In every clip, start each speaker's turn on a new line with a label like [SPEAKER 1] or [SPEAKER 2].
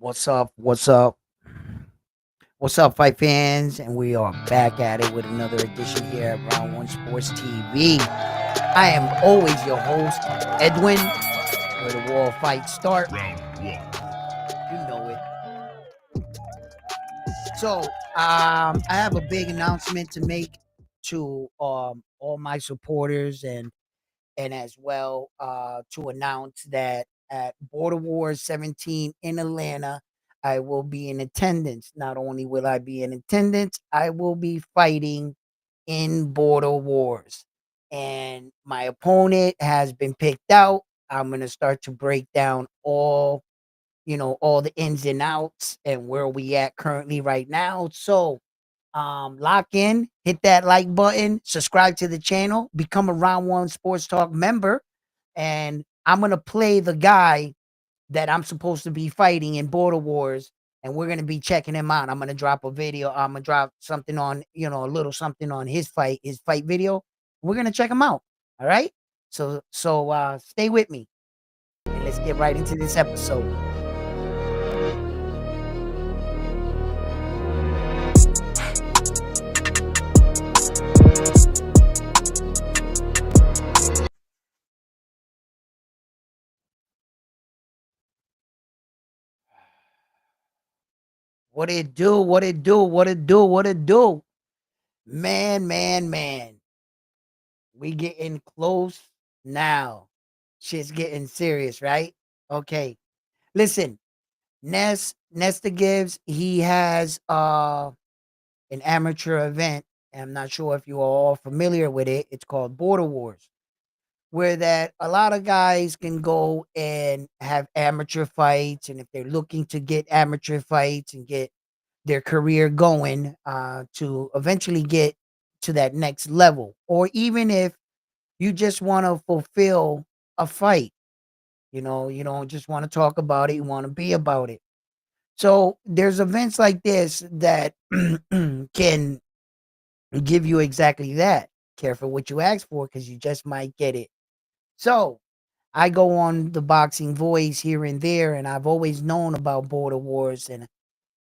[SPEAKER 1] What's up? What's up? What's up, fight fans? And we are back at it with another edition here at Round One Sports TV. I am always your host, Edwin, where the war fights start.
[SPEAKER 2] Round one.
[SPEAKER 1] You know it. So, I have a big announcement to make to all my supporters and as well to announce that at Border Wars 17 in Atlanta, I will be in attendance. Not only will I be in attendance, I will be fighting in Border Wars. And my opponent has been picked out. I'm going to start to break down all the ins and outs and where we at currently right now. So, lock in, hit that like button, subscribe to the channel, become a Round One Sports Talk member, and I'm gonna play the guy that I'm supposed to be fighting in Border Wars, and we're gonna be checking him out. I'm gonna drop a video. I'm gonna drop something on, a little something on his fight video. We're gonna check him out. All right. So stay with me and let's get right into this episode. What it do? What it do? What it do? What it do? Man, man, man. We getting close now. Shit's getting serious, right? Okay. Listen, Nesta Gibbs, he has an amateur event. And I'm not sure if you are all familiar with it. It's called Border Wars, where that a lot of guys can go and have amateur fights. And if they're looking to get amateur fights and get their career going to eventually get to that next level, or even if you just want to fulfill a fight, you don't just want to talk about it, you want to be about it. So there's events like this that can give you exactly that. Careful what you ask for because you just might get it. So I go on the Boxing Voice here and there, and I've always known about Border Wars. And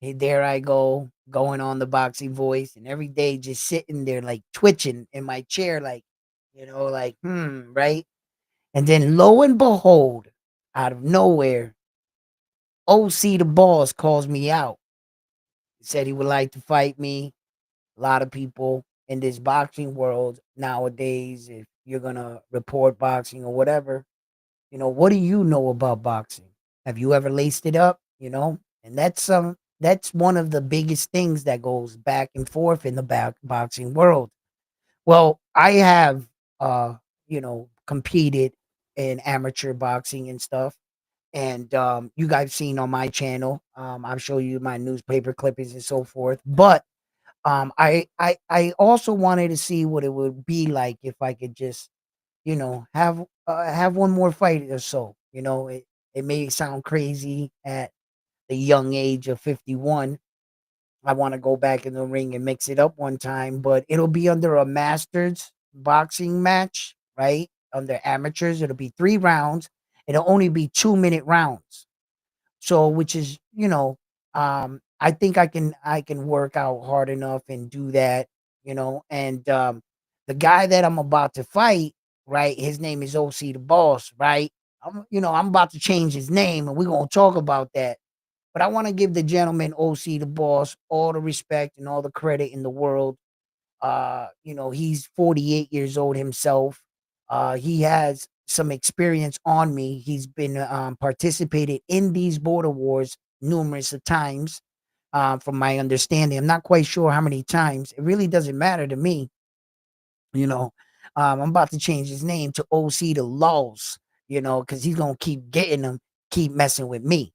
[SPEAKER 1] there I go, going on the Boxing Voice, and every day just sitting there like twitching in my chair, like, like, right? And then lo and behold, out of nowhere, OC the boss calls me out. He said he would like to fight me. A lot of people in this boxing world nowadays, if you're gonna report boxing or whatever, what do you know about boxing? Have you ever laced it up? And that's one of the biggest things that goes back and forth in the boxing world. Well, I have competed in amateur boxing and stuff. And you guys seen on my channel. I'll show you my newspaper clippings and so forth. But I also wanted to see what it would be like if I could just have one more fight or so. It may sound crazy at the young age of 51. I want to go back in the ring and mix it up one time, but it'll be under a masters boxing match, right? Under amateurs, it'll be 3 rounds. It'll only be 2-minute rounds. So, which is, I think I can work out hard enough and do that, and the guy that I'm about to fight, right? His name is OC the Boss, right? I'm about to change his name, and we're gonna talk about that. But I want to give the gentleman OC the Boss all the respect and all the credit in the world. He's 48 years old himself. He has some experience on me. He's been participated in these border wars numerous of times. From my understanding, I'm not quite sure how many times. It really doesn't matter to me. You know, I'm about to change his name to OC the Laws. Because he's gonna keep getting them, keep messing with me.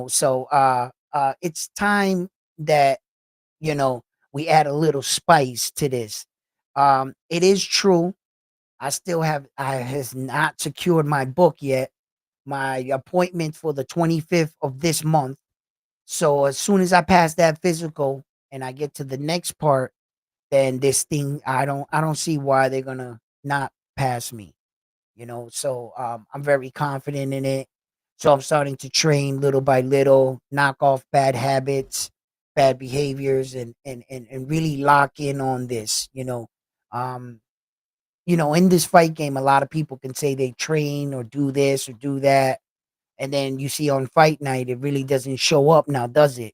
[SPEAKER 1] So it's time that you know we add a little spice to this. It is true. I has not secured my book yet. My appointment for the 25th of this month. So as soon as I pass that physical and I get to the next part, then this thing I don't see why they're gonna not pass me. So I'm very confident in it. So I'm starting to train little by little, knock off bad habits, bad behaviors, and really lock in on this. Um, in this fight game, a lot of people can say they train or do this or do that, and then you see on fight night, it really doesn't show up now, does it?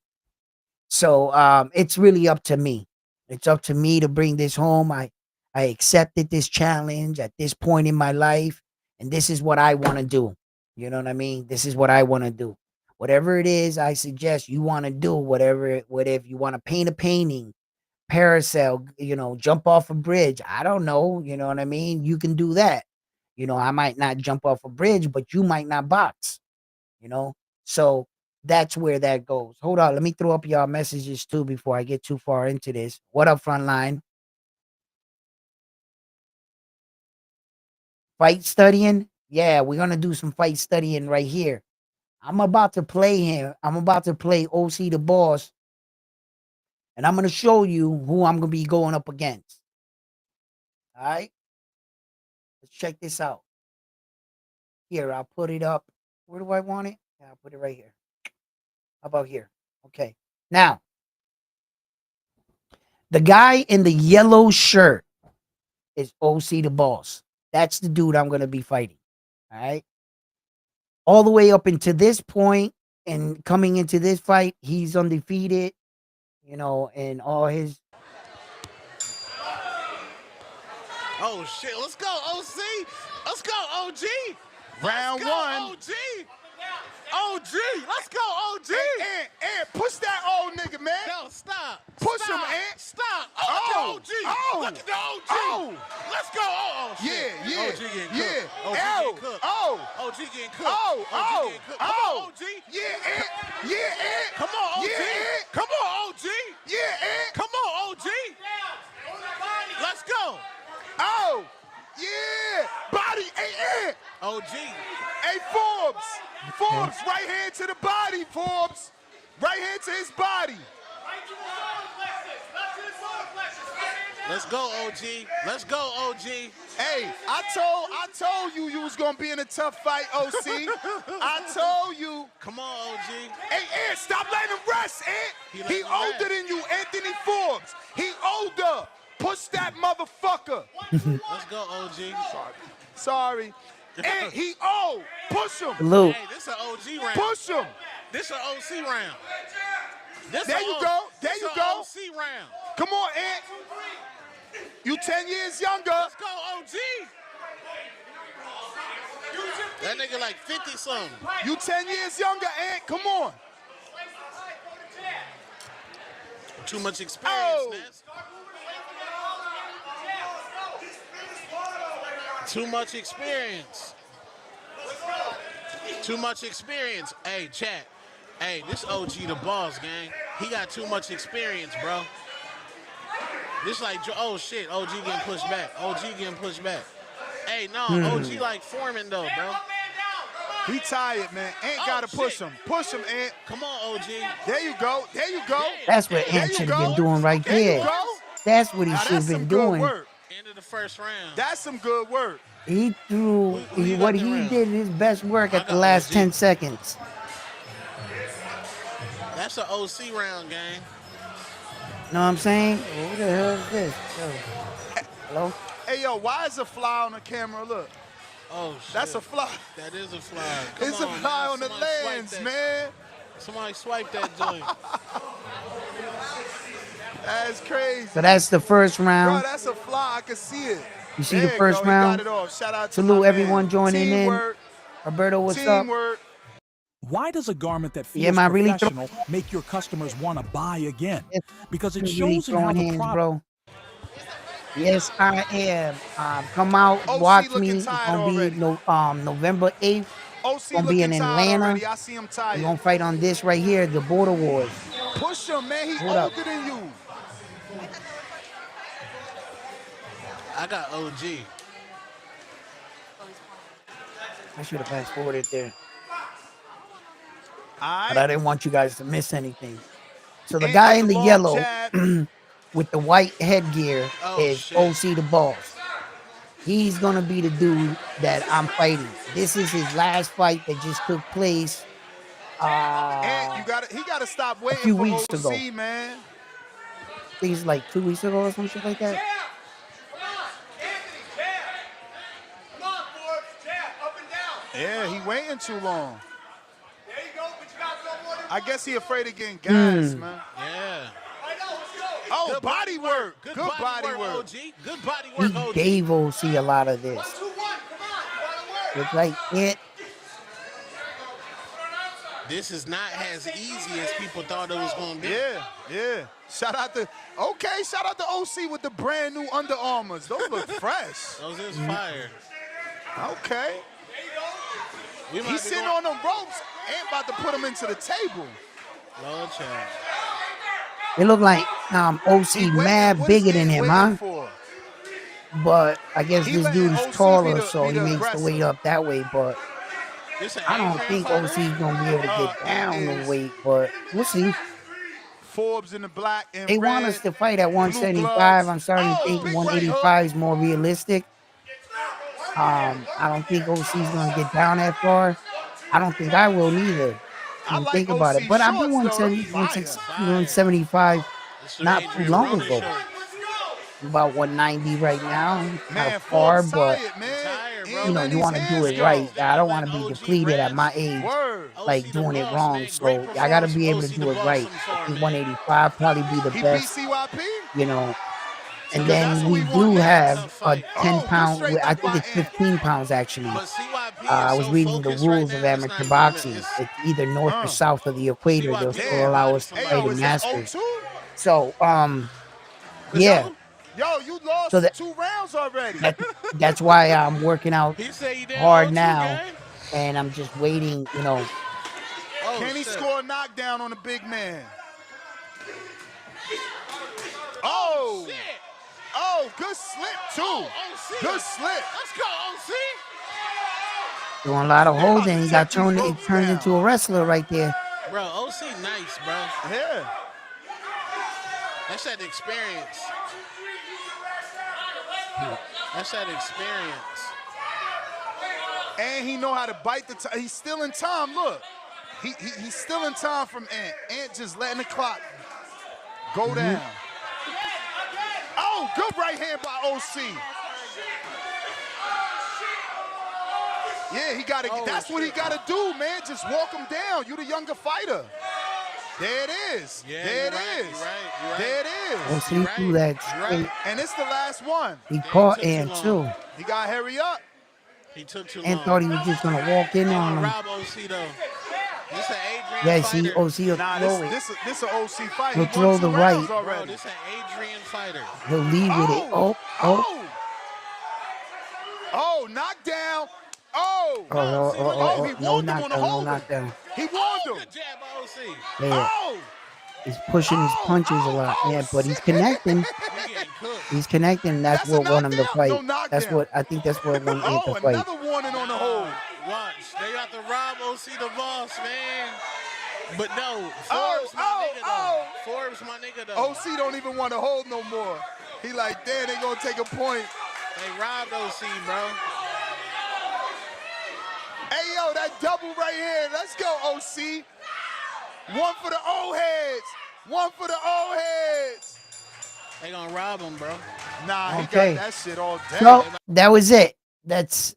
[SPEAKER 1] So it's really up to me. It's up to me to bring this home. I accepted this challenge at this point in my life, and this is what I want to do. You know what I mean? This is what I want to do. Whatever it is, I suggest you want to do. Whatever you want to paint a painting, parasail, jump off a bridge. I don't know. You know what I mean? You can do that. I might not jump off a bridge, but you might not box. So that's where that goes. Hold on, let me throw up y'all messages too before I get too far into this. What up, Frontline? Fight studying? Yeah, we're gonna do some fight studying right here. I'm about to play him. I'm about to play OC the Boss, and I'm gonna show you who I'm gonna be going up against. All right, let's check this out. Here, I'll put it up. Where do I want it? Yeah, I'll put it right here. How about here? Okay. Now, the guy in the yellow shirt is OC the Boss. That's the dude I'm going to be fighting. All right. All the way up into this point and coming into this fight, he's undefeated, and all his.
[SPEAKER 2] Oh, shit. Let's go, OC. Let's go, OG.
[SPEAKER 3] Round one.
[SPEAKER 2] OG. OG. Let's go, OG.
[SPEAKER 3] Ant, push that old nigga, man.
[SPEAKER 2] No, stop.
[SPEAKER 3] Push
[SPEAKER 2] stop.
[SPEAKER 3] him, Ant.
[SPEAKER 2] Stop.
[SPEAKER 3] Oh,
[SPEAKER 2] Look at the OG.
[SPEAKER 3] oh,
[SPEAKER 2] Look at the OG.
[SPEAKER 3] oh.
[SPEAKER 2] Let's go. Oh, shit.
[SPEAKER 3] Yeah.
[SPEAKER 2] OG getting cooked.
[SPEAKER 3] Yeah.
[SPEAKER 2] OG
[SPEAKER 3] Ow.
[SPEAKER 2] getting cooked.
[SPEAKER 3] Oh.
[SPEAKER 2] OG getting cooked.
[SPEAKER 3] Oh.
[SPEAKER 2] OG
[SPEAKER 3] Oh.
[SPEAKER 2] getting cooked. Come on, OG.
[SPEAKER 3] Yeah, Ant. Yeah, Ant.
[SPEAKER 2] Come on, OG.
[SPEAKER 3] Yeah, Ant.
[SPEAKER 2] Come on, OG.
[SPEAKER 3] Yeah, Ant.
[SPEAKER 2] Come on, OG. Let's go.
[SPEAKER 3] Oh. Yeah. Body. Hey, Ant.
[SPEAKER 2] OG.
[SPEAKER 3] Hey, Forbes. Forbes, right hand to the body, Forbes. Right hand to his body.
[SPEAKER 2] Let's go, OG. Let's go, OG.
[SPEAKER 3] Hey, I told you was gonna be in a tough fight, OC. I told you.
[SPEAKER 2] Come on, OG.
[SPEAKER 3] Hey, Ant, stop letting him rest, Ant. He older than you, Anthony Forbes. He older. Push that motherfucker.
[SPEAKER 2] Let's go, OG.
[SPEAKER 3] Sorry. Ant, he old. Push him.
[SPEAKER 1] Salute.
[SPEAKER 2] Hey, this is an OG round.
[SPEAKER 3] Push him.
[SPEAKER 2] This is an OC round.
[SPEAKER 3] There you go. There you go.
[SPEAKER 2] OC round.
[SPEAKER 3] Come on, Ant. You 10 years younger.
[SPEAKER 2] Let's go, OG. That nigga like 50 something.
[SPEAKER 3] You 10 years younger, Ant. Come on.
[SPEAKER 2] Too much experience,
[SPEAKER 3] Oh.
[SPEAKER 2] Ness. Too much experience. Too much experience. Hey, chat. Hey, this OG the Boss, gang. He got too much experience, bro. This like, oh shit, OG getting pushed back. OG getting pushed back. Hey, no, OG like Foreman though, bro.
[SPEAKER 3] He tired, man. Ant gotta push him. Push him, Ant.
[SPEAKER 2] Come on, OG.
[SPEAKER 3] There you go. There you go.
[SPEAKER 1] That's what
[SPEAKER 3] There
[SPEAKER 1] Ant
[SPEAKER 3] you
[SPEAKER 1] should have
[SPEAKER 3] go.
[SPEAKER 1] been doing right
[SPEAKER 3] There you
[SPEAKER 1] there.
[SPEAKER 3] go.
[SPEAKER 1] That's what he
[SPEAKER 3] Now
[SPEAKER 1] should have
[SPEAKER 3] that's
[SPEAKER 1] been
[SPEAKER 3] some
[SPEAKER 1] doing.
[SPEAKER 3] good work.
[SPEAKER 2] End of the first round.
[SPEAKER 3] That's some good work.
[SPEAKER 1] He threw
[SPEAKER 2] Who you
[SPEAKER 1] what
[SPEAKER 2] got
[SPEAKER 1] he
[SPEAKER 2] around?
[SPEAKER 1] did his best work
[SPEAKER 2] I
[SPEAKER 1] at the
[SPEAKER 2] got
[SPEAKER 1] last
[SPEAKER 2] OG.
[SPEAKER 1] 10 seconds.
[SPEAKER 2] That's an OC round, gang.
[SPEAKER 1] Know what I'm saying? Who the hell is this? Yo. Hello?
[SPEAKER 3] Hey, yo, why is a fly on the camera? Look,
[SPEAKER 2] Oh shit.
[SPEAKER 3] that's a fly.
[SPEAKER 2] That is a fly. Come
[SPEAKER 3] It's a
[SPEAKER 2] on,
[SPEAKER 3] fly
[SPEAKER 2] man.
[SPEAKER 3] on the
[SPEAKER 2] Somebody swipe
[SPEAKER 3] lens,
[SPEAKER 2] that.
[SPEAKER 3] man.
[SPEAKER 2] Somebody swipe that joint.
[SPEAKER 3] That's crazy.
[SPEAKER 1] So that's the first
[SPEAKER 3] Bro,
[SPEAKER 1] round.
[SPEAKER 3] that's a fly. I can see it.
[SPEAKER 1] You see the
[SPEAKER 3] There you
[SPEAKER 1] first
[SPEAKER 3] go. He
[SPEAKER 1] round?
[SPEAKER 3] got it off. Shout out to
[SPEAKER 1] Salute
[SPEAKER 3] my
[SPEAKER 1] everyone
[SPEAKER 3] man.
[SPEAKER 1] joining in.
[SPEAKER 3] Teamwork.
[SPEAKER 1] Roberto, what's up?
[SPEAKER 3] Teamwork.
[SPEAKER 4] Why does a garment that feels
[SPEAKER 1] Yeah, man, really
[SPEAKER 4] professional make your customers want to buy again?
[SPEAKER 1] Yes,
[SPEAKER 4] Because it
[SPEAKER 1] You really
[SPEAKER 4] shows in how
[SPEAKER 1] throwing
[SPEAKER 4] the
[SPEAKER 1] hands,
[SPEAKER 4] product.
[SPEAKER 1] bro. Yes, I am. Come out,
[SPEAKER 3] OC
[SPEAKER 1] watch
[SPEAKER 3] looking
[SPEAKER 1] me. It's
[SPEAKER 3] tired
[SPEAKER 1] gonna be
[SPEAKER 3] already.
[SPEAKER 1] November 8th.
[SPEAKER 3] OC
[SPEAKER 1] Gonna be in
[SPEAKER 3] looking tired
[SPEAKER 1] Atlanta.
[SPEAKER 3] already. I see him
[SPEAKER 1] We're
[SPEAKER 3] tired.
[SPEAKER 1] gonna fight on this right here, the Border Wars.
[SPEAKER 3] Push him, man. He
[SPEAKER 1] Hold up.
[SPEAKER 3] older than you.
[SPEAKER 2] I got OG.
[SPEAKER 1] I should have fast forwarded there,
[SPEAKER 3] All
[SPEAKER 1] but I
[SPEAKER 3] right.
[SPEAKER 1] didn't want you guys to miss anything. So the
[SPEAKER 3] Ant
[SPEAKER 1] guy
[SPEAKER 3] with
[SPEAKER 1] in the
[SPEAKER 3] long
[SPEAKER 1] yellow
[SPEAKER 3] jab.
[SPEAKER 1] with the white headgear
[SPEAKER 2] Oh,
[SPEAKER 1] is
[SPEAKER 2] shit.
[SPEAKER 1] OC the Boss. He's gonna be the dude that I'm fighting. This is his last fight that just took place
[SPEAKER 3] And he gotta stop
[SPEAKER 1] a
[SPEAKER 3] waiting
[SPEAKER 1] few
[SPEAKER 3] for
[SPEAKER 1] weeks
[SPEAKER 3] OC,
[SPEAKER 1] ago.
[SPEAKER 3] man.
[SPEAKER 1] I think it's like 2 weeks ago or some shit like that.
[SPEAKER 3] Yeah, he waiting too long. I guess he afraid of getting gassed, man.
[SPEAKER 2] Yeah.
[SPEAKER 3] Oh,
[SPEAKER 2] Good
[SPEAKER 3] body work. Good body work.
[SPEAKER 2] OG. Good body
[SPEAKER 1] He
[SPEAKER 2] work, OG.
[SPEAKER 1] gave OC a lot of this. It's like it.
[SPEAKER 2] This is not as easy as people thought it was gonna be.
[SPEAKER 3] Yeah. Shout out to OC with the brand new Under Armours. Those look fresh.
[SPEAKER 2] Those is fire.
[SPEAKER 3] Okay.
[SPEAKER 2] We might
[SPEAKER 3] He's
[SPEAKER 2] be
[SPEAKER 3] sitting
[SPEAKER 2] going-
[SPEAKER 3] on them ropes and about to put him into the table.
[SPEAKER 2] Lord child.
[SPEAKER 1] It looked like OC
[SPEAKER 3] He
[SPEAKER 1] mad
[SPEAKER 3] waiting-
[SPEAKER 1] bigger
[SPEAKER 3] what is
[SPEAKER 1] than
[SPEAKER 3] he
[SPEAKER 1] him,
[SPEAKER 3] waiting
[SPEAKER 1] huh?
[SPEAKER 3] for?
[SPEAKER 1] But I guess
[SPEAKER 3] He
[SPEAKER 1] this
[SPEAKER 3] letting
[SPEAKER 1] dude is
[SPEAKER 3] OC be
[SPEAKER 1] taller,
[SPEAKER 3] the-
[SPEAKER 1] so
[SPEAKER 3] be
[SPEAKER 1] he
[SPEAKER 3] the
[SPEAKER 1] makes the
[SPEAKER 3] aggressor.
[SPEAKER 1] weight up that way. But
[SPEAKER 2] This an
[SPEAKER 1] I don't
[SPEAKER 2] Adrian
[SPEAKER 1] think
[SPEAKER 2] fighter?
[SPEAKER 1] OC's gonna be able to get down
[SPEAKER 3] it
[SPEAKER 1] the
[SPEAKER 3] is.
[SPEAKER 1] weight. But we'll see.
[SPEAKER 3] Forbes in the black and
[SPEAKER 1] They
[SPEAKER 3] red.
[SPEAKER 1] want us to fight at
[SPEAKER 3] blue
[SPEAKER 1] 175. I'm
[SPEAKER 3] gloves.
[SPEAKER 1] starting to
[SPEAKER 3] Oh,
[SPEAKER 1] think
[SPEAKER 3] big right
[SPEAKER 1] 185 is more realistic. I don't think OC's gonna get down that far. I don't think I will neither.
[SPEAKER 3] I
[SPEAKER 1] And
[SPEAKER 3] like
[SPEAKER 1] think about
[SPEAKER 3] OC
[SPEAKER 1] it. But I've been
[SPEAKER 3] shorts, though.
[SPEAKER 1] 170,
[SPEAKER 3] Them
[SPEAKER 1] 160,
[SPEAKER 2] fire.
[SPEAKER 1] 175
[SPEAKER 2] It's the
[SPEAKER 1] not too
[SPEAKER 2] Adrian
[SPEAKER 1] long
[SPEAKER 2] Broner
[SPEAKER 1] ago.
[SPEAKER 2] shorts.
[SPEAKER 1] About 190 right now. Not
[SPEAKER 3] Man,
[SPEAKER 1] far,
[SPEAKER 3] Forbes
[SPEAKER 1] but
[SPEAKER 3] tired, man.
[SPEAKER 2] Tired,
[SPEAKER 3] He
[SPEAKER 2] bro.
[SPEAKER 3] ain't
[SPEAKER 1] you know,
[SPEAKER 3] letting
[SPEAKER 1] you
[SPEAKER 3] these
[SPEAKER 1] want to do
[SPEAKER 3] hands
[SPEAKER 1] it
[SPEAKER 3] go.
[SPEAKER 1] right. I don't want to
[SPEAKER 2] Like
[SPEAKER 1] be
[SPEAKER 2] OG
[SPEAKER 1] depleted at my
[SPEAKER 2] Reds.
[SPEAKER 1] age,
[SPEAKER 3] Word.
[SPEAKER 1] like
[SPEAKER 2] OC
[SPEAKER 1] doing
[SPEAKER 2] the
[SPEAKER 1] it
[SPEAKER 2] boss,
[SPEAKER 1] wrong.
[SPEAKER 2] man.
[SPEAKER 1] So
[SPEAKER 2] Great
[SPEAKER 1] I got to be able
[SPEAKER 2] performance
[SPEAKER 1] to
[SPEAKER 2] from
[SPEAKER 1] do
[SPEAKER 2] OC
[SPEAKER 1] it
[SPEAKER 2] the
[SPEAKER 1] right.
[SPEAKER 2] boss
[SPEAKER 1] I
[SPEAKER 2] so far,
[SPEAKER 1] think
[SPEAKER 2] man.
[SPEAKER 1] 185 probably be the
[SPEAKER 3] He beat
[SPEAKER 1] best,
[SPEAKER 3] CYP.
[SPEAKER 1] you know. And
[SPEAKER 3] that's
[SPEAKER 1] then
[SPEAKER 3] what
[SPEAKER 1] we
[SPEAKER 3] we
[SPEAKER 1] do
[SPEAKER 3] want.
[SPEAKER 1] have
[SPEAKER 2] Tough
[SPEAKER 1] a
[SPEAKER 2] fight.
[SPEAKER 1] 10
[SPEAKER 3] Oh, good
[SPEAKER 1] pound,
[SPEAKER 3] straight
[SPEAKER 1] I
[SPEAKER 3] left
[SPEAKER 1] think
[SPEAKER 3] by
[SPEAKER 1] it's
[SPEAKER 3] Ant.
[SPEAKER 1] 15 pounds actually.
[SPEAKER 2] But CYP is
[SPEAKER 1] I was
[SPEAKER 2] so
[SPEAKER 1] reading the
[SPEAKER 2] focused right
[SPEAKER 1] rules of
[SPEAKER 2] now, it's not
[SPEAKER 1] amateur
[SPEAKER 2] even-
[SPEAKER 1] boxing.
[SPEAKER 2] it's-
[SPEAKER 1] It's either north or
[SPEAKER 3] Uh.
[SPEAKER 1] south of the equator. They'll
[SPEAKER 2] CYP
[SPEAKER 1] still allow us to
[SPEAKER 2] Hey,
[SPEAKER 1] fight
[SPEAKER 3] yo,
[SPEAKER 1] in
[SPEAKER 3] is that
[SPEAKER 1] masters.
[SPEAKER 3] 0-2?
[SPEAKER 1] So,
[SPEAKER 2] Let's
[SPEAKER 1] yeah,
[SPEAKER 2] go.
[SPEAKER 3] Yo, you lost
[SPEAKER 1] So that-
[SPEAKER 3] 2 rounds already.
[SPEAKER 1] that's why I'm working out
[SPEAKER 2] He said he down
[SPEAKER 1] hard
[SPEAKER 2] 0-2,
[SPEAKER 1] now,
[SPEAKER 2] gang.
[SPEAKER 1] and I'm just waiting, you know.
[SPEAKER 2] Oh,
[SPEAKER 3] Can he
[SPEAKER 2] shit.
[SPEAKER 3] score a knockdown on the big man? Oh!
[SPEAKER 2] Shit.
[SPEAKER 3] Oh, good slip, too.
[SPEAKER 2] OC.
[SPEAKER 3] Good slip.
[SPEAKER 2] Let's go, OC.
[SPEAKER 1] Doing a lot of
[SPEAKER 3] They about
[SPEAKER 1] holding.
[SPEAKER 3] to
[SPEAKER 1] He got
[SPEAKER 3] take these
[SPEAKER 1] turned
[SPEAKER 3] ropes down.
[SPEAKER 1] into a wrestler right there.
[SPEAKER 2] Bro, OC nice, bro.
[SPEAKER 3] Yeah.
[SPEAKER 2] That's that experience. That's that experience.
[SPEAKER 3] And he know how to bite the time. He's still in time, look. He's still in time from Ant. Ant just letting the clock go down. Oh, good right hand by OC. Yeah, he got to.
[SPEAKER 2] Oh,
[SPEAKER 3] that's what he
[SPEAKER 2] shit.
[SPEAKER 3] got to do, man. Just walk him down. You the younger fighter. There it is.
[SPEAKER 2] Yeah,
[SPEAKER 3] there it
[SPEAKER 2] you're right,
[SPEAKER 3] is.
[SPEAKER 2] you're right, you're right.
[SPEAKER 3] There it is.
[SPEAKER 1] Once he threw that straight,
[SPEAKER 3] And it's the last one.
[SPEAKER 1] he caught
[SPEAKER 2] took too
[SPEAKER 1] Ant
[SPEAKER 2] long.
[SPEAKER 1] too.
[SPEAKER 3] He got to hurry up.
[SPEAKER 2] He took too
[SPEAKER 1] Ant
[SPEAKER 2] long.
[SPEAKER 1] thought he was just gonna walk in
[SPEAKER 2] They
[SPEAKER 1] on
[SPEAKER 2] gonna
[SPEAKER 1] him.
[SPEAKER 2] rob OC though. This an Adrian
[SPEAKER 1] Yeah, see,
[SPEAKER 2] fighter.
[SPEAKER 1] OC will
[SPEAKER 3] Nah,
[SPEAKER 1] throw it.
[SPEAKER 3] this an OC fight.
[SPEAKER 1] He'll
[SPEAKER 3] He
[SPEAKER 1] throw
[SPEAKER 3] won 2
[SPEAKER 1] the
[SPEAKER 3] rounds
[SPEAKER 1] right.
[SPEAKER 2] Bro,
[SPEAKER 3] already.
[SPEAKER 2] this an Adrian fighter.
[SPEAKER 1] He'll leave with it.
[SPEAKER 3] Oh, knockdown. Oh.
[SPEAKER 1] Oh,
[SPEAKER 3] he
[SPEAKER 1] no
[SPEAKER 3] warned him on the
[SPEAKER 1] knockdown, no
[SPEAKER 3] hold.
[SPEAKER 1] knockdown.
[SPEAKER 3] He warned him.
[SPEAKER 2] Good jab by OC.
[SPEAKER 1] Yeah,
[SPEAKER 3] Oh.
[SPEAKER 1] he's pushing his punches a lot. Yeah, but he's connecting.
[SPEAKER 2] He getting cooked.
[SPEAKER 1] He's connecting. That's
[SPEAKER 3] That's a
[SPEAKER 1] what won him the
[SPEAKER 3] knockdown?
[SPEAKER 1] fight.
[SPEAKER 3] No knockdown.
[SPEAKER 1] That's what I think. That's what won Ant
[SPEAKER 3] Oh,
[SPEAKER 1] the fight.
[SPEAKER 3] another warning on the hold.
[SPEAKER 2] Watch. They got to rob OC the boss, man. But no,
[SPEAKER 3] Oh,
[SPEAKER 2] Forbes my nigga though.
[SPEAKER 3] oh.
[SPEAKER 2] Forbes my nigga though.
[SPEAKER 3] OC don't even want to hold no more. He like, damn, they gonna take a point.
[SPEAKER 2] They robbed OC, bro.
[SPEAKER 3] Hey, yo, that double right here. Let's go, OC. One for the old heads. One for the old heads.
[SPEAKER 2] They gonna rob him, bro.
[SPEAKER 3] Nah, he
[SPEAKER 1] Okay.
[SPEAKER 3] got that shit all day.
[SPEAKER 1] So that was it. That's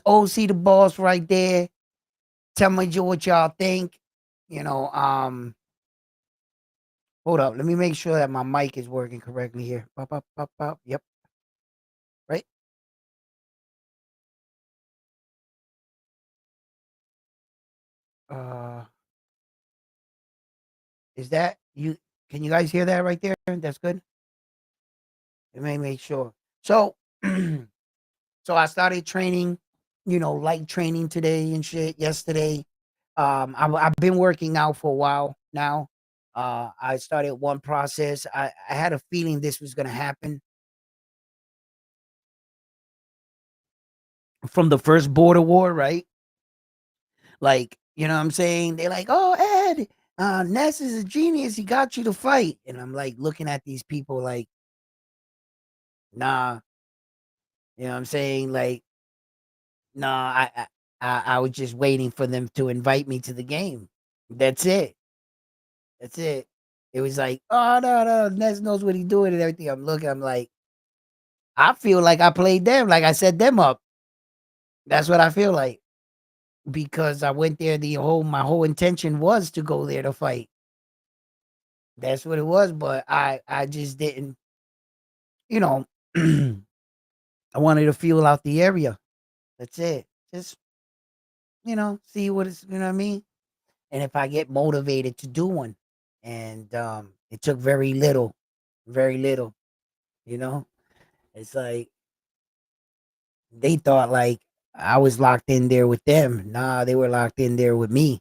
[SPEAKER 1] OC the boss right there. Tell me what y'all think. You know, hold up. Let me make sure that my mic is working correctly here. Pop, pop, pop, pop. Yep. Right. Is that you? Can you guys hear that right there? That's good. Let me make sure. So, so I started training, you know, light training today and shit yesterday. I've been working out for a while now. I started one process. I had a feeling this was gonna happen from the first border war, right? Like, you know what I'm saying? They're like, oh, Ed, Ness is a genius. He got you to fight. And I'm like looking at these people like, nah, You know what I'm saying? Like, no, I was just waiting for them to invite me to the game. That's it. That's it. It was like, oh no, Ness knows what he's doing and everything. I'm looking, I'm like, I feel like I played them, like I set them up. That's what I feel like. Because I went there, my whole intention was to go there to fight. That's what it was, but I just didn't, you know, I wanted to feel out the area. That's it. Just, see what it's, you know what I mean? And if I get motivated to do one. And it took very little, very little, you know? It's like they thought like I was locked in there with them. Nah, they were locked in there with me.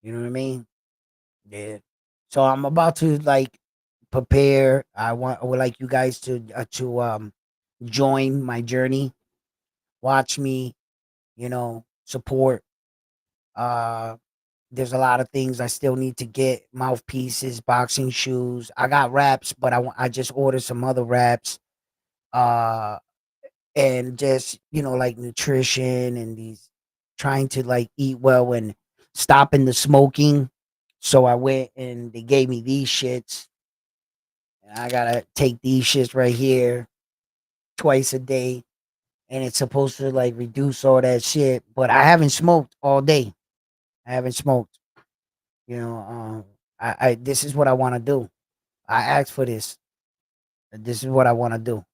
[SPEAKER 1] You know what I mean? Yeah. So I'm about to like prepare. I would like you guys to join my journey, watch me, support. Uh there's a lot of things I still need to get: mouthpieces, boxing shoes. I got wraps, but I just ordered some other wraps. Uh and just, like nutrition and these trying to like eat well and stopping the smoking. So I went and they gave me these shits. And I gotta take these shits right here twice a day. And it's supposed to like reduce all that shit. But I haven't smoked all day. I haven't smoked. You know, I this is what I want to do. I asked for this. This is what I want to do.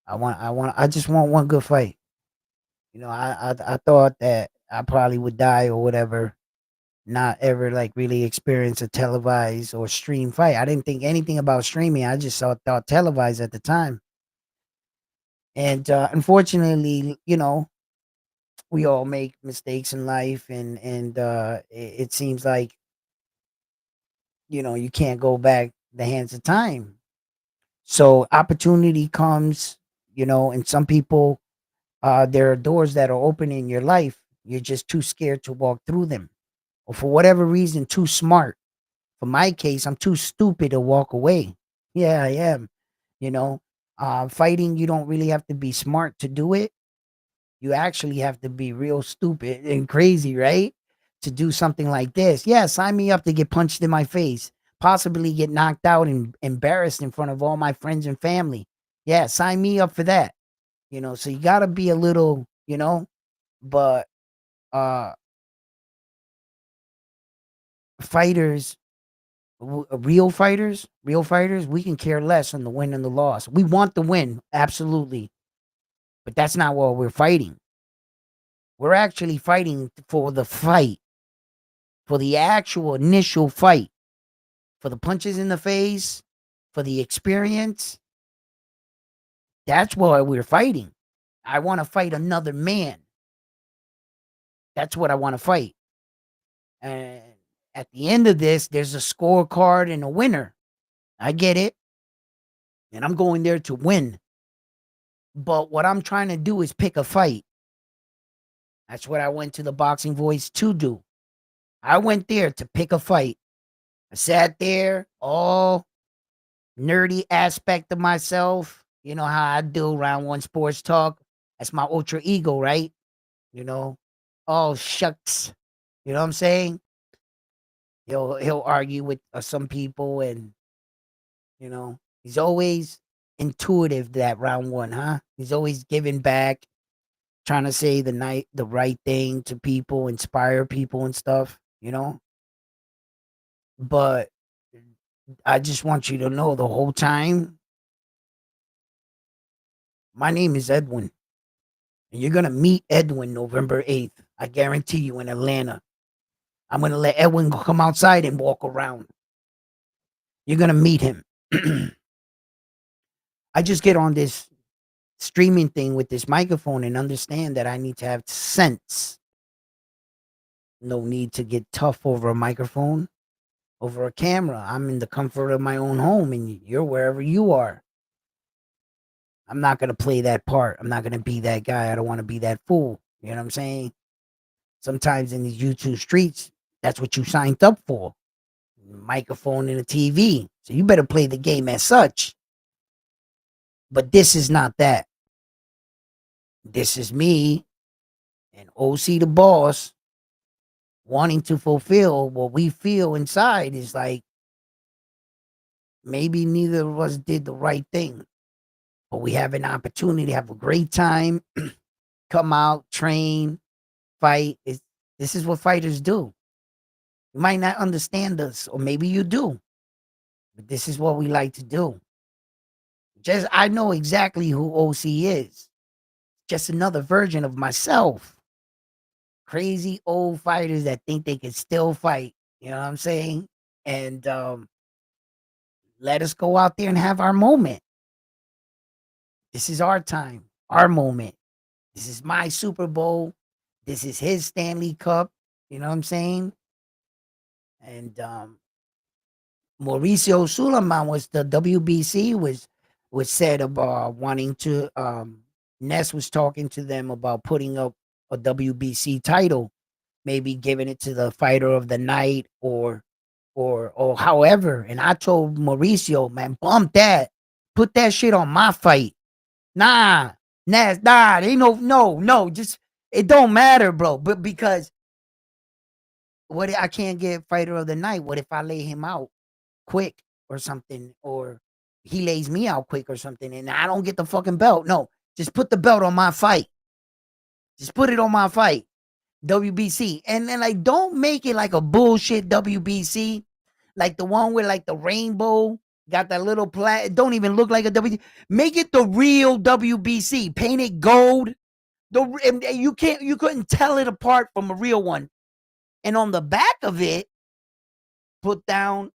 [SPEAKER 1] I just want one good fight. I thought that I probably would die or whatever, not ever like really experience a televised or stream fight. I didn't think anything about streaming. I just thought televised at the time. And unfortunately, we all make mistakes in life, and it seems like you can't go back the hands of time. So opportunity comes, and some people, there are doors that are open in your life. You're just too scared to walk through them, or for whatever reason, too smart. For my case, I'm too stupid to walk away. Yeah, I am. You know, fighting, you don't really have to be smart to do it. You actually have to be real stupid and crazy, right? To do something like this. Yeah, sign me up to get punched in my face, possibly get knocked out and embarrassed in front of all my friends and family. Yeah, sign me up for that. So you got to be a little, but uh fighters, real fighters, we can care less on the win and the loss. We want the win, absolutely, but that's not what we're fighting. We're actually fighting for the fight, for the actual initial fight, for the punches in the face, for the experience. That's why we're fighting. I want to fight another man. That's what I want to fight. And at the end of this, there's a scorecard and a winner. I get it. And I'm going there to win. But what I'm trying to do is pick a fight. That's what I went to the Boxing Voice to do. I went there to pick a fight. I sat there, all nerdy aspect of myself. You know how I do Round One Sports Talk. That's my ultra ego, right? You know, oh shucks. You know what I'm saying? He'll argue with some people, and he's always intuitive. That Round One, huh? He's always giving back, trying to say the right thing to people, inspire people and stuff. But I just want you to know the whole time, my name is Edwin. And you're going to meet Edwin November 8th. I guarantee you, in Atlanta. I'm going to let Edwin come outside and walk around. You're going to meet him. I just get on this streaming thing with this microphone and understand that I need to have sense. No need to get tough over a microphone, over a camera. I'm in the comfort of my own home, and you're wherever you are. I'm not going to play that part. I'm not going to be that guy. I don't want to be that fool. You know what I'm saying? Sometimes in these YouTube streets, that's what you signed up for. Microphone and a TV. So you better play the game as such. But this is not that. This is me and OC the boss wanting to fulfill what we feel inside is like maybe neither of us did the right thing, but we have an opportunity to have a great time, come out, train, fight. This is what fighters do. You might not understand us, or maybe you do, but this is what we like to do. Just I know exactly who OC is. Just another version of myself. Crazy old fighters that think they can still fight. You know what I'm saying? And let us go out there and have our moment. This is our time, our moment. This is my Super Bowl. This is his Stanley Cup. You know what I'm saying? And Mauricio Suleiman was the WBC was said about wanting to Ness was talking to them about putting up a WBC title, maybe giving it to the fighter of the night or however. And I told Mauricio, man, bump that. Put that shit on my fight. Nah, Ness, nah, ain't no, just it don't matter, bro. But because what I can't get fighter of the night. What if I lay him out quick or something, or he lays me out quick or something, and I don't get the fucking belt? No, just put the belt on my fight. Just put it on my fight. WBC. And then like don't make it like a bullshit WBC, like the one with like the rainbow, got that little plat. It don't even look like a WBC. Make it the real WBC. Paint it gold. And you couldn't tell it apart from a real one. And on the back of it, put down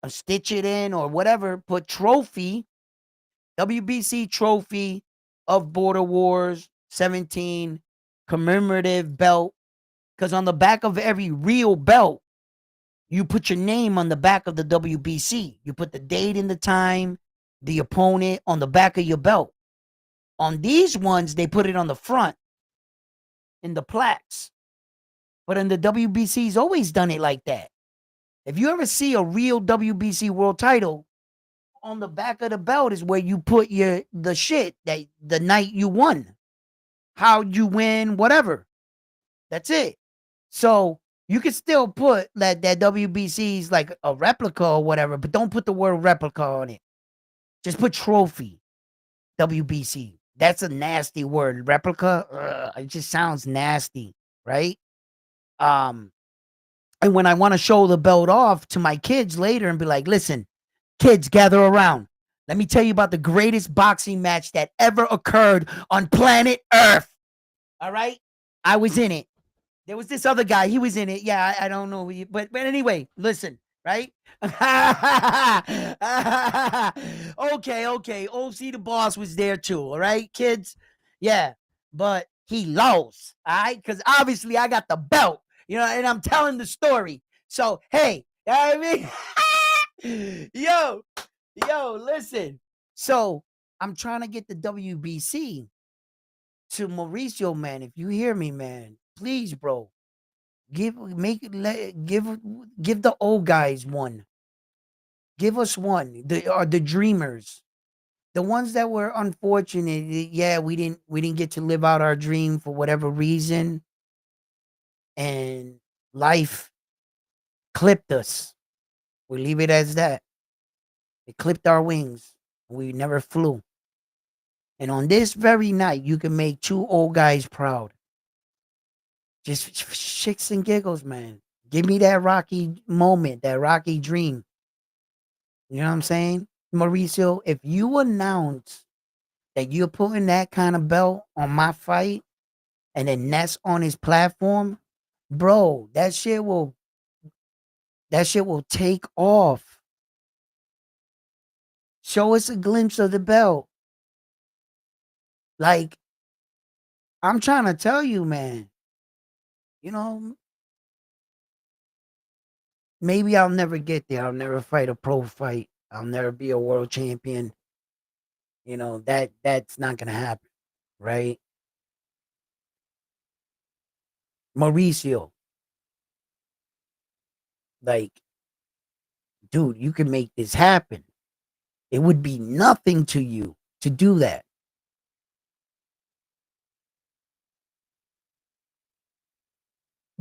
[SPEAKER 1] or stitch it in or whatever, put trophy, WBC trophy of Border Wars 17 commemorative belt. Because on the back of every real belt, you put your name on the back of the WBC. You put the date and the time, the opponent on the back of your belt. On these ones, they put it on the front in the plaques. But in the WBC's always done it like that. If you ever see a real WBC world title, on the back of the belt is where you put the shit that the night you won, how you win, whatever. That's it. So you can still put that WBC's like a replica or whatever, but don't put the word replica on it. Just put trophy, WBC. That's a nasty word. Replica, it just sounds nasty, right? And when I want to show the belt off to my kids later and be like, listen, kids, gather around. Let me tell you about the greatest boxing match that ever occurred on planet Earth. All right? I was in it. There was this other guy. He was in it. Yeah, I don't know. But anyway, listen, right? Okay. OC the boss was there too. All right, kids? Yeah. But he lost. All right? Because obviously I got the belt. You know, and I'm telling the story. So, hey, you know what I mean? Yo, listen. So I'm trying to get the WBC to Mauricio, man. If you hear me, man, please, bro, give the old guys one. Give us one. The dreamers, the ones that were unfortunate. Yeah, we didn't get to live out our dream for whatever reason, and life clipped us. We leave it as that. It clipped our wings. We never flew. And on this very night, you can make two old guys proud. Just shits and giggles, man. Give me that Rocky moment, that Rocky dream. You know what I'm saying? Mauricio, if you announce that you're putting that kind of belt on my fight and then that's on his platform, bro, that shit will take off. Show us a glimpse of the belt. Like, I'm trying to tell you, man. You know, maybe I'll never get there. I'll never fight a pro fight. I'll never be a world champion. You know, that's not gonna happen, right? Mauricio, like, dude, you can make this happen. It would be nothing to you to do that.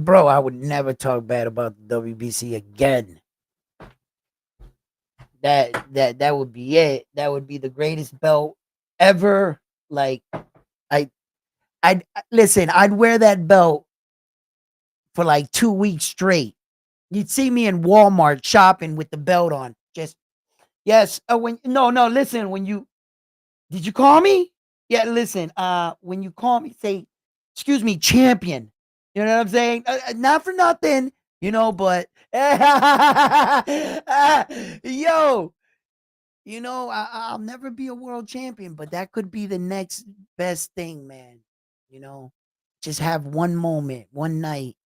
[SPEAKER 1] bro, I would never talk bad about the WBC again. That would be it. That would be the greatest belt ever. Like I I'd listen, I'd wear that belt for like 2 weeks straight. You'd see me in Walmart shopping with the belt on. Just yes. When no, listen, when you did you call me? Yeah, listen, when you call me, say, excuse me, champion. You know what I'm saying? Not for nothing, but yo, I'll never be a world champion, but that could be the next best thing, man. You know, just have one moment, one night,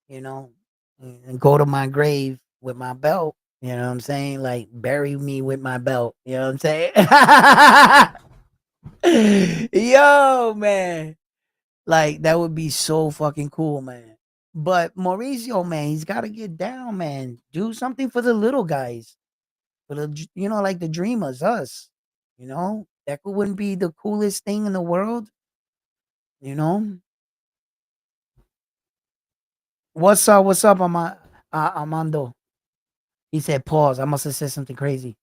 [SPEAKER 1] you know, and go to my grave with my belt. You know what I'm saying? Like bury me with my belt. You know what I'm saying? Yo, man. Like that would be so fucking cool, man. But Mauricio, man, he's got to get down, man. Do something for the little guys, for like the dreamers, us. That wouldn't be the coolest thing in the world. You know, what's up? What's up, Armando? He said, "Pause." I must have said something crazy.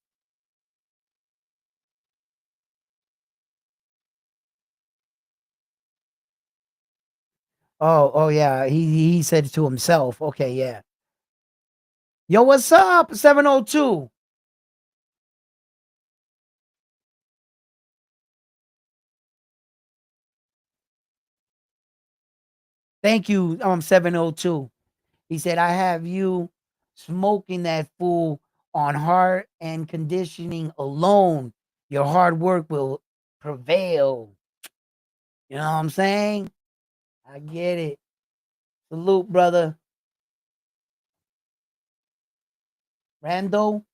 [SPEAKER 1] Oh, yeah. He said it to himself. Okay, yeah. Yo, what's up? 702. Thank you, 702. He said, I have you smoking that fool on heart and conditioning alone. Your hard work will prevail. You know what I'm saying? I get it. Salute, brother. Rando.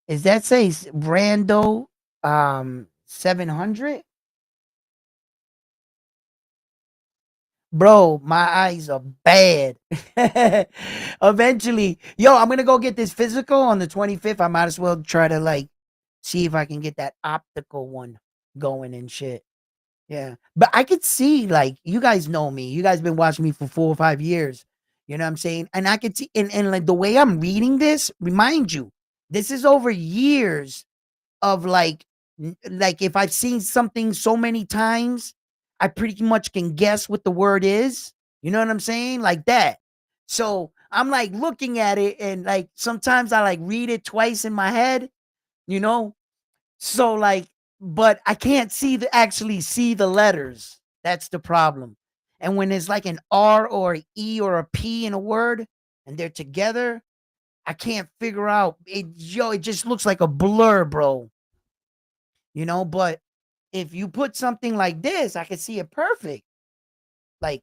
[SPEAKER 1] Is that say Rando 700? Bro, my eyes are bad. Eventually, yo, I'm gonna go get this physical on the 25th. I might as well try to like see if I can get that optical one going and shit. Yeah. But I could see, like, you guys know me. You guys been watching me for 4 or 5 years. You know what I'm saying? And I could see, and like the way I'm reading this, remind you, this is over years of like if I've seen something so many times, I pretty much can guess what the word is. You know what I'm saying? Like that. So I'm like looking at it and like sometimes I like read it twice in my head, you know? So like, but I can't actually see the letters. That's the problem. And when it's like an R or an E or a P in a word and they're together, I can't figure out it. Yo, it just looks like a blur, bro. But if you put something like this, I could see it perfect. Like,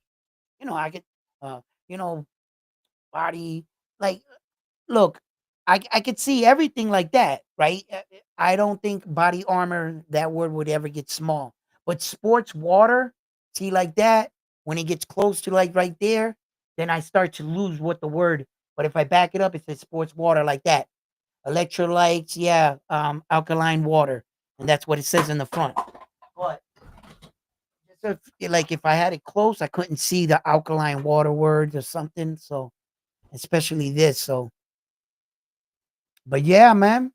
[SPEAKER 1] I could, uh, you know, body, like, look, I could see everything like that, right? I don't think body armor, that word would ever get small. But sports water, see like that, when it gets close to like right there, then I start to lose what the word. But if I back it up, it says sports water like that. Electrolytes, yeah, alkaline water. And that's what it says in the front. But like if I had it close, I couldn't see the alkaline water words or something. So especially this. So, but yeah, man.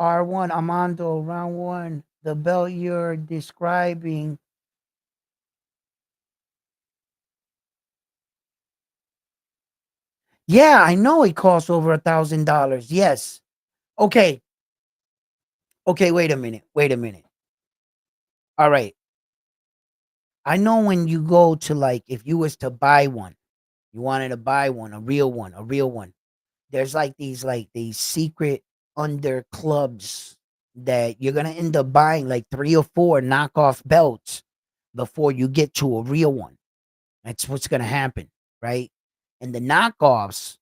[SPEAKER 1] R1 Armando, round one. The belt you're describing. Yeah, I know it costs over $1,000. Yes. Okay. Okay, wait a minute. Wait a minute. All right. I know when you go to like if you was to buy one, you wanted to buy one, a real one, a real one. There's like these secret under clubs that you're gonna end up buying like 3 or 4 knockoff belts before you get to a real one. That's what's gonna happen, right? And the knockoffs,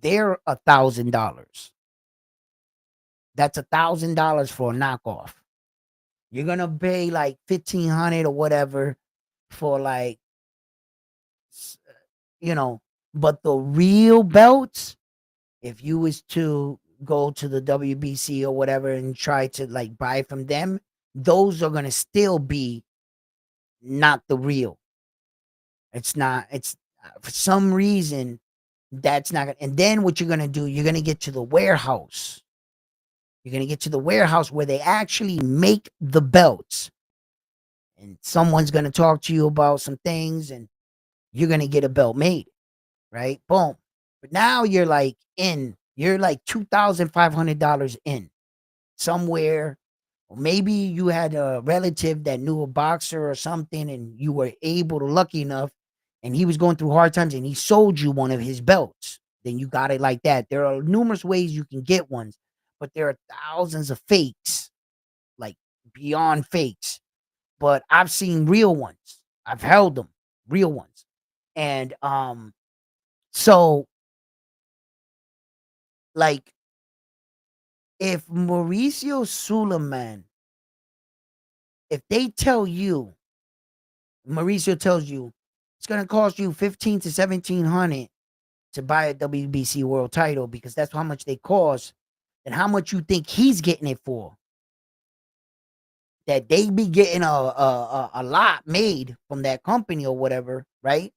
[SPEAKER 1] they're $1,000. That's $1,000 for a knockoff. You're gonna pay like 1,500 or whatever for like, s- you know. But the real belts, if you was to go to the WBC or whatever and try to like buy from them, those are gonna still be not the real. It's not. It's for some reason that's not. And then what you're gonna do? You're gonna get to the warehouse. You're gonna get to the warehouse where they actually make the belts, and someone's gonna talk to you about some things, and you're gonna get a belt made, right? Boom. But now you're like in. You're like $2,500 in somewhere. Or maybe you had a relative that knew a boxer or something, and you were able to lucky enough, and he was going through hard times, and he sold you one of his belts. Then you got it like that. There are numerous ways you can get ones, but there are thousands of fakes, like beyond fakes. But I've seen real ones. I've held them, real ones. And so like if Mauricio Suleiman, if they tell you, Mauricio tells you it's gonna cost you 15 to 1700 to buy a WBC world title because that's how much they cost, and how much you think he's getting it for. That they be getting a lot made from that company or whatever, right?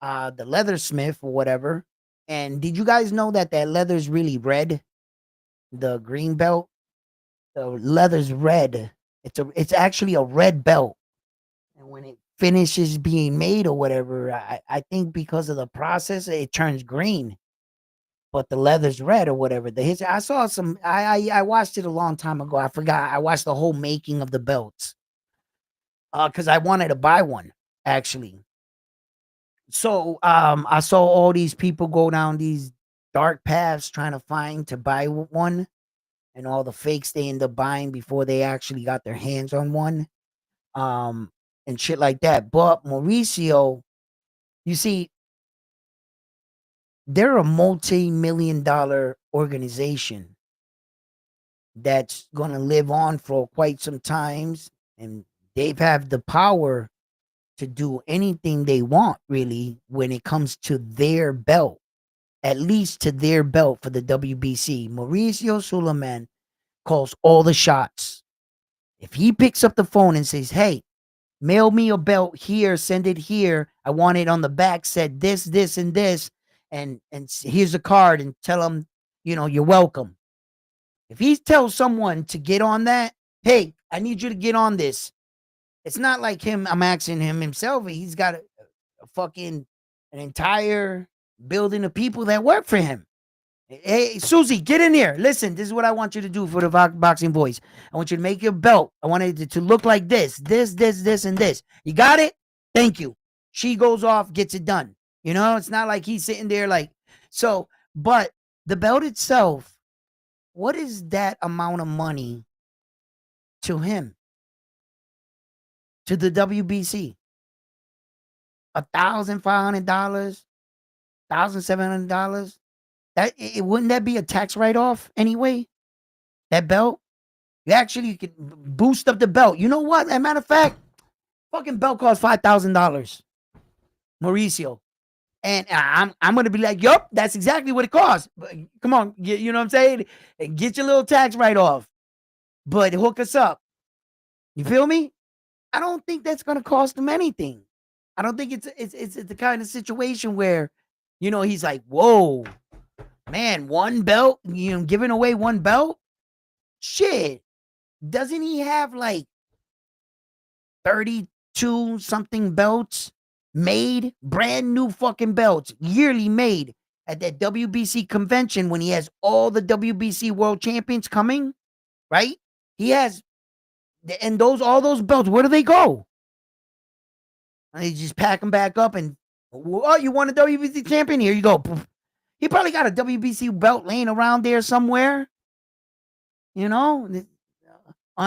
[SPEAKER 1] The leathersmith or whatever. And did you guys know that leather's really red? The green belt, the leather's red. It's actually a red belt. And when it finishes being made or whatever, I think because of the process, it turns green. But the leather's red or whatever. I saw some. I watched it a long time ago. I forgot. I watched the whole making of the belts. Because I wanted to buy one actually. So I saw all these people go down these dark paths trying to find to buy one, and all the fakes they end up buying before they actually got their hands on one, and shit like that. But Mauricio, you see, they're a multi-million-dollar organization that's gonna live on for quite some times, and they've have the power to do anything they want, really, when it comes to their belt, at least to their belt for the WBC. Mauricio Suleiman calls all the shots. If he picks up the phone and says, hey, mail me a belt here, send it here. I want it on the back, said this, this, and this, and here's a card, and tell them, you're welcome. If he tells someone to get on that, hey, I need you to get on this. It's not like I'm asking him himself. He's got a fucking an entire building of people that work for him. Hey, Susie, get in here. Listen, this is what I want you to do for the Boxing Voice. I want you to make your belt. I want it to look like this, and this. You got it? Thank you. She goes off, gets it done. It's not like he's sitting there like, so, but the belt itself, what is that amount of money to him? To the WBC? $1,500, $1,700. Wouldn't that be a tax write-off anyway? That belt? You can boost up the belt. You know what? As a matter of fact, fucking belt costs $5,000. Mauricio. And I'm gonna be like, yup, that's exactly what it costs. But come on, you know what I'm saying? Get your little tax write-off. But hook us up. You feel me? I don't think that's gonna cost him anything. I don't think it's the kind of situation where, he's like, whoa, man, one belt, giving away one belt? Shit. Doesn't he have like 32 something belts made? Brand new fucking belts, yearly made at that WBC convention when he has all the WBC world champions coming, right? He has, and all those belts, where do they go? And they just pack them back up and, oh, you want a WBC champion? Here you go. He probably got a WBC belt laying around there somewhere, on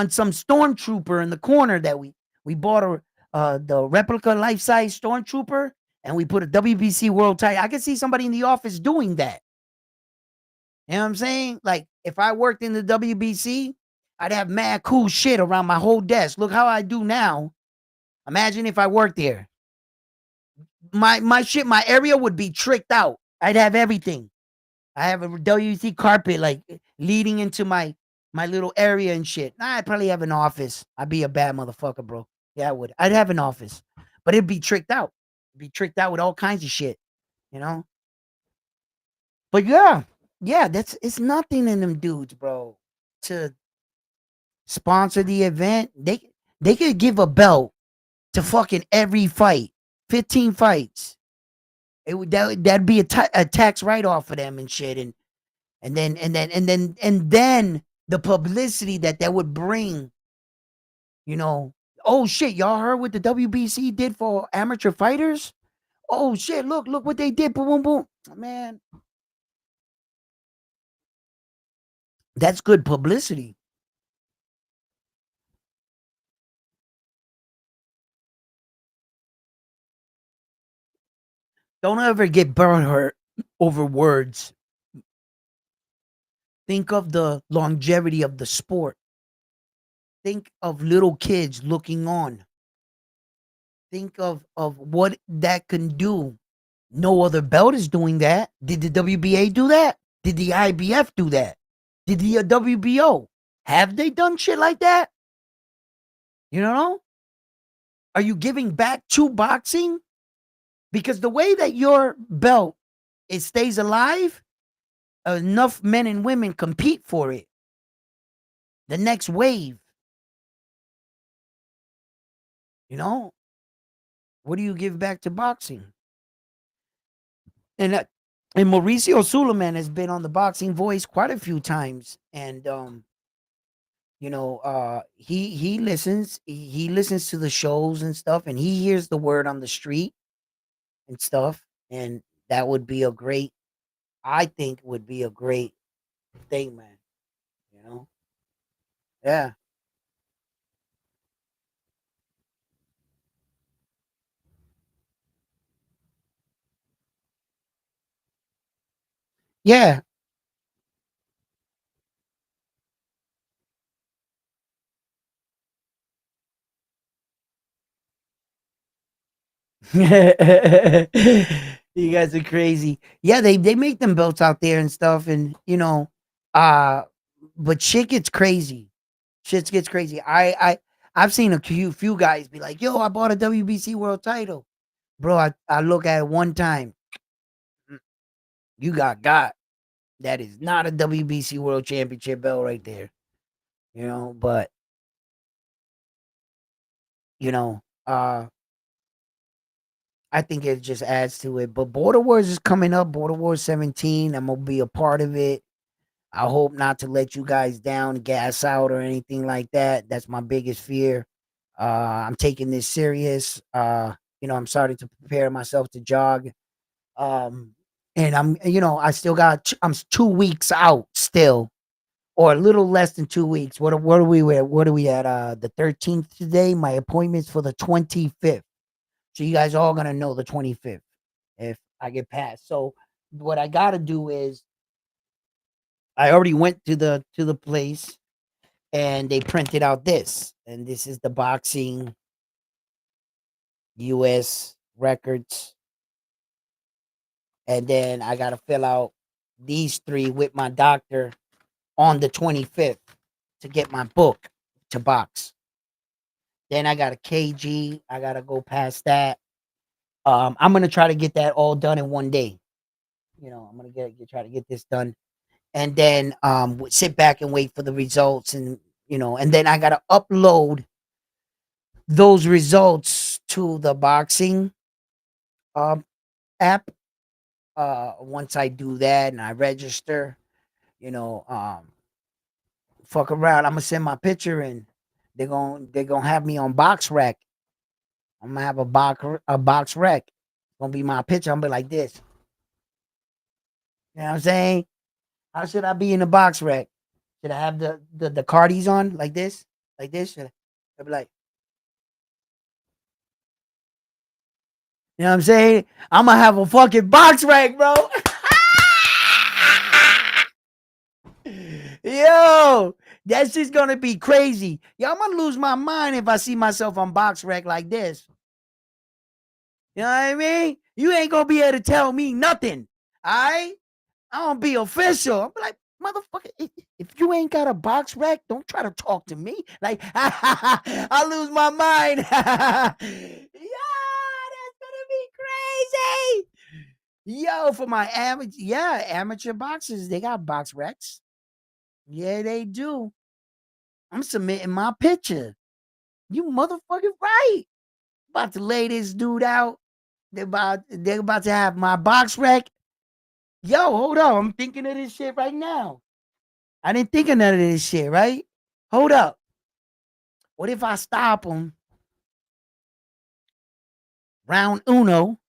[SPEAKER 1] some stormtrooper in the corner that we bought the replica life-size stormtrooper, and we put a WBC world title. I could see somebody in the office doing that. You know what I'm saying? Like, if I worked in the WBC, I'd have mad cool shit around my whole desk. Look how I do now. Imagine if I worked there. My shit, my area would be tricked out. I'd have everything. I have a WBC carpet like leading into my my little area and shit. Nah, I'd probably have an office. I'd be a bad motherfucker, bro. Yeah, I would. I'd have an office, but it'd be tricked out. It'd be tricked out with all kinds of shit, you know. But yeah, yeah, it's nothing in them dudes, bro, to sponsor the event. They could give a belt to fucking every fight, 15 fights. That'd be a tax write off for them and shit, and then the publicity that would bring, you know. Oh shit, y'all heard what the WBC did for amateur fighters? Oh shit, look what they did. Boom, boom, boom. Man, that's good publicity. Don't ever get burned hurt over words. Think of the longevity of the sport. Think of little kids looking on. Think of what that can do. No other belt is doing that. Did the WBA do that? Did the IBF do that? Did the WBO? Have they done shit like that? You know? Are you giving back to boxing? Because the way that your belt it stays alive, enough men and women compete for it. The next wave. You know? What do you give back to boxing? And Mauricio Suleiman has been on the Boxing Voice quite a few times, and you know, he listens to the shows and stuff, and he hears the word on the street and stuff, and that would be a great, I think, would be a great thing, man. You know, yeah, yeah. You guys are crazy. Yeah, they make them belts out there and stuff, and you know, uh, but shit gets crazy. Shit gets crazy. I've seen a few guys be like, "Yo, I bought a WBC world title, bro." I look at it one time. "Mm, you got that is not a WBC world championship belt right there, you know." But you know, I think it just adds to it. But Border Wars is coming up. Border Wars 17. I'm gonna be a part of it. I hope not to let you guys down, gas out, or anything like that. That's my biggest fear. I'm taking this serious. You know, I'm starting to prepare myself to jog. Um, and you know, I'm 2 weeks out still, or a little less than 2 weeks. What are we at? What are we at? The 13th today. My appointment's for the 25th. So you guys are all gonna know the 25th if I get passed. So what I gotta do is I already went to the place and they printed out this. And this is the boxing US records. And then I gotta fill out these three with my doctor on the 25th to get my book to box. Then I got a KG. I gotta go past that. I'm gonna try to get that all done in one day. You know, I'm gonna try to get this done, and then sit back and wait for the results, and you know, and then I gotta upload those results to the boxing um app. Once I do that and I register, you know, fuck around. I'm gonna send my picture and they're gonna have me on box rec. I'm gonna have a box rec. It's gonna be my picture. I'm gonna be like this. You know what I'm saying? How should I be in the box rec? Should I have the cardies on like this? Like this? I'll be like, you know what I'm saying? I'm gonna have a fucking box rec, bro. Yo, that's just gonna be crazy. Yo, I'm gonna lose my mind if I see myself on box rec like this. You know what I mean? You ain't gonna be able to tell me nothing. All right? I'm gonna be official. I'm like, Motherfucker, if you ain't got a box rack, don't try to talk to me. Like, I'll lose my mind. Yeah, that's gonna be crazy. Yo, for my amateur boxers, they got box racks. Yeah, they do. I'm submitting my picture. You motherfucking right. About to lay this dude out. They're about to have my box rack. Yo, hold on. I'm thinking of this shit right now. I didn't think of none of this shit, right? Hold up. What if I stop him round uno,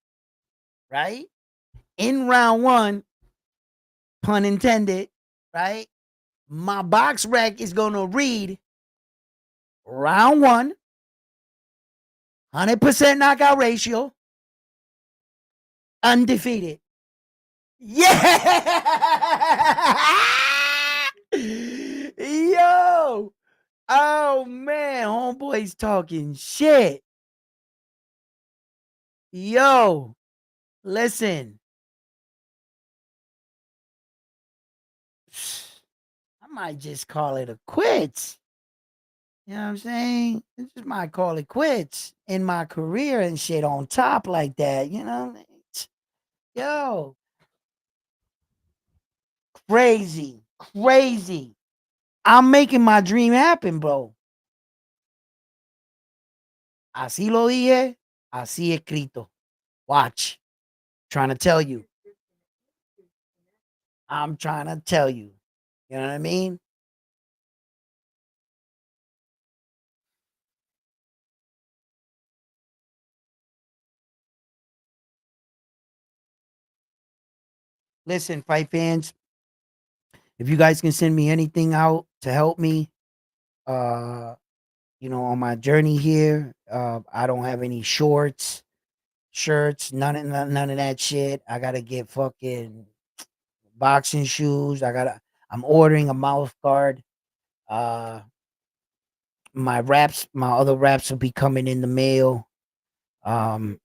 [SPEAKER 1] right? In round one, pun intended, right? My box rack is going to read round one, 100% knockout ratio, undefeated. Yeah! Yo! Oh, man. Homeboy's talking shit. Yo, listen. I might just call it a quits. You know what I'm saying? I just might call it quits in my career and shit on top like that. You know? Yo, crazy, crazy. I'm making my dream happen, bro. Así lo dije, así escrito. Watch. Trying to tell you. I'm trying to tell you. You know what I mean? Listen, fight fans, if you guys can send me anything out to help me, uh, on my journey here, I don't have any shorts, shirts, none of that shit. I gotta get fucking boxing shoes. I'm ordering a mouth guard. Uh, my other wraps will be coming in the mail. Um,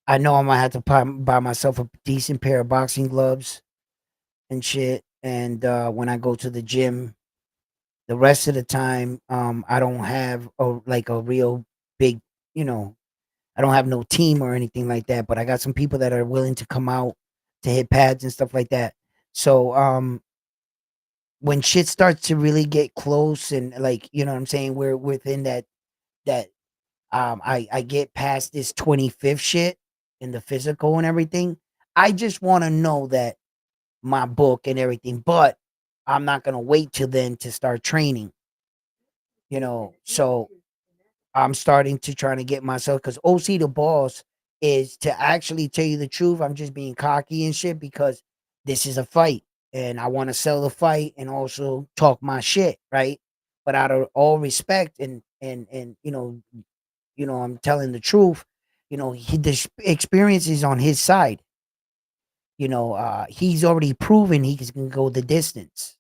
[SPEAKER 1] I know I'm gonna have to buy myself a decent pair of boxing gloves and shit. And when I go to the gym, the rest of the time, I don't have a real big, you know, I don't have no team or anything like that. But I got some people that are willing to come out to hit pads and stuff like that. So when shit starts to really get close and like, you know what I'm saying, we're within that I get past this 25th shit in the physical and everything. I just want to know that my book and everything, but I'm not gonna wait till then to start training, so I'm starting to try to get myself because OC the boss is to actually tell you the truth. I'm just being cocky and shit because this is a fight and I want to sell the fight and also talk my shit, right? But out of all respect and I'm telling the truth. The experience is on his side. He's already proven he can go the distance.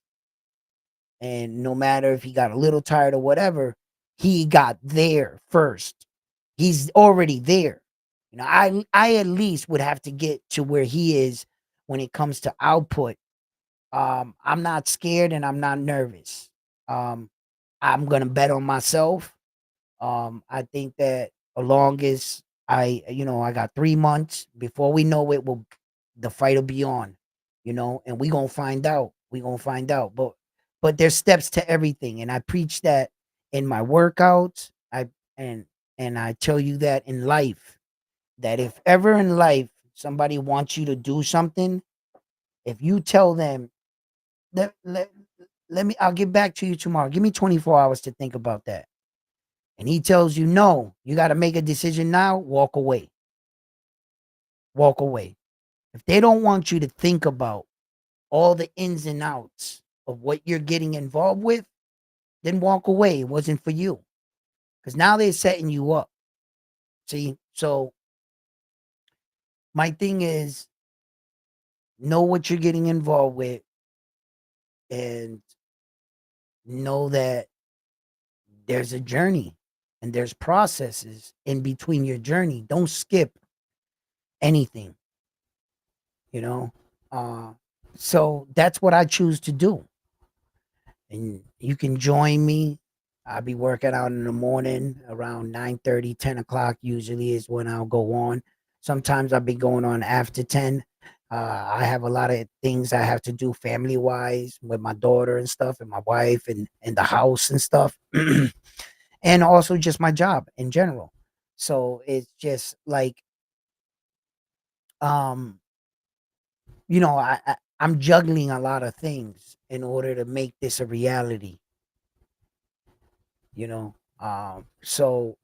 [SPEAKER 1] And no matter if he got a little tired or whatever, he got there first. He's already there. I at least would have to get to where he is when it comes to output. I'm not scared and I'm not nervous. I'm gonna bet on myself. I think that as long as I got 3 months before we know it, the fight will be on, and we gonna find out. We gonna find out. But there's steps to everything, and I preach that in my workouts. And and I tell you that in life, that if ever in life somebody wants you to do something, if you tell them, let, let, let me, I'll get back to you tomorrow. Give me 24 hours to think about that. And he tells you, no, you got to make a decision now, walk away. Walk away. If they don't want you to think about all the ins and outs of what you're getting involved with, then walk away. It wasn't for you. Because now they're setting you up. See? So my thing is, know what you're getting involved with and know that there's a journey and there's processes in between your journey. Don't skip anything. You know, So that's what I choose to do. And you can join me. I'll be working out in the morning around 9:30, 10 o'clock usually is when I'll go on. Sometimes I'll be going on after 10. I have a lot of things I have to do family wise with my daughter and stuff and my wife and the house and stuff. And also just my job in general. So it's just like um I'm juggling a lot of things in order to make this a reality, you know. So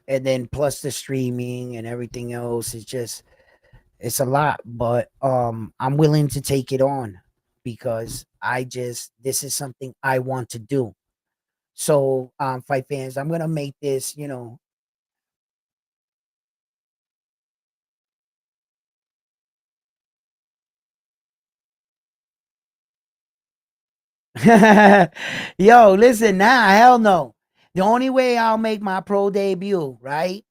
[SPEAKER 1] and then plus the streaming and everything else is just it's a lot, but I'm willing to take it on because I just this is something I want to do. So fight fans, I'm gonna make this, Yo, listen, nah, hell no. The only way I'll make my pro debut, right?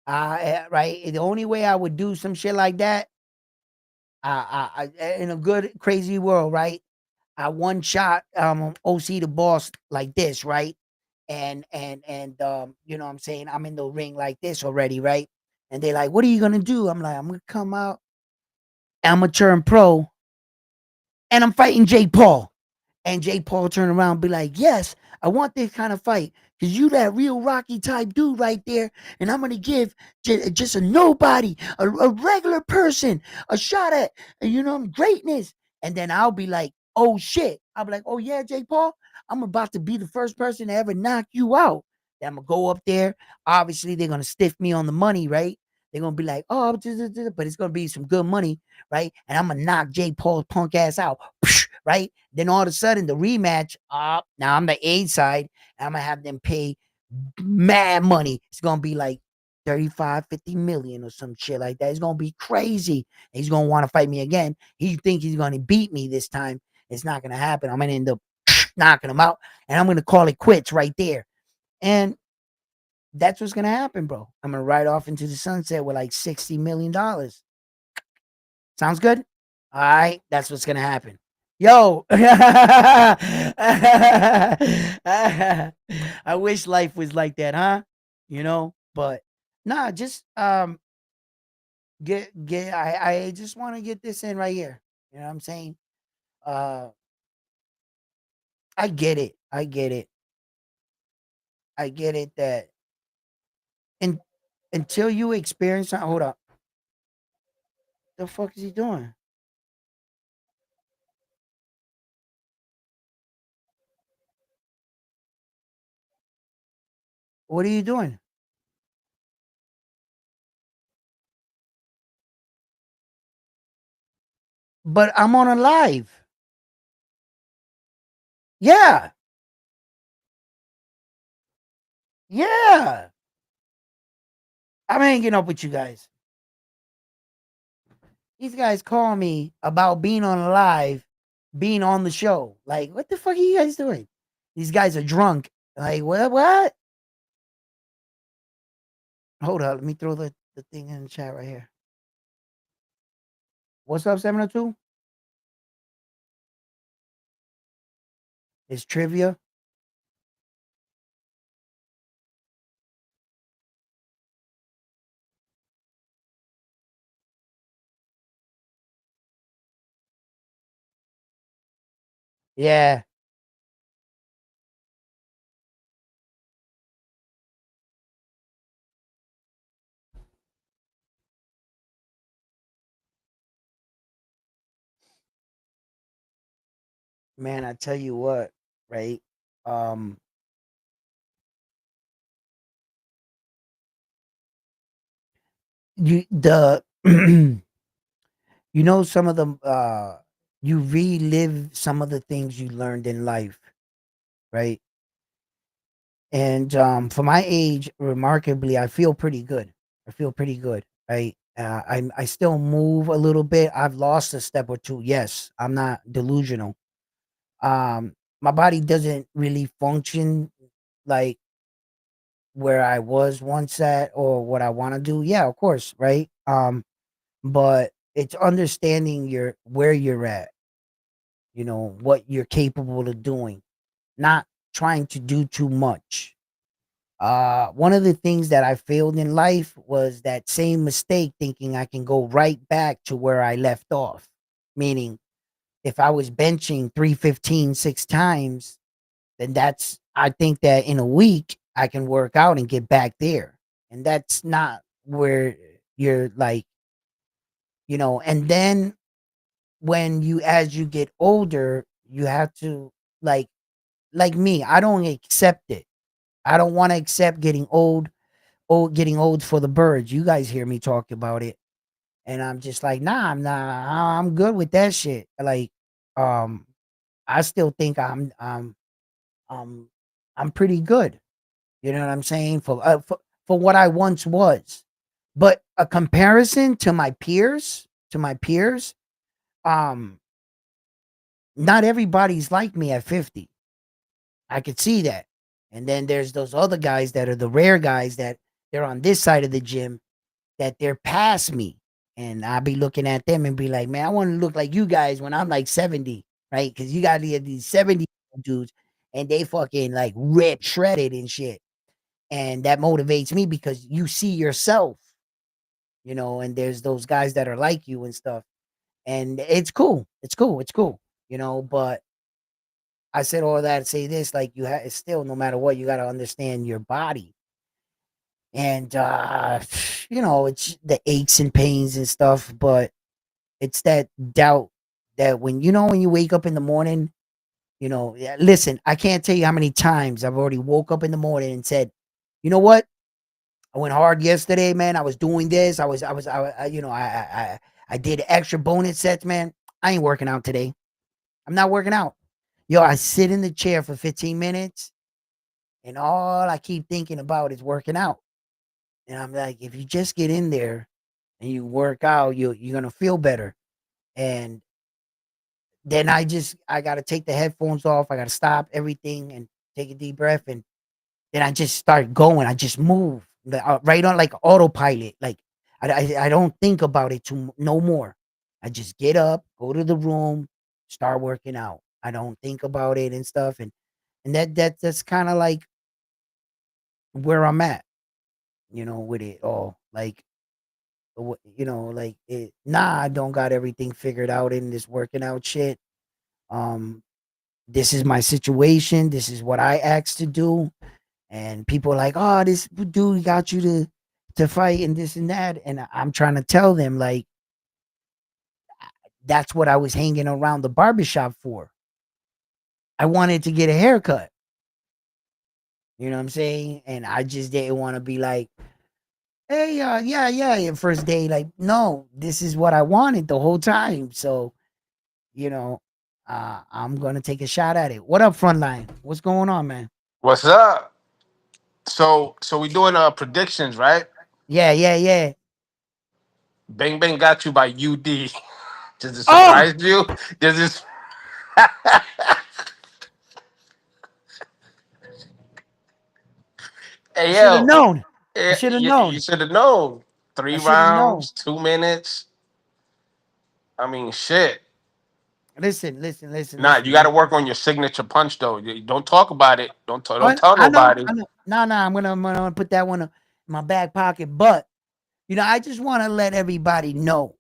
[SPEAKER 1] Right. The only way I would do some shit like that, in a good crazy world, right? I one shot OC the boss like this, right? And you know what I'm saying? I'm in the ring like this already, right? And they're like, "What are you gonna do?" I'm like, "I'm gonna come out amateur and pro, and I'm fighting Jake Paul." And Jake Paul turn around and be like, "Yes, I want this kind of fight because you that real Rocky type dude right there, and I'm gonna give just a nobody, a regular person, a shot at greatness." And then I'll be like, "Oh shit!" I'll be like, "Oh yeah, Jake Paul, I'm about to be the first person to ever knock you out." Then I'm gonna go up there. Obviously, they're gonna stiff me on the money, right? They're gonna be like, "Oh," but it's gonna be some good money, right? And I'm gonna knock Jake Paul's punk ass out, right? Then all of a sudden, the rematch, now I'm the A side. I'm gonna have them pay mad money. It's gonna be like 35, 50 million or some shit like that. It's gonna be crazy. He's gonna want to fight me again. He think he's gonna beat me this time. It's not gonna happen. I'm gonna end up knocking him out, and I'm gonna call it quits right there. And that's what's gonna happen, bro. I'm gonna ride off into the sunset with like $60 million. Sounds good? All right, that's what's gonna happen. Yo, I wish life was like that, huh? But nah, just get. I just want to get this in right here. You know what I'm saying? Uh, I get it. I get it. I get it. That and until you experience, hold up. The fuck is he doing? What are you doing? But I'm on a live. Yeah, yeah. I'm hanging up with you guys. These guys call me about being on a live, being on the show. Like, what the fuck are you guys doing? These guys are drunk. Like, what? What? Hold up. Let me throw the thing in the chat right here. What's up, 702? It's trivia. Yeah. Man, I tell you what, right? Um, you the some of the you relive some of the things you learned in life, right? And for my age, remarkably, I feel pretty good. I feel pretty good, right? I still move a little bit. I've lost a step or two. Yes, I'm not delusional. My body doesn't really function like where I was once at or what I want to do. Yeah, of course, right? But it's understanding where you're at. you know, what you're capable of doing, not trying to do too much. One of the things that I failed in life was that same mistake, thinking I can go right back to where I left off. Meaning, if I was benching 315 6 times, then I think that in a week I can work out and get back there. And that's not where you're like, and then as you get older, you have to like me, I don't accept it. I don't want to accept getting old for the birds. You guys hear me talk about it. And I'm just like, nah, I'm good with that shit. Like, um, I still think um, I'm pretty good. You know what I'm saying? For what I once was. But a comparison to my peers, um, not everybody's like me at 50. I could see that. And then there's those other guys that are the rare guys that they're on this side of the gym that they're past me. And I'll be looking at them and be like, man, I want to look like you guys when I'm like 70, right? Because you got these 70 dudes and they fucking like rip shredded and shit. And that motivates me because you see yourself, and there's those guys that are like you and stuff. And it's cool. It's cool. It's cool. But I said all that to say this, like still, no matter what, you got to understand your body. And, it's the aches and pains and stuff, but it's that doubt that when you wake up in the morning, yeah, listen, I can't tell you how many times I've already woke up in the morning and said, you know what? I went hard yesterday, man. I was doing this. I did extra bonus sets, man. I ain't working out today. I'm not working out. Yo, I sit in the chair for 15 minutes and all I keep thinking about is working out. And I'm like, if you just get in there and you work out, you're gonna feel better. And then I gotta take the headphones off. I gotta stop everything and take a deep breath, and then I just start going. I just move right on like autopilot. Like I don't think about it no more. I just get up, go to the room, start working out. I don't think about it and stuff, and that's kind of like where I'm at, with it all. Like like I don't got everything figured out in this working out shit. Um, this is my situation. This is what I asked to do. And people are like, oh, this dude got you to fight and this and that. And I'm trying to tell them, like, that's what I was hanging around the barbershop for. I wanted to get a haircut. You know what I'm saying? And I just didn't want to be like, hey, yeah, first day. Like, no, this is what I wanted the whole time. So, I'm gonna take a shot at it. What up, Frontline? What's going on, man?
[SPEAKER 5] What's up? So we doing predictions, right?
[SPEAKER 1] Yeah.
[SPEAKER 5] Bang Bang got you by UD. Does it
[SPEAKER 1] Oh,
[SPEAKER 5] surprise you? Does it?
[SPEAKER 1] I
[SPEAKER 5] Hey
[SPEAKER 1] should have
[SPEAKER 5] yo,
[SPEAKER 1] known. I should have
[SPEAKER 5] you
[SPEAKER 1] known.
[SPEAKER 5] should have known.
[SPEAKER 1] I
[SPEAKER 5] Three
[SPEAKER 1] should have known.
[SPEAKER 5] rounds, 2 minutes. I mean, shit. Nah, you got to
[SPEAKER 1] Listen.
[SPEAKER 5] work on your signature punch though. Don't talk about it. Don't
[SPEAKER 1] But
[SPEAKER 5] tell
[SPEAKER 1] I know,
[SPEAKER 5] nobody.
[SPEAKER 1] I know. No, I'm gonna put that one in my back pocket. But I just want to let everybody know.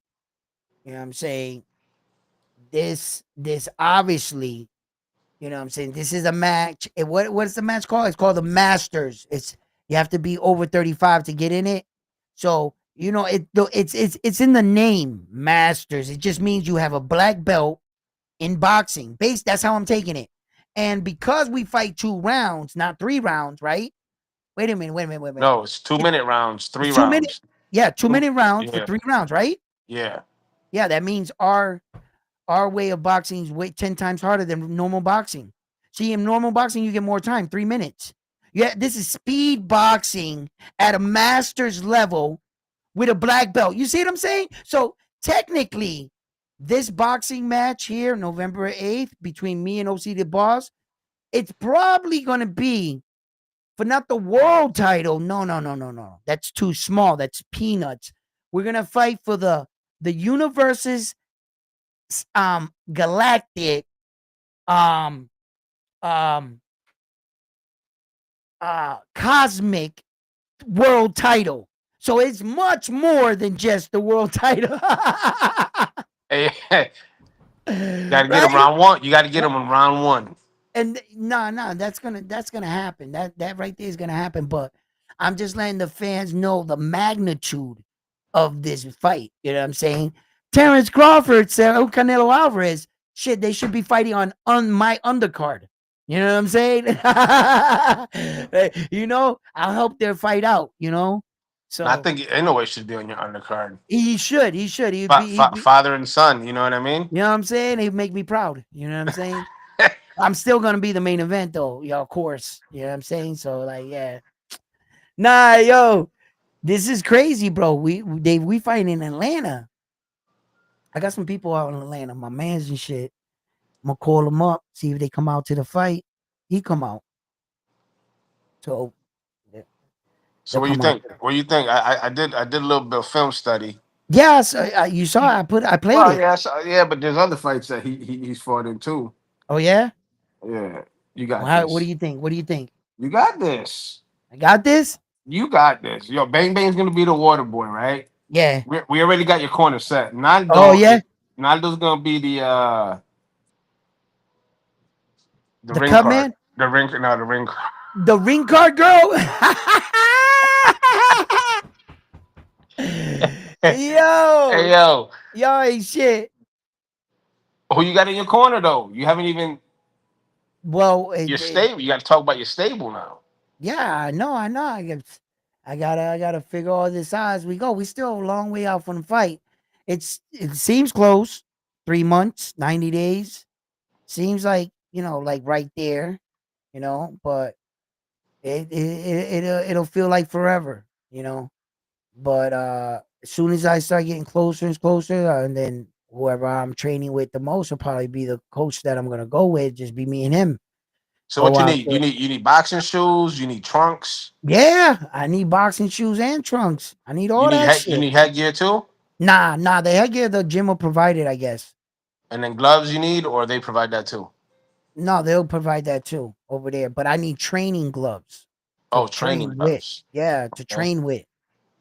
[SPEAKER 1] You know what I'm saying? This obviously, you know what I'm saying? This is a match. What's the match called? It's called the Masters. You have to be over 35 to get in it. So, it's in the name, Masters. It just means you have a black belt in boxing. That's how I'm taking it. And because we fight 2 rounds, not 3 rounds, right? Wait a minute.
[SPEAKER 5] No, it's 2 minute rounds,
[SPEAKER 1] It's
[SPEAKER 5] three
[SPEAKER 1] 2 minute.
[SPEAKER 5] rounds.
[SPEAKER 1] Yeah, two
[SPEAKER 5] Two,
[SPEAKER 1] minute rounds for
[SPEAKER 5] yeah,
[SPEAKER 1] 3 rounds, right?
[SPEAKER 5] yeah.
[SPEAKER 1] Yeah, that means our way of boxing is way 10 times harder than normal boxing. See, in normal boxing, you get more time, 3 minutes. Yeah, this is speed boxing at a master's level with a black belt. You see what I'm saying? So technically, this boxing match here, November 8th, between me and OC the Boss, it's probably gonna be for not the world title. No. That's too small. That's peanuts. We're gonna fight for the universe's galactic um cosmic world title. So it's much more than just the world title.
[SPEAKER 5] Hey, you got to get him
[SPEAKER 1] Right?
[SPEAKER 5] round one. You got to get him in round one.
[SPEAKER 1] And no, that's gonna happen. That right there is gonna happen. But I'm just letting the fans know the magnitude of this fight. You know what I'm saying? Terrence Crawford said, "Oh, Canelo Alvarez, shit, they should be fighting on my undercard." You know what I'm saying? You know, I'll help their fight out. You know,
[SPEAKER 5] And I
[SPEAKER 1] so
[SPEAKER 5] think ain't no way should be on your undercard.
[SPEAKER 1] he should. He'd be.
[SPEAKER 5] Father and son. You know what I mean?
[SPEAKER 1] You know what I'm saying? He'd make me proud. You know what I'm saying? I'm still gonna be the main event though, yeah, of course. You know what I'm saying? So like, yeah. Nah, yo, this is crazy, bro. We fighting in Atlanta. I got some people out in Atlanta, my mans and shit. I'm gonna call them up, see if they come out to the fight. He come out. So yeah,
[SPEAKER 5] So
[SPEAKER 1] they'll
[SPEAKER 5] what do you
[SPEAKER 1] come out.
[SPEAKER 5] think? What do you think? I did a little bit of film study.
[SPEAKER 1] Yes, you saw I played
[SPEAKER 5] Well,
[SPEAKER 1] it.
[SPEAKER 5] yeah, yeah, but there's other fights that he's fought in too.
[SPEAKER 1] Oh yeah?
[SPEAKER 5] Yeah, you got
[SPEAKER 1] Well, what do
[SPEAKER 5] this.
[SPEAKER 1] you think? What do you think?
[SPEAKER 5] You got this.
[SPEAKER 1] I got this?
[SPEAKER 5] You got this. Yo, Bang Bang's gonna be the water boy, right?
[SPEAKER 1] Yeah.
[SPEAKER 5] We already got your corner set.
[SPEAKER 1] Oh yeah?
[SPEAKER 5] Naldo's gonna be the
[SPEAKER 1] The
[SPEAKER 5] ring
[SPEAKER 1] cut
[SPEAKER 5] card.
[SPEAKER 1] man?
[SPEAKER 5] The ring card.
[SPEAKER 1] The ring card girl?
[SPEAKER 5] Hey
[SPEAKER 1] Yo,
[SPEAKER 5] yo,
[SPEAKER 1] yo, ain't shit.
[SPEAKER 5] who you got in your corner though? You haven't even
[SPEAKER 1] Well,
[SPEAKER 5] your stable. You got to talk about your stable now.
[SPEAKER 1] yeah, I know. I gotta figure all this out as we go. We still a long way out from the fight. It seems close. 3 months, 90 days. Seems like like right there. But it'll feel like forever. But as soon as I start getting closer and closer, and then whoever I'm training with the most will probably be the coach that I'm gonna go with. Just be me and him.
[SPEAKER 5] So
[SPEAKER 1] Go
[SPEAKER 5] what you
[SPEAKER 1] out
[SPEAKER 5] need?
[SPEAKER 1] there.
[SPEAKER 5] You need boxing shoes. You need trunks.
[SPEAKER 1] Yeah, I need boxing shoes and trunks. I need all that
[SPEAKER 5] You
[SPEAKER 1] shit.
[SPEAKER 5] need headgear too.
[SPEAKER 1] Nah, the headgear the gym will provide it, I guess.
[SPEAKER 5] And then gloves you need, or they provide that too.
[SPEAKER 1] No, they'll provide that too over there. But I need training gloves to
[SPEAKER 5] Oh, training
[SPEAKER 1] train with.
[SPEAKER 5] gloves.
[SPEAKER 1] Yeah, to
[SPEAKER 5] Okay.
[SPEAKER 1] train with.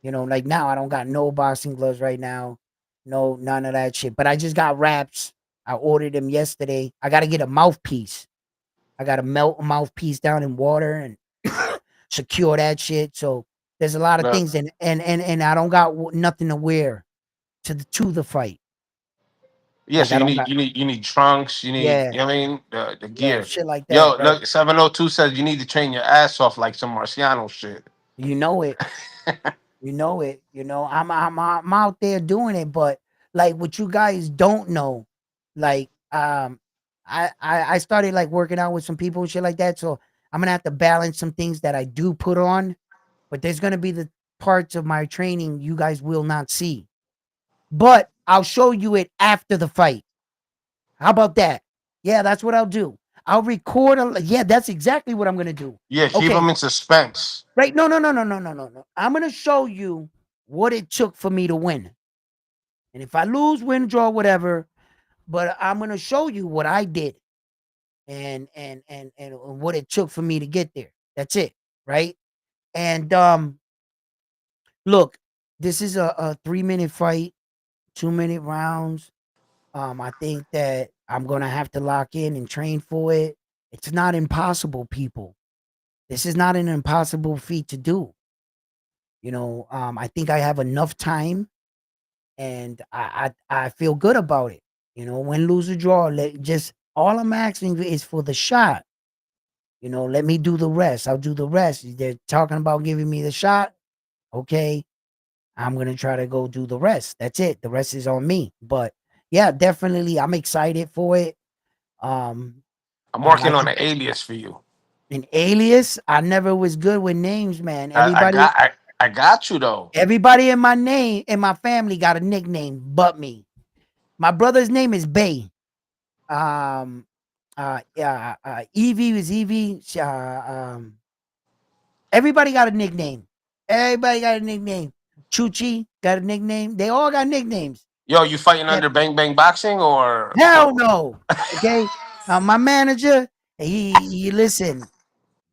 [SPEAKER 1] Like now I don't got no boxing gloves right now. No, none of that shit. But I just got wraps. I ordered them yesterday. I gotta get a mouthpiece. I gotta melt a mouthpiece down in water and secure that shit. So there's a lot of
[SPEAKER 5] Look,
[SPEAKER 1] things, and I don't got nothing to wear to the fight.
[SPEAKER 5] yeah,
[SPEAKER 1] Like
[SPEAKER 5] so
[SPEAKER 1] I don't got
[SPEAKER 5] you need trunks. You need
[SPEAKER 1] yeah,
[SPEAKER 5] you know what I mean the
[SPEAKER 1] yeah,
[SPEAKER 5] gear.
[SPEAKER 1] shit like
[SPEAKER 5] Yo,
[SPEAKER 1] that, right?
[SPEAKER 5] look, 702 says you need to train your ass off like some Marciano shit.
[SPEAKER 1] You know it. You know it. I'm out there doing it, but like what you guys don't know, like I started like working out with some people and shit like that. So I'm gonna have to balance some things that I do put on, but there's gonna be the parts of my training you guys will not see. But I'll show you it after the fight. How about that? Yeah, that's what I'll do. I'll record yeah, that's exactly what I'm gonna do.
[SPEAKER 5] Yeah, keep
[SPEAKER 1] Okay.
[SPEAKER 5] them in suspense.
[SPEAKER 1] Right. No, no, no, no, no, no, no, no. I'm gonna show you what it took for me to win. And if I lose, win, draw, whatever, but I'm gonna show you what I did and what it took for me to get there. That's it. Right. And look, this is a 3-minute fight, 2-minute rounds. I think that I'm gonna have to lock in and train for it. It's not impossible, people. This is not an impossible feat to do. I think I have enough time, and I feel good about it. Win, lose, or draw. Just all I'm asking is for the shot. Let me do the rest. I'll do the rest. They're talking about giving me the shot. Okay, I'm gonna try to go do the rest. That's it. The rest is on me. But yeah, definitely, I'm excited for it. Um,
[SPEAKER 5] I'm
[SPEAKER 1] I
[SPEAKER 5] working on
[SPEAKER 1] think
[SPEAKER 5] an alias for you.
[SPEAKER 1] an alias. I never was good with names, man.
[SPEAKER 5] I got I got you though.
[SPEAKER 1] Everybody in my family got a nickname but me. My brother's name is Bay. Um, Evie was Evie. Everybody got a nickname. Everybody got a nickname. Chuchi got a nickname. They all got nicknames.
[SPEAKER 5] Yo, you fighting
[SPEAKER 1] Yeah.
[SPEAKER 5] under Bang Bang Boxing or
[SPEAKER 1] Hell no. Okay. My manager, he listen.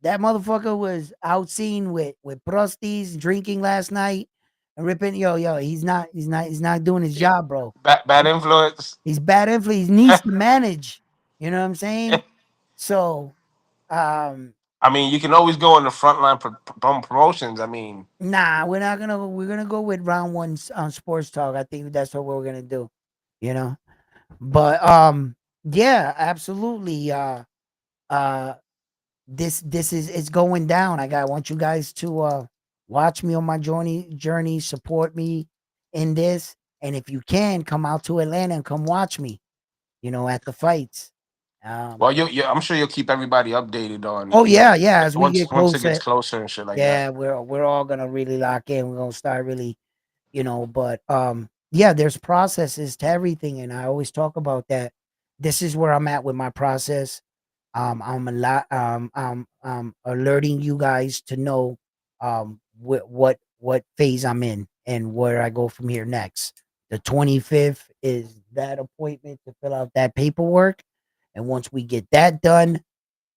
[SPEAKER 1] That motherfucker was out seen with prosties drinking last night and ripping. Yo, he's not doing his job, bro.
[SPEAKER 5] Bad influence.
[SPEAKER 1] He's bad influence. He needs to manage. You know what I'm saying? So, um,
[SPEAKER 5] I mean, you can always go in the frontline promotions. I mean,
[SPEAKER 1] nah, we're not gonna. We're gonna go with round one on sports talk. I think that's what we're gonna do. You know, but yeah, absolutely. Uh, this is it's going down. I want you guys to watch me on my journey, support me in this, and if you can, come out to Atlanta and come watch me. At the fights. Um,
[SPEAKER 5] well, I'm sure you'll keep everybody updated on,
[SPEAKER 1] oh yeah, as we get
[SPEAKER 5] once it gets
[SPEAKER 1] closer,
[SPEAKER 5] closer and shit like that.
[SPEAKER 1] yeah, we're all gonna really lock in. We're gonna start really, but yeah, there's processes to everything, and I always talk about that. This is where I'm at with my process. I'm a lot alerting you guys to know what phase I'm in and where I go from here next. The 25th is that appointment to fill out that paperwork. And once we get that done,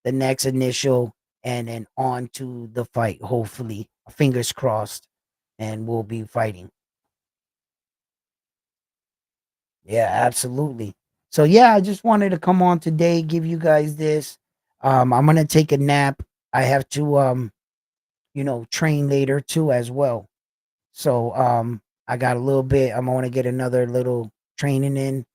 [SPEAKER 1] the next initial and then on to the fight, hopefully. Fingers crossed. And we'll be fighting. Yeah, absolutely. So yeah, I just wanted to come on today, give you guys this. I'm gonna take a nap. I have to train later too as well. So I got a little bit. I'm gonna get another little training in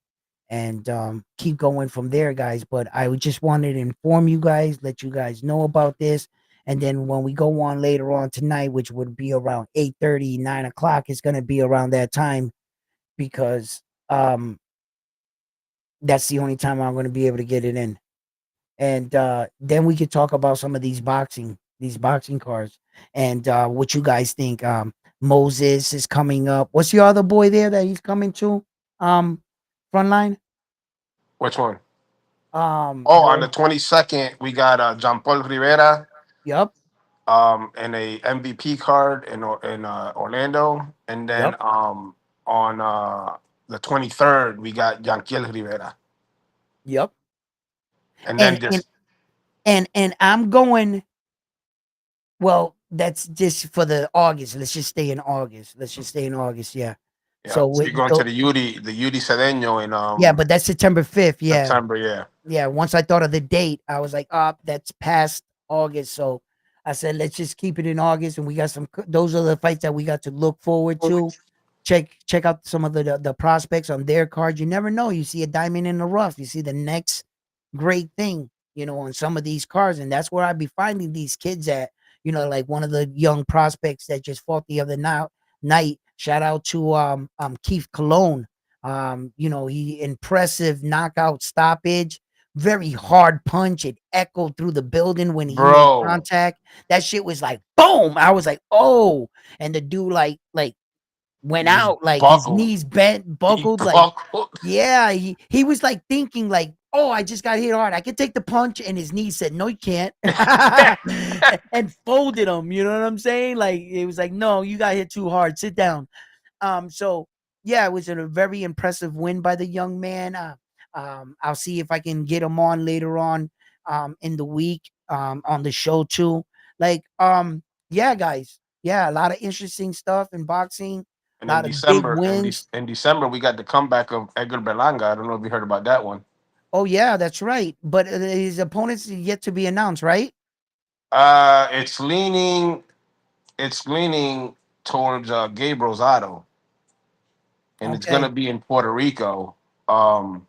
[SPEAKER 1] and keep going from there, guys. But I just wanted to inform you guys, let you guys know about this. And then when we go on later on tonight, which would be around 8:30, 9 o'clock, it's gonna be around that time because that's the only time I'm gonna be able to get it in. And then we could talk about some of these boxing cards, and what you guys think. Moses is coming up. What's your other boy there that he's coming to? Frontline.
[SPEAKER 5] Which one? Oh, on the 22nd, we got John Paul Rivera,
[SPEAKER 1] Yep,
[SPEAKER 5] and a MVP card in Orlando, and then
[SPEAKER 1] yep,
[SPEAKER 5] on the 23rd, we got Yanquiel Rivera,
[SPEAKER 1] yep.
[SPEAKER 5] and then
[SPEAKER 1] And and
[SPEAKER 5] just
[SPEAKER 1] and I'm going. Well, that's just for the August. Let's just stay in August. Let's just stay in August. Yeah.
[SPEAKER 5] yeah.
[SPEAKER 1] So
[SPEAKER 5] So you're going to the Udi Cedeño in
[SPEAKER 1] yeah, but that's September 5th. Yeah,
[SPEAKER 5] September, yeah.
[SPEAKER 1] yeah. Once I thought of the date, I was like, "Oh, that's past August." So I said, "Let's just keep it in August." And we got those are the fights that we got to look forward to. Check out some of the prospects on their cards. You never know. You see a diamond in the rough. You see the next great thing, on some of these cards, and that's where I'd be finding these kids at. Like one of the young prospects that just fought the other night. Shout out to Keith Cologne. He impressive knockout stoppage, very hard punch. It echoed through the building when he made
[SPEAKER 5] Bro,
[SPEAKER 1] contact. That shit was like boom. I was like, oh, and the dude like went
[SPEAKER 5] just
[SPEAKER 1] out, like his
[SPEAKER 5] buckled.
[SPEAKER 1] knees bent,
[SPEAKER 5] He
[SPEAKER 1] buckled, like
[SPEAKER 5] buckled.
[SPEAKER 1] yeah, he was like thinking like, oh, I just got hit hard. I can take the punch, and his knee said, no, you can't, and folded him. You know what I'm saying? Like it was like, no, you got hit too hard. Sit down. So yeah, it was a very impressive win by the young man. I'll see if I can get him on later on in the week on the show too. Like yeah, guys. Yeah, a lot of interesting stuff in boxing,
[SPEAKER 5] And
[SPEAKER 1] a
[SPEAKER 5] in
[SPEAKER 1] lot of big
[SPEAKER 5] December,
[SPEAKER 1] wins.
[SPEAKER 5] in December, we got the comeback of Edgar Berlanga. I don't know if you heard about that one.
[SPEAKER 1] Oh yeah, that's right. But his opponents yet to be announced, right?
[SPEAKER 5] Uh, it's leaning, it's leaning towards Gabe Rosado, and it's gonna
[SPEAKER 1] Okay.
[SPEAKER 5] be in Puerto Rico. Um,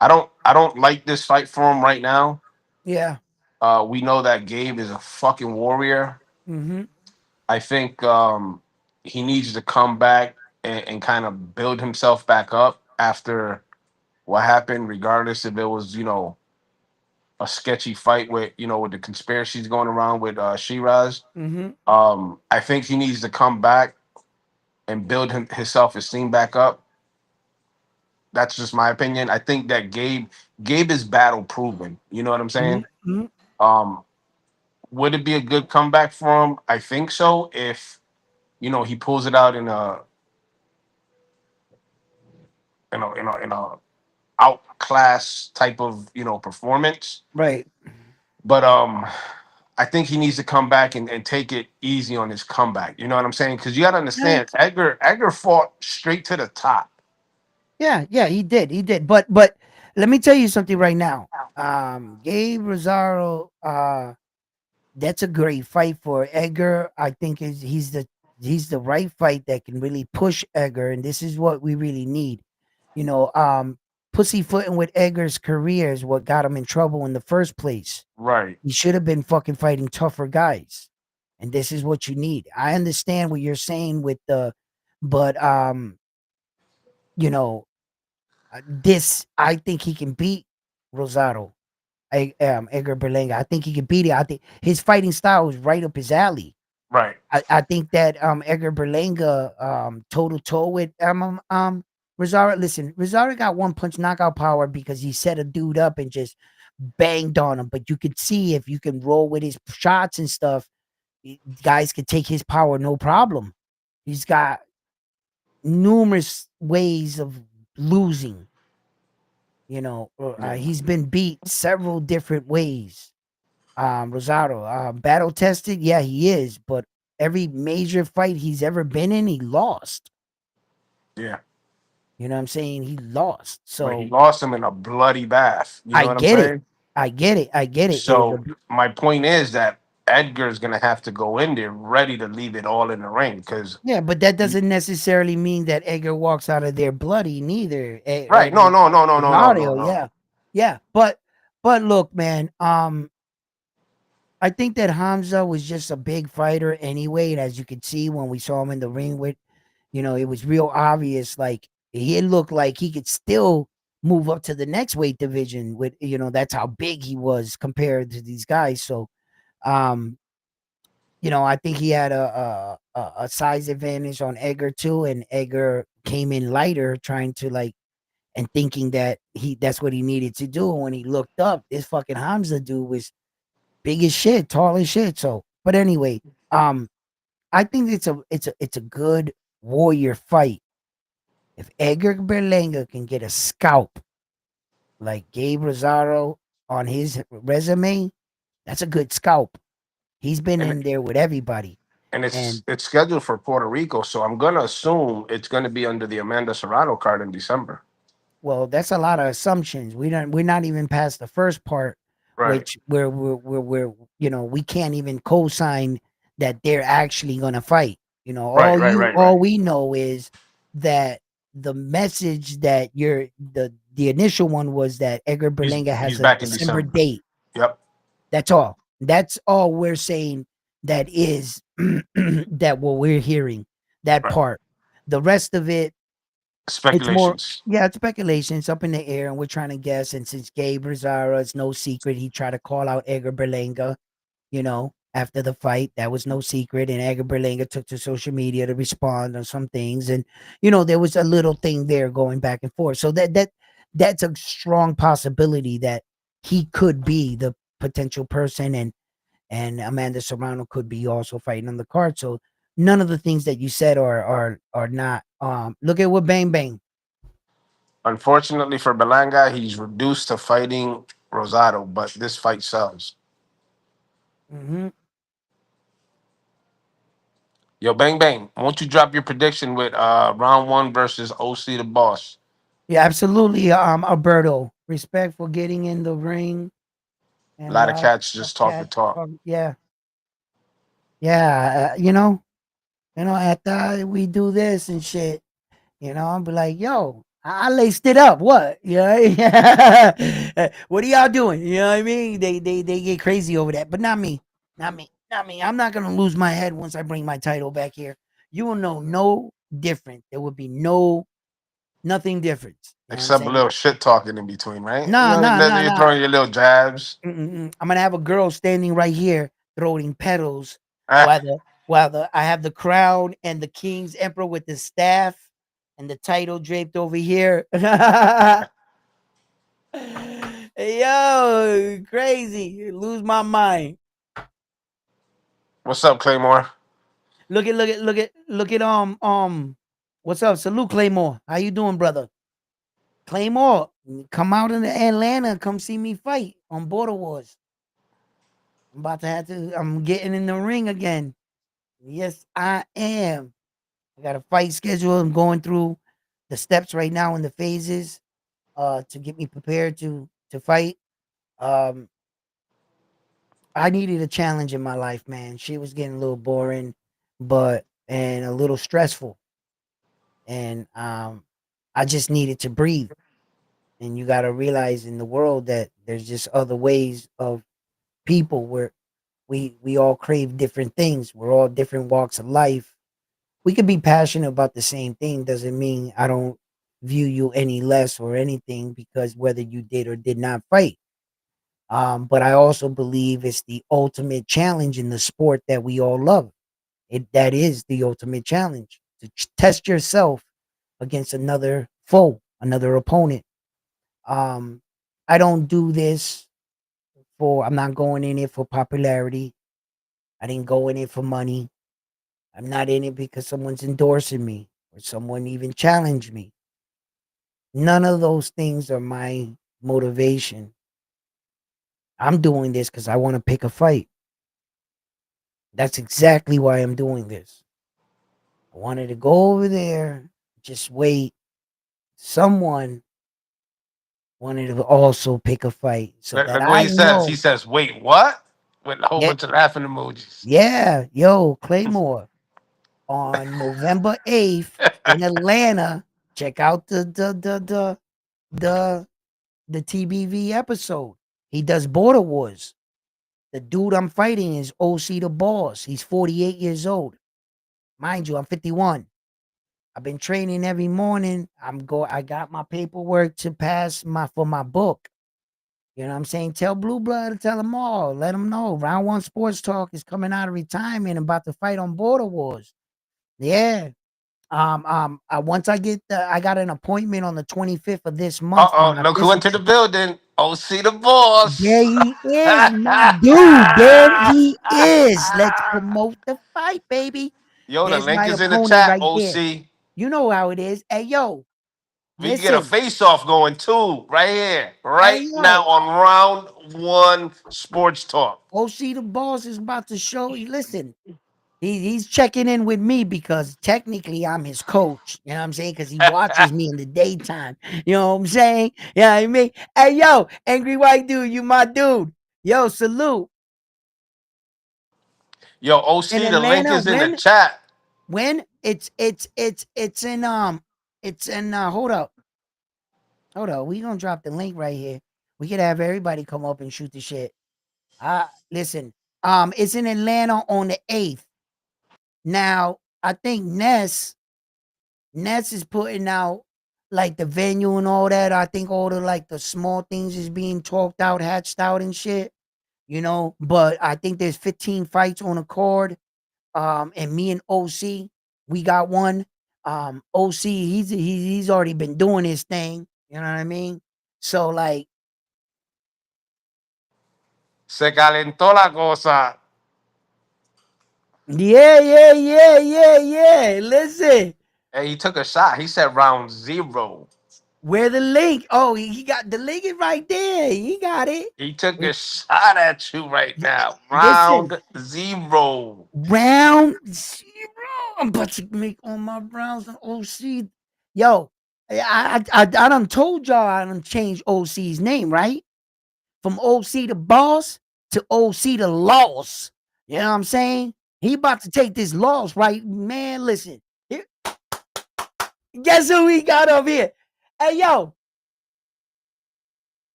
[SPEAKER 5] I don't like this fight for him right now.
[SPEAKER 1] Yeah.
[SPEAKER 5] We know that Gabe is a fucking warrior.
[SPEAKER 1] Mm-hmm.
[SPEAKER 5] I think he needs to come back and kind of build himself back up after what happened, regardless if it was, a sketchy fight with, with the conspiracies going around with Shiraz.
[SPEAKER 1] Mm-hmm.
[SPEAKER 5] I think he needs to come back and build his self esteem back up. That's just my opinion. I think that Gabe is battle proven. You know what I'm saying?
[SPEAKER 1] Mm-hmm.
[SPEAKER 5] Um, would it be a good comeback for him? I think so. If he pulls it out in a outclass type of performance.
[SPEAKER 1] Right.
[SPEAKER 5] But I think he needs to come back and take it easy on his comeback. You know what I'm saying? Because you got to
[SPEAKER 1] Yeah.
[SPEAKER 5] understand, Edgar fought straight to the top.
[SPEAKER 1] Yeah, he did. He did. But let me tell you something right now. Gabe Rosaro, that's a great fight for Edgar. I think he's the right fight that can really push Edgar, and this is what we really need. You know, pussyfooting with Edgar's career is what got him in trouble in the first place.
[SPEAKER 5] Right.
[SPEAKER 1] He should have been fucking fighting tougher guys. And this is what you need. I understand what you're saying with the but you know, this I think he can beat Rosado. Edgar Berlanga. I think he can beat it. I think his fighting style is right up his alley.
[SPEAKER 5] Right.
[SPEAKER 1] I think that Edgar Berlanga toe to toe with Rosado. Listen, Rosado got one punch knockout power because he set a dude up and just banged on him. But you could see if you can roll with his shots and stuff, guys could take his power no problem. He's got numerous ways of losing.
[SPEAKER 5] Yeah.
[SPEAKER 1] He's been beat several different ways. Rosado, battle tested, yeah, he is, but every major fight he's ever been in, he lost.
[SPEAKER 5] Yeah.
[SPEAKER 1] You know what I'm saying? He lost.
[SPEAKER 5] But he
[SPEAKER 1] So
[SPEAKER 5] lost him in a bloody bath. You know
[SPEAKER 1] I
[SPEAKER 5] what I'm
[SPEAKER 1] get it.
[SPEAKER 5] saying?
[SPEAKER 1] I get it. I get it. It was a
[SPEAKER 5] So my point is that Edgar's gonna have to go in there ready to leave it all in the ring because
[SPEAKER 1] yeah, but that doesn't necessarily mean that Edgar walks out of there bloody neither.
[SPEAKER 5] right. No, no, no, no, no, no, no,
[SPEAKER 1] Rosario,
[SPEAKER 5] no.
[SPEAKER 1] yeah. Yeah. But look, man, I think that Hamza was just a big fighter anyway. And as you could see when we saw him in the ring with, it was real obvious. Like he looked like he could still move up to the next weight division with, that's how big he was compared to these guys. So, um, I think he had a size advantage on Edgar too, and Edgar came in lighter, trying to like and thinking that that's what he needed to do. And when he looked up, this fucking Hamza dude was big as shit, tall as shit. So, but anyway, um, I think it's a good warrior fight. If Edgar Berlanga can get a scalp like Gabe Rosado on his resume, that's a good scalp. He's been
[SPEAKER 5] And
[SPEAKER 1] in there with everybody.
[SPEAKER 5] and it's
[SPEAKER 1] And
[SPEAKER 5] it's scheduled for Puerto Rico, so I'm gonna assume it's gonna be under the Amanda Serrano card in December.
[SPEAKER 1] well, that's a lot of assumptions. We're not even past the first part,
[SPEAKER 5] Right.
[SPEAKER 1] which we're we can't even co-sign that they're actually gonna fight.
[SPEAKER 5] Right. Right. Right.
[SPEAKER 1] All
[SPEAKER 5] Right.
[SPEAKER 1] we know is that the message that the initial one was that Edgar Berlanga
[SPEAKER 5] He's
[SPEAKER 1] has a
[SPEAKER 5] back in
[SPEAKER 1] December
[SPEAKER 5] December.
[SPEAKER 1] date.
[SPEAKER 5] Yep.
[SPEAKER 1] That's all. That's all we're saying. That is that what we're hearing. That
[SPEAKER 5] Right.
[SPEAKER 1] part. The rest of it, it's more,
[SPEAKER 5] Speculations.
[SPEAKER 1] yeah, it's speculation. It's up in the air, and we're trying to guess. And since Gabe Rosara, it's no secret, he tried to call out Edgar Berlanga, after the fight. That was no secret. And Edgar Berlanga took to social media to respond on some things. And, there was a little thing there going back and forth. So that's a strong possibility that he could be the potential person, and Amanda Serrano could be also fighting on the card. So none of the things that you said are not. Look at what Bang Bang.
[SPEAKER 5] Unfortunately for Belanga, he's reduced to fighting Rosado, but this fight sells.
[SPEAKER 1] Hmm.
[SPEAKER 5] Yo, Bang Bang, won't you drop your prediction with round one versus OC the Boss?
[SPEAKER 1] Yeah, absolutely. Alberto, respect for getting in the ring
[SPEAKER 5] A
[SPEAKER 1] and
[SPEAKER 5] lot of
[SPEAKER 1] lot
[SPEAKER 5] cats
[SPEAKER 1] of
[SPEAKER 5] just talk the
[SPEAKER 1] cats.
[SPEAKER 5] talk.
[SPEAKER 1] Yeah, yeah. After we do this and shit, I'll be like, yo, I laced it up. What? What are y'all doing? You know what I mean? They get crazy over that, but not me. Not me. Not me. I'm not gonna lose my head once I bring my title back here. You will know no different. There would be nothing different. You know what I'm
[SPEAKER 5] Except a
[SPEAKER 1] saying?
[SPEAKER 5] little shit talking in between, right?
[SPEAKER 1] Nah, nah, nah,
[SPEAKER 5] You're
[SPEAKER 1] nah.
[SPEAKER 5] throwing your little jabs.
[SPEAKER 1] I'm gonna have a girl standing right here throwing petals
[SPEAKER 5] Ah,
[SPEAKER 1] while I have the crown and the king's emperor with the staff and the title draped over here. Yo, crazy. Lose my mind.
[SPEAKER 5] what's up, Claymore?
[SPEAKER 1] Look at what's up? Salute Claymore. How you doing, brother? Claymore, Come out in Atlanta, come see me fight on Border Wars. I'm about to have to. I'm getting in the ring again. Yes, I am. I got a fight schedule. I'm going through the steps right now in the phases to get me prepared to fight. Um, I needed a challenge in my life, man. Shit was getting a little boring, but and a little stressful, and I just needed to breathe. And you got to realize in the world that there's just other ways of people where we all crave different things. We're all different walks of life. We could be passionate about the same thing. Doesn't mean I don't view you any less or anything because whether you did or did not fight. But I also believe it's the ultimate challenge in the sport that we all love. That is the ultimate challenge to test yourself against another foe, another opponent. Um, I don't do this for. I'm not going in it for popularity. I didn't go in it for money. I'm not in it because someone's endorsing me or someone even challenged me. None of those things are my motivation. I'm doing this because I want to pick a fight. That's exactly why I'm doing this. I wanted to go over there, just wait. Someone wanted to also pick a fight so that
[SPEAKER 5] Look what
[SPEAKER 1] I
[SPEAKER 5] he says. He
[SPEAKER 1] know.
[SPEAKER 5] says, "Wait, what?" With a whole
[SPEAKER 1] Yeah,
[SPEAKER 5] bunch of laughing emojis.
[SPEAKER 1] yeah, yo, Claymore on November 8th in Atlanta. Check out the the TBV episode. He does Border Wars. The dude I'm fighting is OC the Boss. He's 48 years old. Mind you, I'm 51. I've been training every morning. I got my paperwork to pass my for my book. You know what I'm saying? Tell Blue Blood to tell them all. Let them know. Round One Sports Talk is coming out of retirement, about to fight on Border Wars. Yeah. Once I get I got an appointment on the 25th of this month for
[SPEAKER 5] Uh-oh,
[SPEAKER 1] my
[SPEAKER 5] look who into the
[SPEAKER 1] physical.
[SPEAKER 5] building. OC the
[SPEAKER 1] There
[SPEAKER 5] boss.
[SPEAKER 1] he is, my dude. There he is. Let's promote the fight, baby.
[SPEAKER 5] Yo, the
[SPEAKER 1] There's
[SPEAKER 5] link
[SPEAKER 1] my
[SPEAKER 5] is in the
[SPEAKER 1] opponent
[SPEAKER 5] chat,
[SPEAKER 1] right there.
[SPEAKER 5] OC.
[SPEAKER 1] You know how it is. Hey, yo,
[SPEAKER 5] We can get a
[SPEAKER 1] listen.
[SPEAKER 5] face off going too, right here,
[SPEAKER 1] Hey,
[SPEAKER 5] right now
[SPEAKER 1] yo,
[SPEAKER 5] on round one sports talk.
[SPEAKER 1] OC the boss is about to show you. Listen, he's checking in with me because technically I'm his coach. You know what I'm saying? Because he watches me in the daytime. You know what I'm saying? Yeah, I mean, hey, yo, angry white dude, you my dude. Yo, salute.
[SPEAKER 5] Yo,
[SPEAKER 1] In
[SPEAKER 5] OC, the link
[SPEAKER 1] Atlanta,
[SPEAKER 5] is in the chat.
[SPEAKER 1] when it's in hold up, we gonna drop the link right here. We could have everybody come up and shoot the shit. Listen, it's in Atlanta on the 8th. Now, I think Ness is putting out like the venue and all that. I think all the like the small things is being talked out, hatched out and shit. You know, but I think there's 15 fights on a card. And me and OC, we got one. OC, he's already been doing his thing. You know what I mean? So like,
[SPEAKER 5] Se calentó la cosa.
[SPEAKER 1] yeah. Listen,
[SPEAKER 5] Hey, he took a shot. He said round zero.
[SPEAKER 1] where the link? Oh, he got the link is right there. He got it.
[SPEAKER 5] He took a
[SPEAKER 1] It-
[SPEAKER 5] shot at you right now.
[SPEAKER 1] Listen,
[SPEAKER 5] Round zero.
[SPEAKER 1] round zero. I'm about to make all my rounds on OC. Yo, I done told y'all I done changed OC's name, right? From OC the boss to OC the loss. You know what I'm saying? He about to take this loss, right? Man, listen. Guess who we got up here? Hey, yo.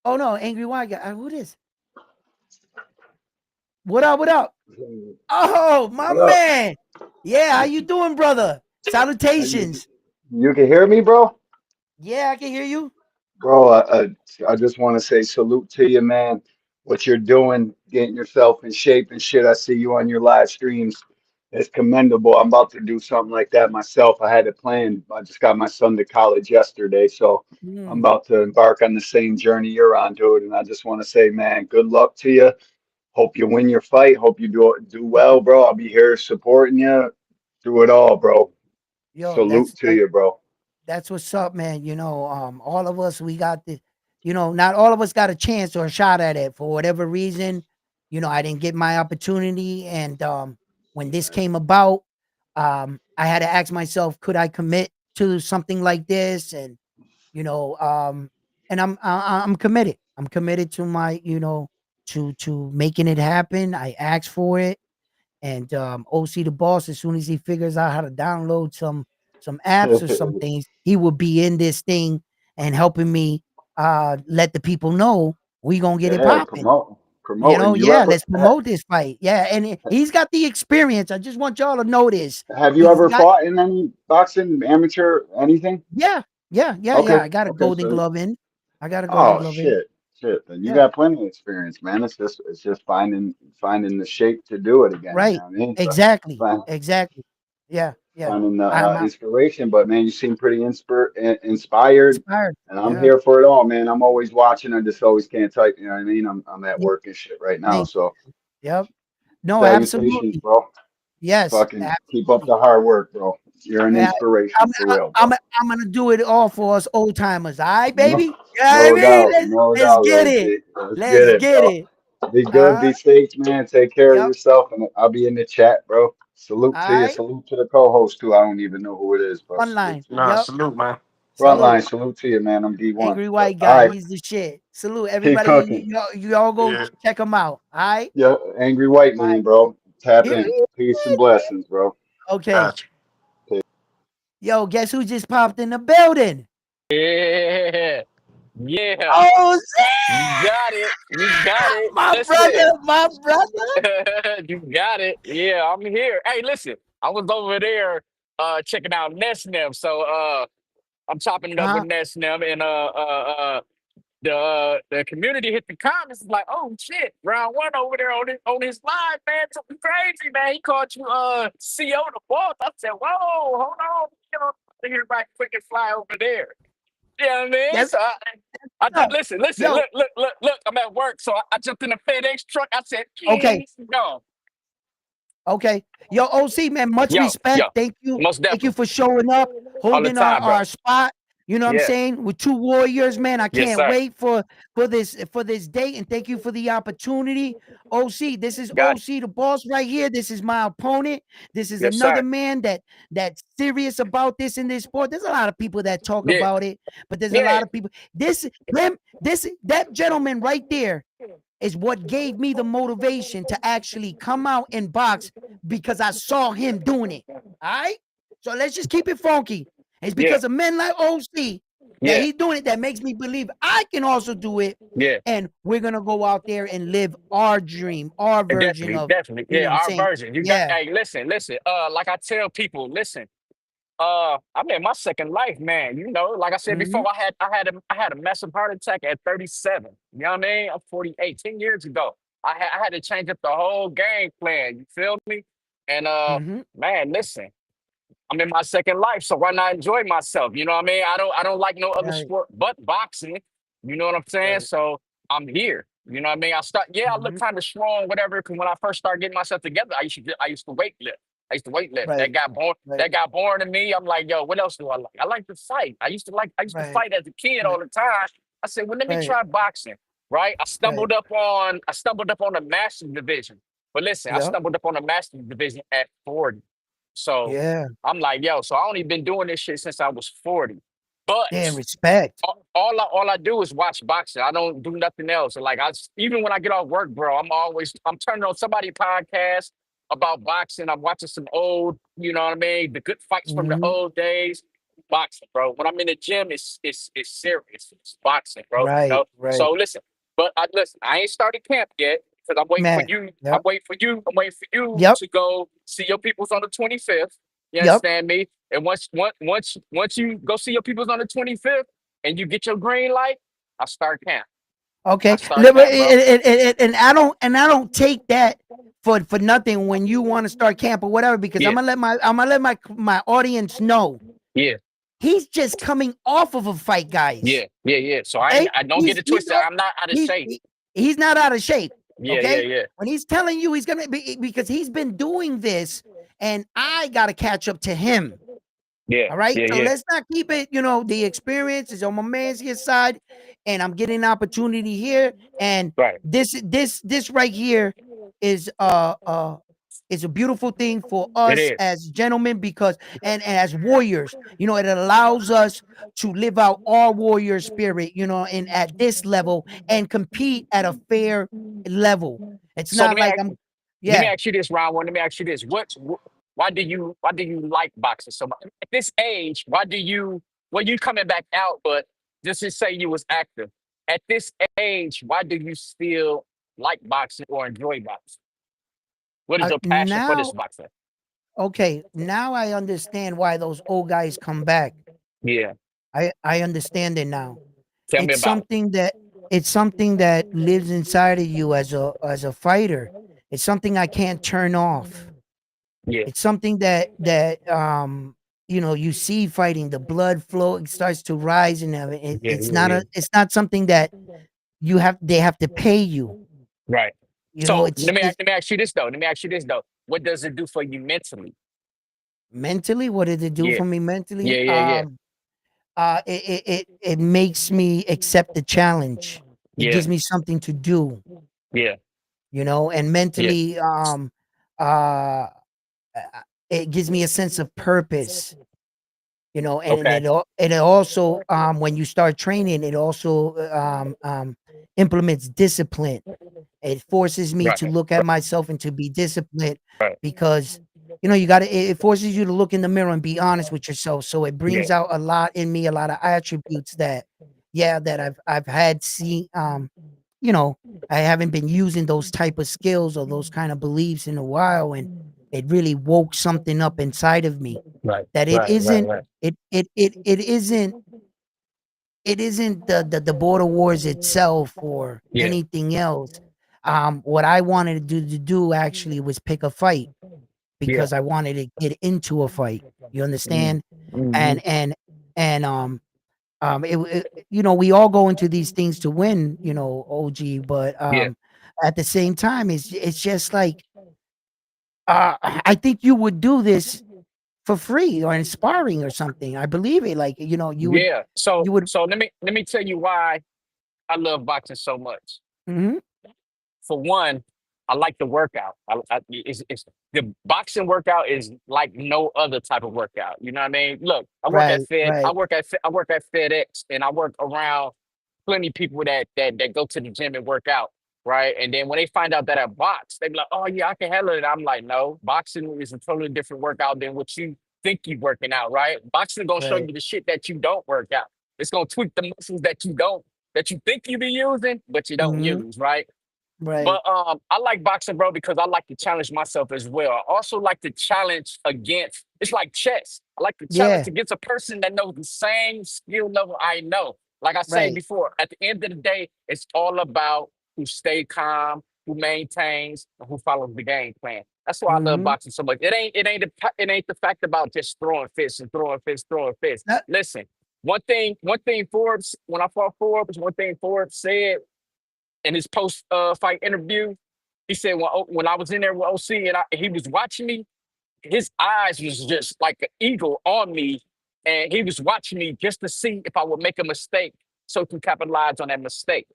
[SPEAKER 1] Oh, no. Angry White guy. Who this? What up? What up? Oh, my
[SPEAKER 6] What up?
[SPEAKER 1] man. Yeah, how you doing, brother?
[SPEAKER 6] You,
[SPEAKER 1] Salutations.
[SPEAKER 6] you can hear me, bro?
[SPEAKER 1] Yeah, I can hear you.
[SPEAKER 6] Bro, I just want to say salute to you, man. What you're doing, getting yourself in shape and shit. I see you on your live streams. It's commendable. I'm about to do something like that myself. I had it planned. I just got my son to college yesterday, so I'm
[SPEAKER 1] Mm,
[SPEAKER 6] about to embark on the same journey you're on, dude. And I just want to say, man, good luck to you. Hope you win your fight. Hope you do well, bro. I'll be here supporting you through it all, bro.
[SPEAKER 1] yo,
[SPEAKER 6] Salute to you, bro.
[SPEAKER 1] That's what's up, man. All of us, we got the, not all of us got a chance or a shot at it for whatever reason. I didn't get my opportunity. And when this came about, I had to ask myself, could I commit to something like this? And, you know, um, and I'm committed. I'm committed to my, to making it happen. I asked for it. And OC the boss, as soon as he figures out how to download some apps or some things, he will be in this thing and helping me let the people know we gonna get it
[SPEAKER 6] Yeah,
[SPEAKER 1] popping.
[SPEAKER 6] promoting. You
[SPEAKER 1] Yeah,
[SPEAKER 6] ever
[SPEAKER 1] let's promote this fight. Yeah, and he's got the experience. I just want y'all to know this.
[SPEAKER 6] have you
[SPEAKER 1] He's
[SPEAKER 6] ever
[SPEAKER 1] got
[SPEAKER 6] fought in any boxing, amateur, anything?
[SPEAKER 1] yeah.
[SPEAKER 6] Okay,
[SPEAKER 1] I got a
[SPEAKER 6] okay,
[SPEAKER 1] golden
[SPEAKER 6] so
[SPEAKER 1] glove in. I got a golden
[SPEAKER 6] oh
[SPEAKER 1] glove in.
[SPEAKER 6] shit. Then you
[SPEAKER 1] Yeah,
[SPEAKER 6] got plenty of experience, man. It's just finding the shape to do it again. You
[SPEAKER 1] right.
[SPEAKER 6] know what I mean?
[SPEAKER 1] Exactly.
[SPEAKER 6] Find,
[SPEAKER 1] Exactly. Yeah.
[SPEAKER 6] finding the
[SPEAKER 1] I'm
[SPEAKER 6] inspiration. But man, you seem pretty inspired,
[SPEAKER 1] inspired.
[SPEAKER 6] and I'm
[SPEAKER 1] Yeah.
[SPEAKER 6] here for it all, man. I'm always watching. I just always can't type. You know what I mean? I'm at
[SPEAKER 1] Yeah.
[SPEAKER 6] work and shit right now.
[SPEAKER 1] Thank
[SPEAKER 6] So
[SPEAKER 1] you. Yep. No,
[SPEAKER 6] salutations,
[SPEAKER 1] absolutely.
[SPEAKER 6] bro.
[SPEAKER 1] Yes,
[SPEAKER 6] Fucking keep up
[SPEAKER 1] absolutely.
[SPEAKER 6] the hard work, bro. You're an
[SPEAKER 1] Yeah,
[SPEAKER 6] inspiration for real,
[SPEAKER 1] I'm
[SPEAKER 6] bro.
[SPEAKER 1] I'm gonna do it all for us old timers. All right,
[SPEAKER 6] No,
[SPEAKER 1] baby. You know what I
[SPEAKER 6] no
[SPEAKER 1] mean?
[SPEAKER 6] doubt, no
[SPEAKER 1] Let's
[SPEAKER 6] doubt,
[SPEAKER 1] get it.
[SPEAKER 6] OG. Let's get
[SPEAKER 1] Let's
[SPEAKER 6] it,
[SPEAKER 1] get
[SPEAKER 6] bro.
[SPEAKER 1] it.
[SPEAKER 6] Be
[SPEAKER 1] All
[SPEAKER 6] good,
[SPEAKER 1] right.
[SPEAKER 6] be safe, man. Take care of
[SPEAKER 1] Yep.
[SPEAKER 6] yourself, and I'll be in the chat, bro. Salute
[SPEAKER 1] All
[SPEAKER 6] to you.
[SPEAKER 1] right.
[SPEAKER 6] Salute to the co-host too. I don't even know who it is, but
[SPEAKER 1] One
[SPEAKER 6] salute
[SPEAKER 1] line.
[SPEAKER 6] to you.
[SPEAKER 5] Nah,
[SPEAKER 1] Yep.
[SPEAKER 5] salute, man.
[SPEAKER 1] Salute.
[SPEAKER 6] Frontline, salute to you, man. I'm D1.
[SPEAKER 1] Angry
[SPEAKER 6] But
[SPEAKER 1] white
[SPEAKER 6] all
[SPEAKER 1] guy.
[SPEAKER 6] right,
[SPEAKER 1] He's the shit. Salute.
[SPEAKER 6] keep
[SPEAKER 1] Everybody,
[SPEAKER 6] cooking.
[SPEAKER 1] you all go
[SPEAKER 5] Yeah.
[SPEAKER 1] check him out. All right.
[SPEAKER 6] Yeah, angry white
[SPEAKER 1] All right.
[SPEAKER 6] man, bro. Tap
[SPEAKER 1] Here
[SPEAKER 6] in.
[SPEAKER 1] he
[SPEAKER 6] Peace and
[SPEAKER 1] is.
[SPEAKER 6] blessings, bro.
[SPEAKER 1] Okay.
[SPEAKER 5] Gotcha.
[SPEAKER 1] Yo, guess who just popped in the building?
[SPEAKER 7] Yeah, yeah,
[SPEAKER 1] Oh,
[SPEAKER 7] you got it. You got it.
[SPEAKER 1] my
[SPEAKER 7] Listen,
[SPEAKER 1] brother, my brother.
[SPEAKER 7] you got it. Yeah, I'm here. Hey, listen, I was over there checking out Nesnem. So I'm chopping it up
[SPEAKER 1] Huh?
[SPEAKER 7] with Nesnem and the community hit the comments like, oh shit, round one over there on his live, man. Took me crazy, man. He called you CO the boss. I said, whoa, hold on, here right quick and fly over there. You know what I mean?
[SPEAKER 1] Guess
[SPEAKER 7] So I
[SPEAKER 1] up.
[SPEAKER 7] listen.
[SPEAKER 1] Yo,
[SPEAKER 7] Look. I'm at work, so I jumped in the FedEx truck. I said,
[SPEAKER 1] okay.
[SPEAKER 7] go."
[SPEAKER 1] Okay. Yo, OC, man, much
[SPEAKER 7] Yo,
[SPEAKER 1] respect. Thank you.
[SPEAKER 7] most
[SPEAKER 1] Thank you
[SPEAKER 7] definitely,
[SPEAKER 1] for showing up,
[SPEAKER 7] all the
[SPEAKER 1] holding
[SPEAKER 7] time,
[SPEAKER 1] our
[SPEAKER 7] bro.
[SPEAKER 1] spot. You know what I'm
[SPEAKER 7] Yeah,
[SPEAKER 1] saying? With two warriors, man. I
[SPEAKER 7] yes,
[SPEAKER 1] can't
[SPEAKER 7] sir.
[SPEAKER 1] wait for this date. And thank you for the opportunity. OC, this is
[SPEAKER 7] Got it.
[SPEAKER 1] OC the boss right here. This is my opponent. This is
[SPEAKER 7] Yes,
[SPEAKER 1] another
[SPEAKER 7] sir.
[SPEAKER 1] man that's serious about this in this sport. There's a lot of people that talk
[SPEAKER 7] Yeah,
[SPEAKER 1] about it, but there's a
[SPEAKER 7] yeah,
[SPEAKER 1] lot of people. That gentleman right there is what gave me the motivation to actually come out and box because I saw him doing it. All right. So let's just keep it funky. It's
[SPEAKER 7] yeah,
[SPEAKER 1] because of men like OC that
[SPEAKER 7] yeah,
[SPEAKER 1] he's doing it that makes me believe I can also do it.
[SPEAKER 7] yeah.
[SPEAKER 1] And we're gonna go out there and live our dream, our version
[SPEAKER 7] Definitely,
[SPEAKER 1] of,
[SPEAKER 7] definitely.
[SPEAKER 1] you know
[SPEAKER 7] Yeah,
[SPEAKER 1] what I'm
[SPEAKER 7] our
[SPEAKER 1] saying?
[SPEAKER 7] version. You got.
[SPEAKER 1] Yeah.
[SPEAKER 7] Hey, listen. Like I tell people, listen. I'm in my second life, man. Like I said
[SPEAKER 1] Mm-hmm.
[SPEAKER 7] before, I had a massive heart attack at 37. You know what I mean? I'm 48. 10 years ago, I had to change up the whole game plan. You feel me? And
[SPEAKER 1] Mm-hmm.
[SPEAKER 7] man, listen, I'm in my second life, so why not enjoy myself? You know what I mean? I don't like no other
[SPEAKER 1] Right.
[SPEAKER 7] sport but boxing. You know what I'm saying?
[SPEAKER 1] Right.
[SPEAKER 7] So I'm here. You know what I mean? I look
[SPEAKER 1] Mm-hmm.
[SPEAKER 7] kind of strong, whatever. Because when I first started getting myself together, I used to weight lift. I used to weight lift.
[SPEAKER 1] Right. Right.
[SPEAKER 7] That got born in me. I'm like, yo, what else do I like? I like to fight. I used to
[SPEAKER 1] Right.
[SPEAKER 7] fight as a kid
[SPEAKER 1] Right.
[SPEAKER 7] all the time. I said, well, let me
[SPEAKER 1] Right.
[SPEAKER 7] try boxing. Right?
[SPEAKER 1] Right.
[SPEAKER 7] I stumbled up on the master division. But listen, I
[SPEAKER 1] Yep.
[SPEAKER 7] stumbled up on the master division at 40. So
[SPEAKER 1] Yeah.
[SPEAKER 7] I'm like, yo, so I only been doing this shit since I was 40. But
[SPEAKER 1] Damn respect.
[SPEAKER 7] all I do is watch boxing. I don't do nothing else. Like even when I get off work, bro, I'm turning on somebody podcast about boxing. I'm watching some old, you know what I mean, the good fights from the
[SPEAKER 1] Mm-hmm.
[SPEAKER 7] old days. Boxing, bro. When I'm in the gym, it's serious. It's boxing, bro.
[SPEAKER 1] Right. Right.
[SPEAKER 7] So listen, but listen, I ain't started camp yet because I'm waiting for
[SPEAKER 1] Man.
[SPEAKER 7] you.
[SPEAKER 1] Yep.
[SPEAKER 7] I'm waiting for you
[SPEAKER 1] Yep.
[SPEAKER 7] to go see your peoples on the 25th. You
[SPEAKER 1] Yep.
[SPEAKER 7] understand me? And once you go see your peoples on the 25th and you get your green light, I start camp. I
[SPEAKER 1] Okay.
[SPEAKER 7] start camp, bro.
[SPEAKER 1] And I don't take that for nothing when you want to start camp or whatever, because
[SPEAKER 7] Yeah,
[SPEAKER 1] I'm gonna let my audience know
[SPEAKER 7] yeah,
[SPEAKER 1] he's just coming off of a fight, guys.
[SPEAKER 7] yeah. So
[SPEAKER 1] Okay.
[SPEAKER 7] I don't get it
[SPEAKER 1] He's
[SPEAKER 7] twisted.
[SPEAKER 1] not
[SPEAKER 7] I'm not out of
[SPEAKER 1] he's
[SPEAKER 7] shape.
[SPEAKER 1] he's not out of shape.
[SPEAKER 7] Yeah, yeah,
[SPEAKER 1] Okay.
[SPEAKER 7] yeah.
[SPEAKER 1] When he's telling you he's gonna be, because he's been doing this and I gotta catch up to him.
[SPEAKER 7] Yeah,
[SPEAKER 1] All right.
[SPEAKER 7] yeah,
[SPEAKER 1] So
[SPEAKER 7] yeah.
[SPEAKER 1] let's not keep it, the experience is on my man's here side, and I'm getting an opportunity here. And
[SPEAKER 7] Right.
[SPEAKER 1] this right here is is a beautiful thing for
[SPEAKER 7] It
[SPEAKER 1] us
[SPEAKER 7] is.
[SPEAKER 1] as gentlemen because and as warriors, it allows us to live out our warrior spirit, and at this level and compete at a fair level. It's
[SPEAKER 7] So let
[SPEAKER 1] not
[SPEAKER 7] me
[SPEAKER 1] like
[SPEAKER 7] ask,
[SPEAKER 1] I'm
[SPEAKER 7] let me
[SPEAKER 1] yeah.
[SPEAKER 7] ask you this, Ron. Let me ask you this. Why do you like boxing so much? At this age, why do you well you coming back out, but just to say you was active. At this age, why do you still like boxing or enjoy boxing? What is your passion for this
[SPEAKER 1] Now
[SPEAKER 7] boxing?
[SPEAKER 1] okay, now I understand why those old guys come back.
[SPEAKER 7] Yeah.
[SPEAKER 1] I understand it now.
[SPEAKER 7] Tell me
[SPEAKER 1] It's
[SPEAKER 7] about it.
[SPEAKER 1] something that it's something that lives inside of you as a fighter. It's something I can't turn off.
[SPEAKER 7] Yeah,
[SPEAKER 1] It's something that you see fighting, the blood flow, it starts to rise and everything.
[SPEAKER 7] yeah, yeah, yeah.
[SPEAKER 1] It's not something that they have to pay you.
[SPEAKER 7] Right.
[SPEAKER 1] You know,
[SPEAKER 7] So let me ask you this though. Let me ask you this though. What does it do for you mentally?
[SPEAKER 1] mentally, what did it do
[SPEAKER 7] Yeah,
[SPEAKER 1] for me mentally?
[SPEAKER 7] yeah, yeah, yeah,
[SPEAKER 1] It makes me accept the challenge. It
[SPEAKER 7] yeah,
[SPEAKER 1] gives me something to do,
[SPEAKER 7] yeah,
[SPEAKER 1] and
[SPEAKER 7] yeah.
[SPEAKER 1] mentally, uh, it gives me a sense of purpose, and
[SPEAKER 7] Okay.
[SPEAKER 1] it also, when you start training, it also implements discipline. It forces me
[SPEAKER 7] Right,
[SPEAKER 1] to look at myself and to be disciplined
[SPEAKER 7] right.
[SPEAKER 1] because you got to it forces you to look in the mirror and be honest with yourself. So it
[SPEAKER 7] Yeah,
[SPEAKER 1] brings out a lot in me, a lot of attributes that that I've had seen you know, I haven't been using those type of skills or those kind of beliefs in a while, and it really woke something up inside of me
[SPEAKER 7] right,
[SPEAKER 1] that
[SPEAKER 7] right, right, right.
[SPEAKER 1] it isn't the border wars itself or
[SPEAKER 7] Yeah,
[SPEAKER 1] anything else. What I wanted to do actually was pick a fight
[SPEAKER 7] yeah.
[SPEAKER 1] because I wanted to get into a fight. You
[SPEAKER 7] Mm,
[SPEAKER 1] understand?
[SPEAKER 7] mm-hmm.
[SPEAKER 1] And we all go into these things to win, OG, but
[SPEAKER 7] Yeah.
[SPEAKER 1] at the same time, it's just like I think you would do this for free or inspiring or something. I believe it. Like
[SPEAKER 7] Yeah.
[SPEAKER 1] you would.
[SPEAKER 7] So let me tell you why I love boxing so much.
[SPEAKER 1] Mhm.
[SPEAKER 7] For one, I like the workout. It's the boxing workout is like no other type of workout. You know what I mean? Look,
[SPEAKER 1] Right, right.
[SPEAKER 7] I work at FedEx, and I work around plenty of people that go to the gym and work out, right? And then when they find out that I box, they be like, "Oh yeah, I can handle it." I'm like, "No, boxing is a totally different workout than what you think you working out, right? Boxing gonna show
[SPEAKER 1] Right.
[SPEAKER 7] you the shit that you don't work out. It's gonna tweak the muscles that you think you be using, but you don't
[SPEAKER 1] Mhm.
[SPEAKER 7] use, right?"
[SPEAKER 1] Right.
[SPEAKER 7] But I like boxing, bro, because I like to challenge myself as well. I also like to challenge against. It's like chess. I like to challenge
[SPEAKER 1] Yeah.
[SPEAKER 7] against a person that knows the same skill level I know. Like I said
[SPEAKER 1] Right.
[SPEAKER 7] before, at the end of the day, it's all about who stay calm, who maintains, and who follows the game plan. That's why I love
[SPEAKER 1] Mhm.
[SPEAKER 7] boxing so much. It ain't the fact about just throwing fists and throwing fists, throwing fists.
[SPEAKER 1] That
[SPEAKER 7] Listen, one thing Forbes, when I fought Forbes, one thing Forbes said in his post fight interview, he said when I was in there with OC and he was watching me, his eyes was just like an eagle on me, and he was watching me just to see if I would make a mistake, so to capitalize on that mistake.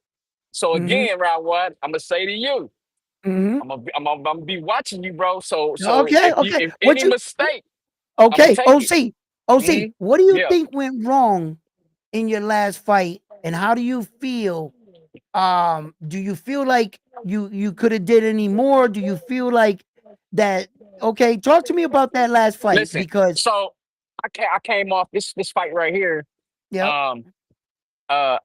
[SPEAKER 7] So
[SPEAKER 1] Mhm.
[SPEAKER 7] again, round one, I'm gonna say to you,
[SPEAKER 1] Mhm.
[SPEAKER 7] I'm gonna be watching you, bro. So
[SPEAKER 1] Okay, okay.
[SPEAKER 7] if
[SPEAKER 1] What
[SPEAKER 7] any
[SPEAKER 1] you
[SPEAKER 7] mistake, I'm gonna
[SPEAKER 1] Okay,
[SPEAKER 7] take it.
[SPEAKER 1] OC. OC,
[SPEAKER 7] Mhm.
[SPEAKER 1] what do you
[SPEAKER 7] Yeah.
[SPEAKER 1] think went wrong in your last fight and how do you feel? Do you feel like you could have did any more? Do you feel like that okay, talk to me about that last fight
[SPEAKER 7] Listen,
[SPEAKER 1] because
[SPEAKER 7] so I came off this fight right here.
[SPEAKER 1] yep.
[SPEAKER 7] Um, I'm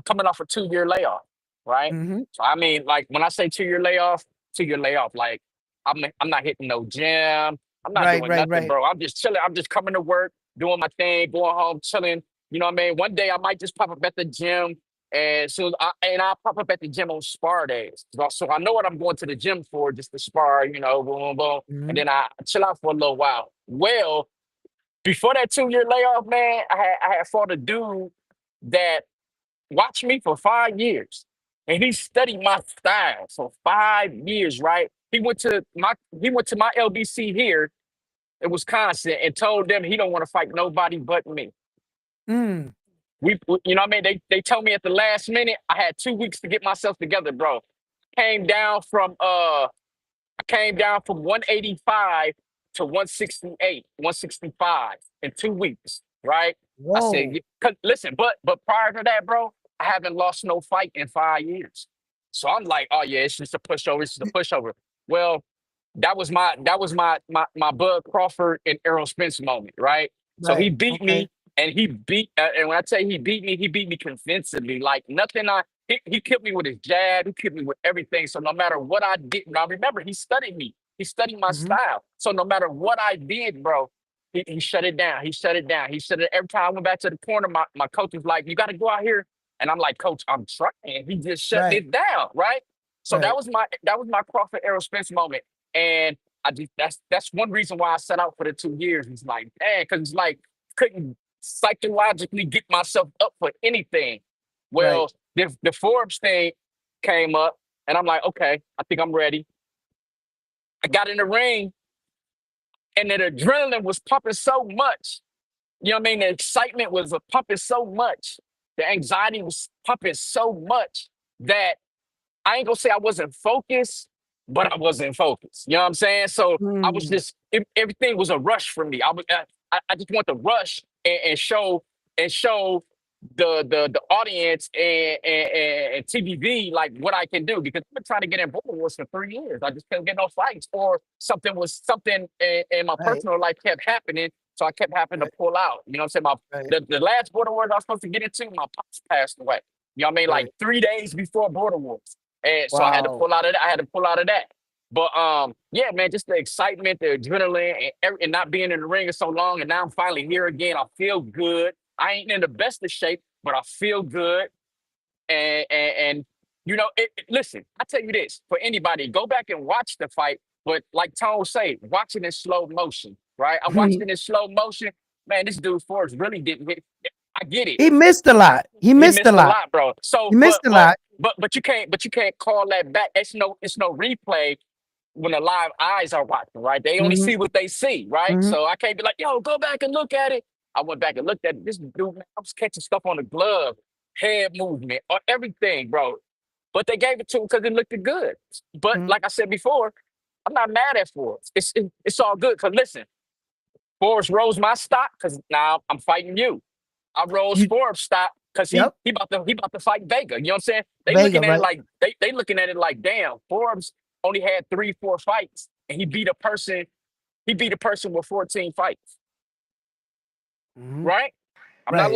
[SPEAKER 7] coming off a 2 year layoff, right?
[SPEAKER 1] Mhm.
[SPEAKER 7] So I mean, like when I say 2 year layoff, 2 year layoff, like I'm not hitting no gym, I'm not
[SPEAKER 1] Right,
[SPEAKER 7] doing
[SPEAKER 1] right,
[SPEAKER 7] nothing,
[SPEAKER 1] right.
[SPEAKER 7] bro. I'm just chilling. I'm just coming to work, doing my thing, going home, chilling. You know what I mean? One day I might just pop up at the gym, and I'll pop up at the gym on spar days. So I know what I'm going to the gym for, just to spar, boom, boom, boom, and
[SPEAKER 1] Mhm.
[SPEAKER 7] then I chill out for a little while. Well, before that 2 year layoff, man, I had fought a dude that watched me for 5 years, and he studied my style for 5 years. Right? He went to my LBC here, in Wisconsin and told them he don't want to fight nobody but me.
[SPEAKER 1] Mm.
[SPEAKER 7] You know what I mean? They told me at the last minute. I had 2 weeks to get myself together, bro. Came down from I came down from 185 to 168, 165 in 2 weeks, right? I said,
[SPEAKER 1] Whoa.
[SPEAKER 7] 'Cause listen, but prior to that, bro, I haven't lost no fight in 5 years. So I'm like, oh yeah, it's just a pushover. It's just a pushover. Well, that was my Bud Crawford and Errol Spence moment, right? So he
[SPEAKER 1] Right.
[SPEAKER 7] beat
[SPEAKER 1] Okay.
[SPEAKER 7] me, and and when I tell you he beat me convincingly, like nothing. He killed me with his jab. He killed me with everything. So no matter what I did, now remember he studied me. He studied my
[SPEAKER 1] Hmm.
[SPEAKER 7] style. So no matter what I did, bro, he shut it down. He shut it down. He shut it. Every time I went back to the corner, my coach was like, "You got to go out here," and I'm like, "Coach, I'm trying." He just shut
[SPEAKER 1] Right.
[SPEAKER 7] it down, right? So
[SPEAKER 1] Right.
[SPEAKER 7] that was my Crawford Errol Spence moment, and I just that's one reason why I set out for the 2 years. It's like, man, because it's like couldn't psychologically get myself up for anything.
[SPEAKER 1] Right.
[SPEAKER 7] Well, the Forbes thing came up, and I'm like, okay, I think I'm ready. I got in the ring, and the adrenaline was pumping so much. You know what I mean? The excitement was pumping so much. The anxiety was pumping so much that I ain't gonna say I wasn't focused, but I wasn't focused. You know what I'm saying? So I was
[SPEAKER 1] Mm.
[SPEAKER 7] just everything was a rush for me. I just want to rush and show the audience and TVV like what I can do because I've been trying to get in border wars for 3 years. I just couldn't get no fights, or something in my
[SPEAKER 1] Right.
[SPEAKER 7] personal life kept happening, so I kept having to
[SPEAKER 1] Right.
[SPEAKER 7] pull out. You know what I'm saying?
[SPEAKER 1] Right.
[SPEAKER 7] The last border wars I was supposed to get into, my pops passed away. You know what I mean? Like
[SPEAKER 1] Right.
[SPEAKER 7] 3 days before border wars, and so I had to
[SPEAKER 1] Wow.
[SPEAKER 7] pull out of that. I had to pull out of that. But yeah, man, just the excitement, the adrenaline, and not being in the ring for so long, and now I'm finally here again. I feel good. I ain't in the best of shape, but I feel good. And listen, I tell you this for anybody, go back and watch the fight. But like Tone say, watch it in slow motion, right? I watched it in slow motion. Man, this dude Forrest really didn't hit. I get it.
[SPEAKER 1] He missed a lot. He
[SPEAKER 7] He
[SPEAKER 1] missed a
[SPEAKER 7] missed a
[SPEAKER 1] lot.
[SPEAKER 7] lot, bro.
[SPEAKER 1] He
[SPEAKER 7] So,
[SPEAKER 1] missed
[SPEAKER 7] but
[SPEAKER 1] a
[SPEAKER 7] but
[SPEAKER 1] lot.
[SPEAKER 7] but you can't call that back. It's no replay when the live eyes are watching, right? They only
[SPEAKER 1] Hmm.
[SPEAKER 7] see what they see, right?
[SPEAKER 1] Hmm.
[SPEAKER 7] So I can't be like, yo, go back and look at it. I went back and looked at it. This dude, man, I was catching stuff on the glove, head movement, or everything, bro. But they gave it to him because it looked good. But
[SPEAKER 1] Hmm.
[SPEAKER 7] like I said before, I'm not mad at Forbes. It's all good. Cause listen, Forbes rose my stock because now I'm fighting you. I rose
[SPEAKER 1] You.
[SPEAKER 7] Forbes stock because he
[SPEAKER 1] Yep.
[SPEAKER 7] he about to fight Vega. You know what I'm saying? They
[SPEAKER 1] Vega.
[SPEAKER 7] looking at it
[SPEAKER 1] Right.
[SPEAKER 7] like they looking at it like, damn, Forbes only had 3, 4 fights, and he beat a person with 14 fights,
[SPEAKER 1] Hmm.
[SPEAKER 7] right?
[SPEAKER 1] Right.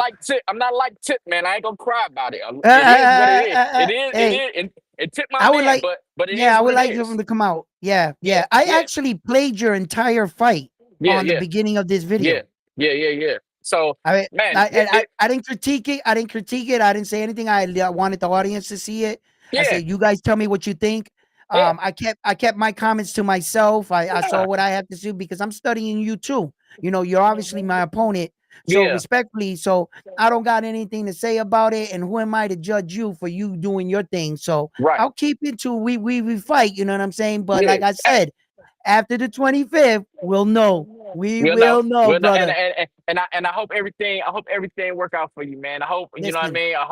[SPEAKER 7] I'm not like Tip, man. I ain't gonna cry about it. It is what it is. It is. It
[SPEAKER 1] Hey,
[SPEAKER 7] is. And Tip, my
[SPEAKER 1] I would
[SPEAKER 7] man,
[SPEAKER 1] like.
[SPEAKER 7] but it
[SPEAKER 1] Yeah,
[SPEAKER 7] is
[SPEAKER 1] I
[SPEAKER 7] what
[SPEAKER 1] would
[SPEAKER 7] it
[SPEAKER 1] like him
[SPEAKER 7] is.
[SPEAKER 1] to come out. Yeah.
[SPEAKER 7] Yeah.
[SPEAKER 1] Yeah. I
[SPEAKER 7] Yeah.
[SPEAKER 1] actually played your entire fight
[SPEAKER 7] Yeah.
[SPEAKER 1] on the
[SPEAKER 7] Yeah.
[SPEAKER 1] beginning of this
[SPEAKER 7] Yeah.
[SPEAKER 1] video.
[SPEAKER 7] Yeah. Yeah. Yeah. So,
[SPEAKER 1] I
[SPEAKER 7] man,
[SPEAKER 1] I I, I I didn't critique it. I didn't critique it. I didn't say anything. I wanted the audience to see it. I
[SPEAKER 7] yeah.
[SPEAKER 1] said, "You guys tell me what you think."
[SPEAKER 7] Yeah.
[SPEAKER 1] I kept my comments to myself. I saw
[SPEAKER 7] Yeah.
[SPEAKER 1] what I had to do because I'm studying you too. You're obviously my opponent. So
[SPEAKER 7] Yeah.
[SPEAKER 1] respectfully, so I don't got anything to say about it. And who am I to judge you for you doing your thing? So
[SPEAKER 7] Right.
[SPEAKER 1] I'll keep it to we fight. You know what I'm saying? But
[SPEAKER 7] Yeah.
[SPEAKER 1] like I said, after the 25th, we'll know. We
[SPEAKER 7] We'll know.
[SPEAKER 1] will know,
[SPEAKER 7] We'll know. And
[SPEAKER 1] brother.
[SPEAKER 7] I hope everything work out for you, man. I hope you know what I
[SPEAKER 1] Listen,
[SPEAKER 7] mean. I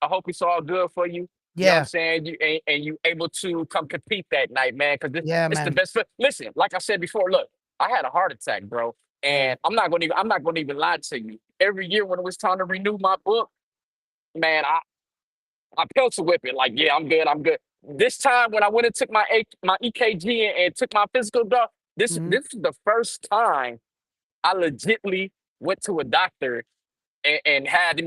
[SPEAKER 7] hope it's all good for you. You know what I'm
[SPEAKER 1] yeah,
[SPEAKER 7] saying? You able to come compete that night, man, because
[SPEAKER 1] yeah,
[SPEAKER 7] it's the
[SPEAKER 1] man.
[SPEAKER 7] best. Listen, like I said before, look, I had a heart attack, bro,
[SPEAKER 1] Hey,
[SPEAKER 7] and I'm not gonna even lie to you. Every year when it was time to renew my book, man, I pencil whip it like, yeah, I'm good, I'm good. This time when I went and took my EKG and took my physical, dog, this
[SPEAKER 1] mhm,
[SPEAKER 7] this is the first time I legitly went to a doctor and had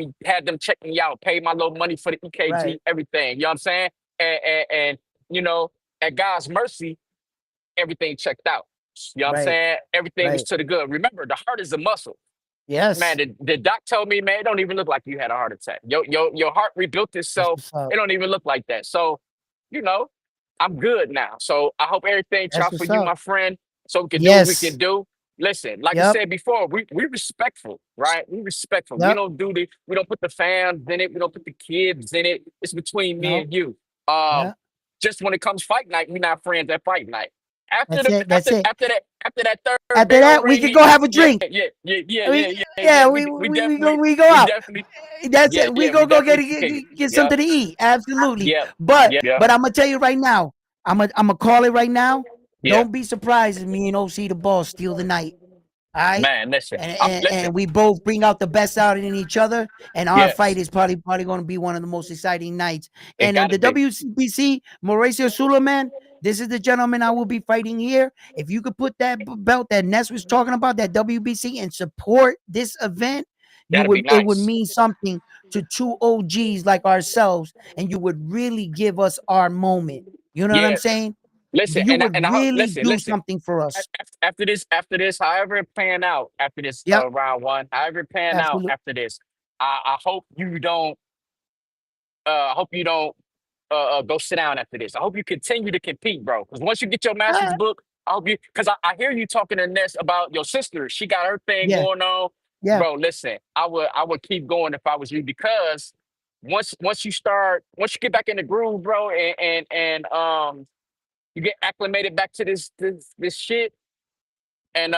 [SPEAKER 7] them check me out, pay my little money for the
[SPEAKER 1] right,
[SPEAKER 7] EKG, everything. You know what I'm saying? And you know, at God's mercy, everything checked out. You know what I'm
[SPEAKER 1] right,
[SPEAKER 7] saying? Everything was
[SPEAKER 1] right.
[SPEAKER 7] to the good. Remember, the heart is a muscle. Man,
[SPEAKER 1] Yes,
[SPEAKER 7] the doc told me, man, it don't even look like you had a heart attack. Your heart rebuilt
[SPEAKER 1] that's
[SPEAKER 7] itself.
[SPEAKER 1] what's up.
[SPEAKER 7] It don't even look like that. So, you know, I'm good now. So I hope everything
[SPEAKER 1] That's
[SPEAKER 7] out for
[SPEAKER 1] what's
[SPEAKER 7] you,
[SPEAKER 1] up.
[SPEAKER 7] my friend. So we can do what we
[SPEAKER 1] Yes,
[SPEAKER 7] can do. Listen, like I
[SPEAKER 1] yep,
[SPEAKER 7] said before, we respectful, right? We respectful.
[SPEAKER 1] yep,
[SPEAKER 7] We don't put the fans in it. We don't put the kids in it. It's between me
[SPEAKER 1] no,
[SPEAKER 7] and you. Um,
[SPEAKER 1] yeah,
[SPEAKER 7] just when it comes fight night, we not friends at fight night. after
[SPEAKER 1] That's
[SPEAKER 7] the
[SPEAKER 1] it. That's it.
[SPEAKER 7] after that third
[SPEAKER 1] After
[SPEAKER 7] bell
[SPEAKER 1] that, we
[SPEAKER 7] ring,
[SPEAKER 1] can go have a
[SPEAKER 7] yeah,
[SPEAKER 1] drink.
[SPEAKER 7] yeah.
[SPEAKER 1] We go out.
[SPEAKER 7] Definitely,
[SPEAKER 1] That's
[SPEAKER 7] yeah,
[SPEAKER 1] it. We
[SPEAKER 7] yeah,
[SPEAKER 1] go
[SPEAKER 7] we
[SPEAKER 1] go
[SPEAKER 7] definitely kick it.
[SPEAKER 1] get
[SPEAKER 7] Yep,
[SPEAKER 1] something to eat. Absolutely.
[SPEAKER 7] yep,
[SPEAKER 1] But
[SPEAKER 7] yep,
[SPEAKER 1] I'm gonna tell you right now. I'm gonna call it right now.
[SPEAKER 7] yeah.
[SPEAKER 1] Don't be surprised if me and OC the boss steal the night. All right.
[SPEAKER 7] Man, listen, listen,
[SPEAKER 1] And we both bring out the best out in each other, and our fight
[SPEAKER 7] yes,
[SPEAKER 1] is probably going to be one of the most exciting nights.
[SPEAKER 7] it
[SPEAKER 1] And
[SPEAKER 7] gotta
[SPEAKER 1] the
[SPEAKER 7] be.
[SPEAKER 1] WBC, Mauricio Suleiman, this is the gentleman I will be fighting here. If you could put that belt that Ness was talking about, that WBC, and support this event,
[SPEAKER 7] That'd be
[SPEAKER 1] it would
[SPEAKER 7] nice.
[SPEAKER 1] mean something to two OGs like ourselves, and you would really give us our moment. You know what I'm
[SPEAKER 7] Yeah,
[SPEAKER 1] saying?
[SPEAKER 7] listen,
[SPEAKER 1] You would
[SPEAKER 7] and I hope,
[SPEAKER 1] really do
[SPEAKER 7] listen.
[SPEAKER 1] something for us.
[SPEAKER 7] After this, however it pan out after this
[SPEAKER 1] Yep,
[SPEAKER 7] round one, however it pan out
[SPEAKER 1] absolutely.
[SPEAKER 7] after this, I hope you don't. I hope you don't go sit down after this. I hope you continue to compete, bro. Because once you get your master's
[SPEAKER 1] Ah,
[SPEAKER 7] book, I hope you. Because I hear you talking to Ness about your sister. She got her thing
[SPEAKER 1] yeah,
[SPEAKER 7] going on,
[SPEAKER 1] yeah.
[SPEAKER 7] bro. Listen, I would keep going if I was you because once you get back in the groove, bro, and you get acclimated back to this shit, and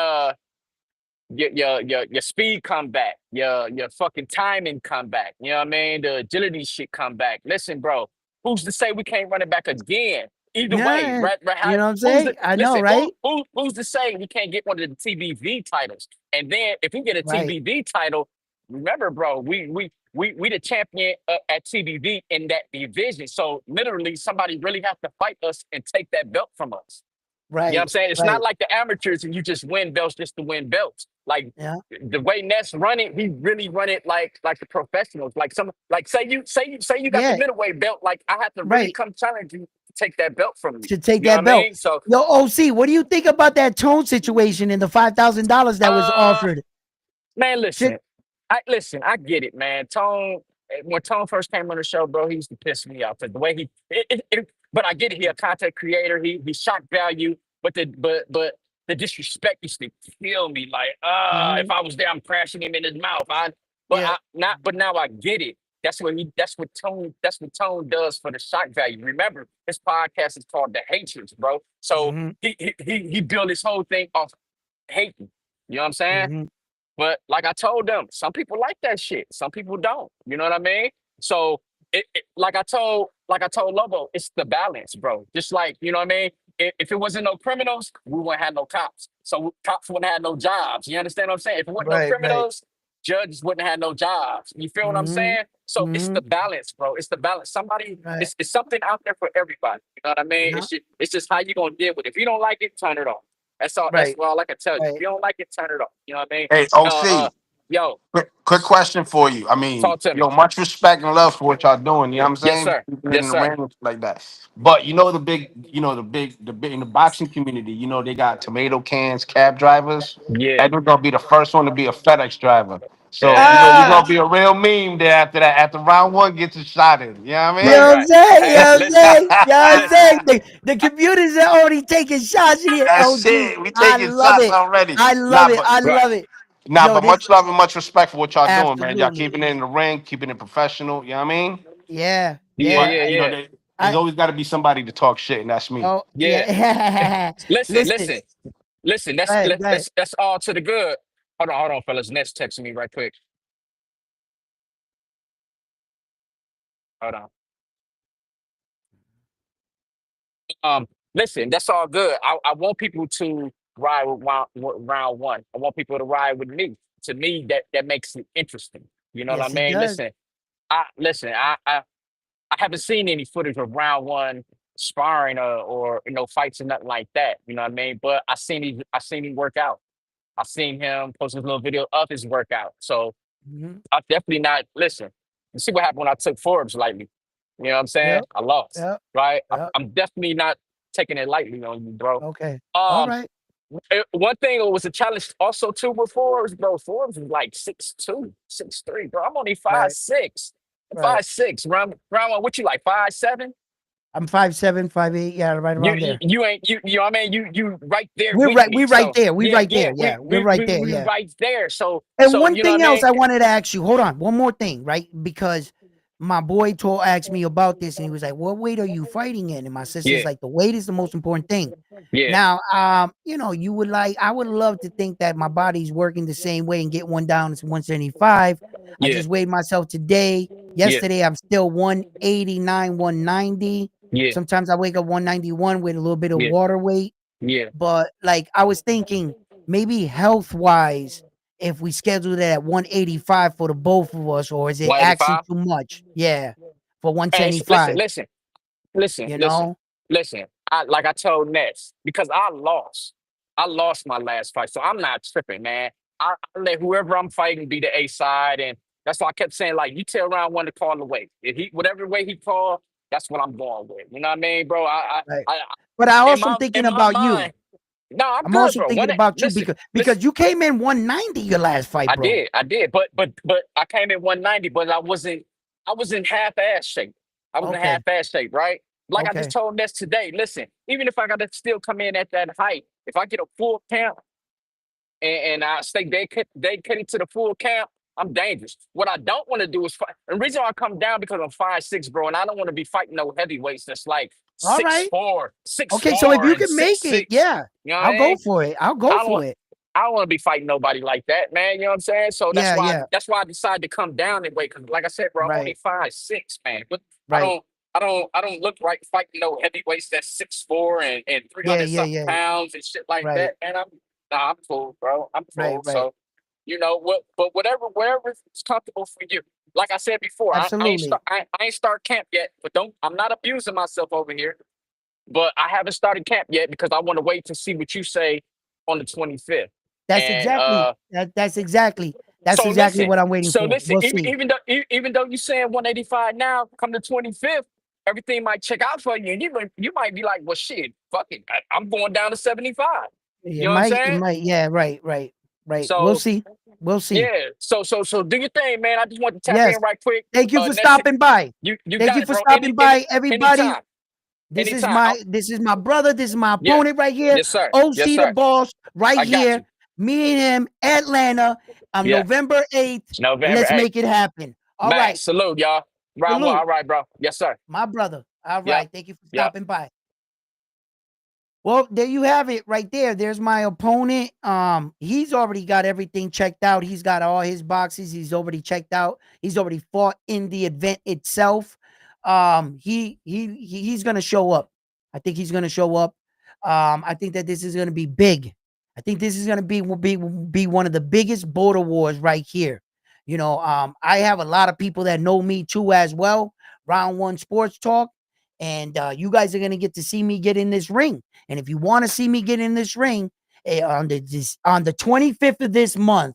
[SPEAKER 7] your speed come back, your fucking timing come back. You know what I mean? The agility shit come back. Listen, bro, who's to say we can't run it back again? Either way,
[SPEAKER 1] Yeah,
[SPEAKER 7] right? Right?
[SPEAKER 1] you know what I'm
[SPEAKER 7] Who's
[SPEAKER 1] saying?
[SPEAKER 7] the
[SPEAKER 1] I know,
[SPEAKER 7] listen?
[SPEAKER 1] right?
[SPEAKER 7] Who's to say we can't get one of the TBV titles? And then if we get a
[SPEAKER 1] Right.
[SPEAKER 7] TBV title, remember, bro, we the champion at TBV in that division. So literally, somebody really have to fight us and take that belt from us. You know what I'm
[SPEAKER 1] Right.
[SPEAKER 7] saying? It's not
[SPEAKER 1] Right.
[SPEAKER 7] like the amateurs and you just win belts just to win belts. Like
[SPEAKER 1] Yeah.
[SPEAKER 7] the way Ness run it, he really run it like the professionals. Like say you got the
[SPEAKER 1] Yeah.
[SPEAKER 7] middleweight belt. Like I have to really
[SPEAKER 1] Right.
[SPEAKER 7] come challenge you to take that belt from you.
[SPEAKER 1] To take
[SPEAKER 7] You know
[SPEAKER 1] that
[SPEAKER 7] what I
[SPEAKER 1] belt.
[SPEAKER 7] mean? So
[SPEAKER 1] Yo, OC, what do you think about that Tone situation and the $5,000 that was
[SPEAKER 7] uh
[SPEAKER 1] offered?
[SPEAKER 7] man,
[SPEAKER 1] Shit.
[SPEAKER 7] I get it, man. Tone when Tone first came on the show, bro, he used to piss me off. 'Cause the way but I get it, he a content creator, he shock value, but the disrespect used to kill me. Like, if
[SPEAKER 1] Mhm.
[SPEAKER 7] I was there, I'm crashing him in his mouth.
[SPEAKER 1] Yeah.
[SPEAKER 7] But now I get it. That's what Tone does for the shock value. Remember, his podcast is called The Hatreds, bro. So
[SPEAKER 1] Mhm.
[SPEAKER 7] he built his whole thing off hating. You know what I'm saying?
[SPEAKER 1] Mhm.
[SPEAKER 7] But like I told them, some people like that shit. Some people don't. You know what I mean? So like I told Lobo, it's the balance, bro. Just like, you know what I mean? If it wasn't no criminals, we wouldn't have no cops. So cops wouldn't have no jobs. You understand what I'm saying? If it wasn't no
[SPEAKER 1] Right. Right.
[SPEAKER 7] criminals, judges wouldn't have no jobs. You feel what I'm
[SPEAKER 1] Mhm.
[SPEAKER 7] saying? So it's the
[SPEAKER 1] Mhm.
[SPEAKER 7] balance, bro. It's the balance. Somebody,
[SPEAKER 1] Right.
[SPEAKER 7] it's something out there for everybody. You know what I mean?
[SPEAKER 1] Yeah.
[SPEAKER 7] It's just how you gonna deal with it. If you don't like it, turn it off. That's all. That's
[SPEAKER 1] Right.
[SPEAKER 7] all I can tell you. If
[SPEAKER 1] Right.
[SPEAKER 7] you don't like it, turn it off. You know what I mean?
[SPEAKER 5] Hey,
[SPEAKER 7] Uh,
[SPEAKER 5] OC,
[SPEAKER 7] yo,
[SPEAKER 5] quick question for you. I mean,
[SPEAKER 7] talk to me.
[SPEAKER 5] much respect and love for what y'all doing. You know what I'm
[SPEAKER 7] Yes,
[SPEAKER 5] saying?
[SPEAKER 7] sir.
[SPEAKER 5] Keeping it
[SPEAKER 7] Yes,
[SPEAKER 5] in the
[SPEAKER 7] sir.
[SPEAKER 5] ring and shit like that. But the big in the boxing community. They got tomato cans, cab drivers.
[SPEAKER 7] Yeah.
[SPEAKER 5] And they're gonna be the first one to be a FedEx driver. So you're
[SPEAKER 7] Yeah.
[SPEAKER 1] Ah,
[SPEAKER 5] gonna be a real meme there after that. After round one gets it shot in. You know what
[SPEAKER 1] you
[SPEAKER 7] Right,
[SPEAKER 1] know
[SPEAKER 5] I
[SPEAKER 1] what I'm
[SPEAKER 7] right.
[SPEAKER 1] saying? You
[SPEAKER 7] Hey,
[SPEAKER 1] know what I'm
[SPEAKER 7] listen,
[SPEAKER 1] saying? You know what I'm
[SPEAKER 7] listen.
[SPEAKER 1] saying? The computers are already taking shots here.
[SPEAKER 5] That's
[SPEAKER 1] OG.
[SPEAKER 5] it. We
[SPEAKER 1] I
[SPEAKER 5] taking
[SPEAKER 1] love
[SPEAKER 5] shots
[SPEAKER 1] it.
[SPEAKER 5] already.
[SPEAKER 1] I
[SPEAKER 5] Nah,
[SPEAKER 1] love it.
[SPEAKER 5] but
[SPEAKER 1] I
[SPEAKER 7] Right.
[SPEAKER 1] love it.
[SPEAKER 5] Nah,
[SPEAKER 1] Yo,
[SPEAKER 5] but
[SPEAKER 1] this
[SPEAKER 5] much love and much respect for what y'all doing, man. Y'all
[SPEAKER 1] absolutely.
[SPEAKER 5] keeping it in the ring, keeping it professional. You know what I mean?
[SPEAKER 1] Yeah.
[SPEAKER 7] Yeah,
[SPEAKER 1] Yeah.
[SPEAKER 5] But
[SPEAKER 7] yeah, yeah.
[SPEAKER 5] there's
[SPEAKER 1] I
[SPEAKER 5] always got to be somebody to talk shit, and that's me.
[SPEAKER 1] oh
[SPEAKER 7] Yeah.
[SPEAKER 1] yeah.
[SPEAKER 7] Listen,
[SPEAKER 1] Listen.
[SPEAKER 7] listen, listen.
[SPEAKER 1] Go ahead. Go ahead.
[SPEAKER 7] That's all to the good. Hold on, fellas. Nets texting me right quick. Hold on. Listen, that's all good. I want people to ride with round one. I want people to ride with me. To me, that makes it interesting. You know what I
[SPEAKER 1] Yes, it
[SPEAKER 7] mean?
[SPEAKER 1] does.
[SPEAKER 7] Listen. I haven't seen any footage of round one sparring or fights or nothing like that. You know what I mean? But I seen him work out. I seen him post his little video of his workout. So
[SPEAKER 1] Mhm.
[SPEAKER 7] I definitely not listen. You see what happened when I took Forbes lightly. You know what I'm saying?
[SPEAKER 1] Yep.
[SPEAKER 7] I lost.
[SPEAKER 1] Yep.
[SPEAKER 7] Right?
[SPEAKER 1] Yep.
[SPEAKER 7] I'm definitely not taking it lightly on you, bro.
[SPEAKER 1] Okay. All
[SPEAKER 7] Um,
[SPEAKER 1] right.
[SPEAKER 7] one thing that was a challenge also too with Forbes, bro. Forbes was like 6'2", 6'3", bro. I'm only five
[SPEAKER 1] Right.
[SPEAKER 7] six.
[SPEAKER 1] Right.
[SPEAKER 7] 5'6". Round one, what you like, 5'7"?
[SPEAKER 1] I'm 5'7", 5'8". Yeah, right around there.
[SPEAKER 7] You ain't you know what I mean? You right there
[SPEAKER 1] We're
[SPEAKER 7] with
[SPEAKER 1] right.
[SPEAKER 7] me.
[SPEAKER 1] We're right
[SPEAKER 7] So
[SPEAKER 1] there. We're
[SPEAKER 7] yeah,
[SPEAKER 1] right
[SPEAKER 7] yeah,
[SPEAKER 1] there. Yeah, we're right there.
[SPEAKER 7] we
[SPEAKER 1] Yeah.
[SPEAKER 7] right there. So
[SPEAKER 1] And one
[SPEAKER 7] you know what
[SPEAKER 1] thing
[SPEAKER 7] I
[SPEAKER 1] else
[SPEAKER 7] mean?
[SPEAKER 1] I wanted to ask you. Hold on. One more thing, right? Because my boy asked me about this, and he was like, "What weight are you fighting in?" And my sister's
[SPEAKER 7] Yeah,
[SPEAKER 1] like, "The weight is the most important thing."
[SPEAKER 7] yeah,
[SPEAKER 1] Now, I would love to think that my body's working the same way and get one down to 175. I
[SPEAKER 7] yeah,
[SPEAKER 1] just weighed myself today.
[SPEAKER 7] yeah,
[SPEAKER 1] Yesterday, I'm still 189, 190.
[SPEAKER 7] yeah,
[SPEAKER 1] Sometimes I wake up 191 with a little bit of
[SPEAKER 7] yeah,
[SPEAKER 1] water weight.
[SPEAKER 7] yeah.
[SPEAKER 1] But like I was thinking, maybe health wise, if we schedule it at 185 for the both of us, or is it asking
[SPEAKER 7] 185.
[SPEAKER 1] too much? Yeah, for
[SPEAKER 7] Hey, listen,
[SPEAKER 1] 175,
[SPEAKER 7] listen, listen,
[SPEAKER 1] you
[SPEAKER 7] listen,
[SPEAKER 1] know?
[SPEAKER 7] listen. Like I told Ness, because I lost. I lost my last fight, so I'm not tripping, man. I let whoever I'm fighting be the A side, and that's why I kept saying, like, you tell round one to call the weight. If he whatever way he called, that's what I'm going with. You know what I mean, bro?
[SPEAKER 1] Right.
[SPEAKER 7] I
[SPEAKER 1] But I
[SPEAKER 7] in
[SPEAKER 1] also am
[SPEAKER 7] my
[SPEAKER 1] thinking
[SPEAKER 7] in my
[SPEAKER 1] about you.
[SPEAKER 7] mind, no, I'm
[SPEAKER 1] I'm
[SPEAKER 7] good,
[SPEAKER 1] also
[SPEAKER 7] bro.
[SPEAKER 1] thinking about you
[SPEAKER 7] Listen,
[SPEAKER 1] because
[SPEAKER 7] listen.
[SPEAKER 1] you came in 190 your last fight, bro.
[SPEAKER 7] I did, but I came in 190, but I was in half-ass shape. I was in
[SPEAKER 1] Okay.
[SPEAKER 7] half-ass shape, right? Like I just
[SPEAKER 1] Okay.
[SPEAKER 7] told Ness today, listen, even if I gotta still come in at that height, if I get a full camp and I stay dedicated to the full camp, I'm dangerous. What I don't want to do is fight. And the reason why I come down because I'm 5'6", bro, and I don't want to be fighting no heavyweights that's like
[SPEAKER 1] All
[SPEAKER 7] six
[SPEAKER 1] right.
[SPEAKER 7] four, six
[SPEAKER 1] Okay. So if
[SPEAKER 7] four,
[SPEAKER 1] you
[SPEAKER 7] and
[SPEAKER 1] can
[SPEAKER 7] six
[SPEAKER 1] make it,
[SPEAKER 7] six.
[SPEAKER 1] yeah,
[SPEAKER 7] You know what
[SPEAKER 1] I'll
[SPEAKER 7] I
[SPEAKER 1] go
[SPEAKER 7] mean?
[SPEAKER 1] for it. I'll go
[SPEAKER 7] I don't
[SPEAKER 1] for it.
[SPEAKER 7] I don't want to be fighting nobody like that, man. You know what I'm saying? So
[SPEAKER 1] Yeah. Yeah.
[SPEAKER 7] that's why I decided to come down and weight. Cause like I said, bro, I'm only
[SPEAKER 1] Right.
[SPEAKER 7] 5'6", man. But
[SPEAKER 1] Right.
[SPEAKER 7] I don't look right fighting no heavyweights that's 6'4" and
[SPEAKER 1] Yeah.
[SPEAKER 7] 300
[SPEAKER 1] Yeah.
[SPEAKER 7] something
[SPEAKER 1] Yeah.
[SPEAKER 7] pounds and shit like
[SPEAKER 1] Right.
[SPEAKER 7] that. And I'm cool, bro. I'm
[SPEAKER 1] Right.
[SPEAKER 7] cool.
[SPEAKER 1] Right.
[SPEAKER 7] So you know what? But wherever is comfortable for you. Like I said before,
[SPEAKER 1] Absolutely.
[SPEAKER 7] I ain't start camp yet. But I'm not abusing myself over here. But I haven't started camp yet because I want to wait to see what you say on the 25th.
[SPEAKER 1] That's
[SPEAKER 7] And
[SPEAKER 1] exactly that's
[SPEAKER 7] so
[SPEAKER 1] exactly
[SPEAKER 7] listen,
[SPEAKER 1] what I'm waiting for. We'll see.
[SPEAKER 7] even though you saying 185 now, come the 25th, everything might check out for you, and you might be like, well, shit, fuck it, I'm going down to 75. You know what I'm
[SPEAKER 1] It
[SPEAKER 7] saying?
[SPEAKER 1] might. Yeah. Right. Right. Right. We'll
[SPEAKER 7] So
[SPEAKER 1] see. We'll see.
[SPEAKER 7] yeah, so do your thing, man. I just want to tap
[SPEAKER 1] Yes.
[SPEAKER 7] in right quick.
[SPEAKER 1] Thank you for
[SPEAKER 7] Next,
[SPEAKER 1] stopping by.
[SPEAKER 7] you
[SPEAKER 1] Thank
[SPEAKER 7] got
[SPEAKER 1] you
[SPEAKER 7] it,
[SPEAKER 1] for
[SPEAKER 7] bro.
[SPEAKER 1] stopping by, everybody.
[SPEAKER 7] Anytime, anytime.
[SPEAKER 1] This is my brother. This is my
[SPEAKER 7] Yeah,
[SPEAKER 1] opponent right here.
[SPEAKER 7] yes, sir, yes,
[SPEAKER 1] OC the
[SPEAKER 7] sir.
[SPEAKER 1] boss right
[SPEAKER 7] I got
[SPEAKER 1] here.
[SPEAKER 7] you.
[SPEAKER 1] Me and him, Atlanta.
[SPEAKER 7] Yeah,
[SPEAKER 1] November 8th.
[SPEAKER 7] November.
[SPEAKER 1] Let's
[SPEAKER 7] Hey,
[SPEAKER 1] make it happen. All
[SPEAKER 7] man,
[SPEAKER 1] right.
[SPEAKER 7] salute, y'all. Round one.
[SPEAKER 1] Salute,
[SPEAKER 7] All right, bro. Yes, sir.
[SPEAKER 1] my brother. All
[SPEAKER 7] Yep,
[SPEAKER 1] right. Thank you for
[SPEAKER 7] yep.
[SPEAKER 1] stopping by. Well, there you have it right there. There's my opponent. He's already got everything checked out. He's got all his boxes. He's already checked out. He's already fought in the event itself. He's gonna show up. I think he's gonna show up. I think that this is gonna be big. I think this is gonna be one of the biggest border wars right here. I have a lot of people that know me too as well. Round One Sports Talk, and you guys are gonna get to see me get in this ring. And if you want to see me get in this ring on the 25th of this month,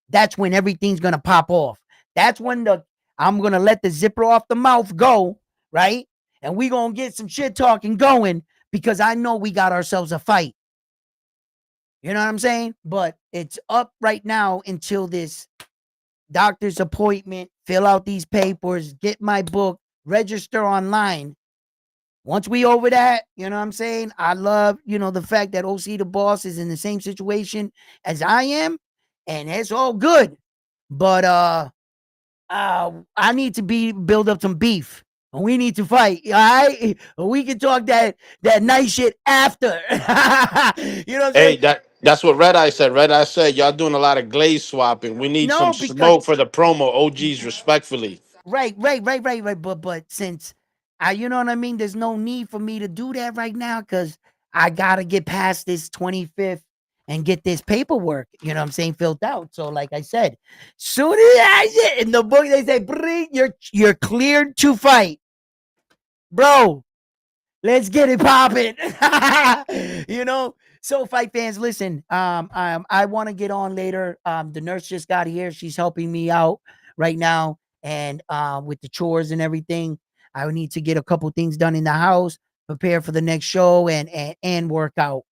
[SPEAKER 1] that's when everything's gonna pop off. That's when I'm gonna let the zipper off the mouth go, right? And we gonna get some shit talking going because I know we got ourselves a fight. You know what I'm saying? But it's up right now until this doctor's appointment, fill out these papers, get my book, register online. Once we over that, you know what I'm saying? I love, the fact that OC the boss is in the same situation as I am, and it's all good. But I need to build up some beef. We need to fight. All right. We can talk that nice shit after. You know what I'm
[SPEAKER 5] Hey,
[SPEAKER 1] saying?
[SPEAKER 5] that's what Red Eye said. Red Eye said y'all doing a lot of glaze swapping. We need some
[SPEAKER 1] No, because
[SPEAKER 5] smoke for the promo. OGs, respectfully.
[SPEAKER 1] right. But since you know what I mean, there's no need for me to do that right now because I gotta get past this 25th and get this paperwork. You know what I'm saying, filled out. So, like I said, soon as I get in the book, they say, "Bring you're cleared to fight, bro." Let's get it popping. you know. So fight fans, listen. I want to get on later. The nurse just got here. She's helping me out right now, and with the chores and everything. I need to get a couple things done in the house, prepare for the next show, and work out.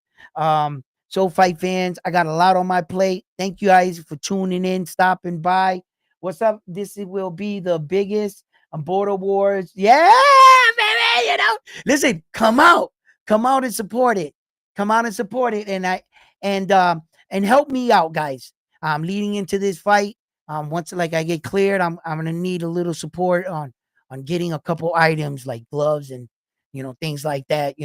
[SPEAKER 1] So fight fans, I got a lot on my plate. Thank you guys for tuning in, stopping by. What's up? This will be the biggest border wars. Yeah, baby. Listen, come out and support it. Come out and support it, and help me out, guys. Leading into this fight, once like I get cleared, I'm gonna need a little support on getting a couple items like gloves and things like that,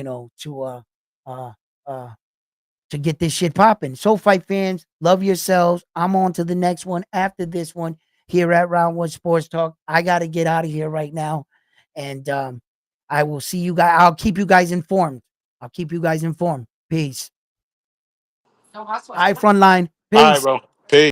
[SPEAKER 1] to get this shit popping. So fight fans, love yourselves. I'm on to the next one after this one here at Round One Sports Talk. I gotta get out of here right now, and I will see you guys. I'll keep you guys informed. Peace. All right, Frontline.
[SPEAKER 5] All right,
[SPEAKER 1] Peace.
[SPEAKER 5] bro.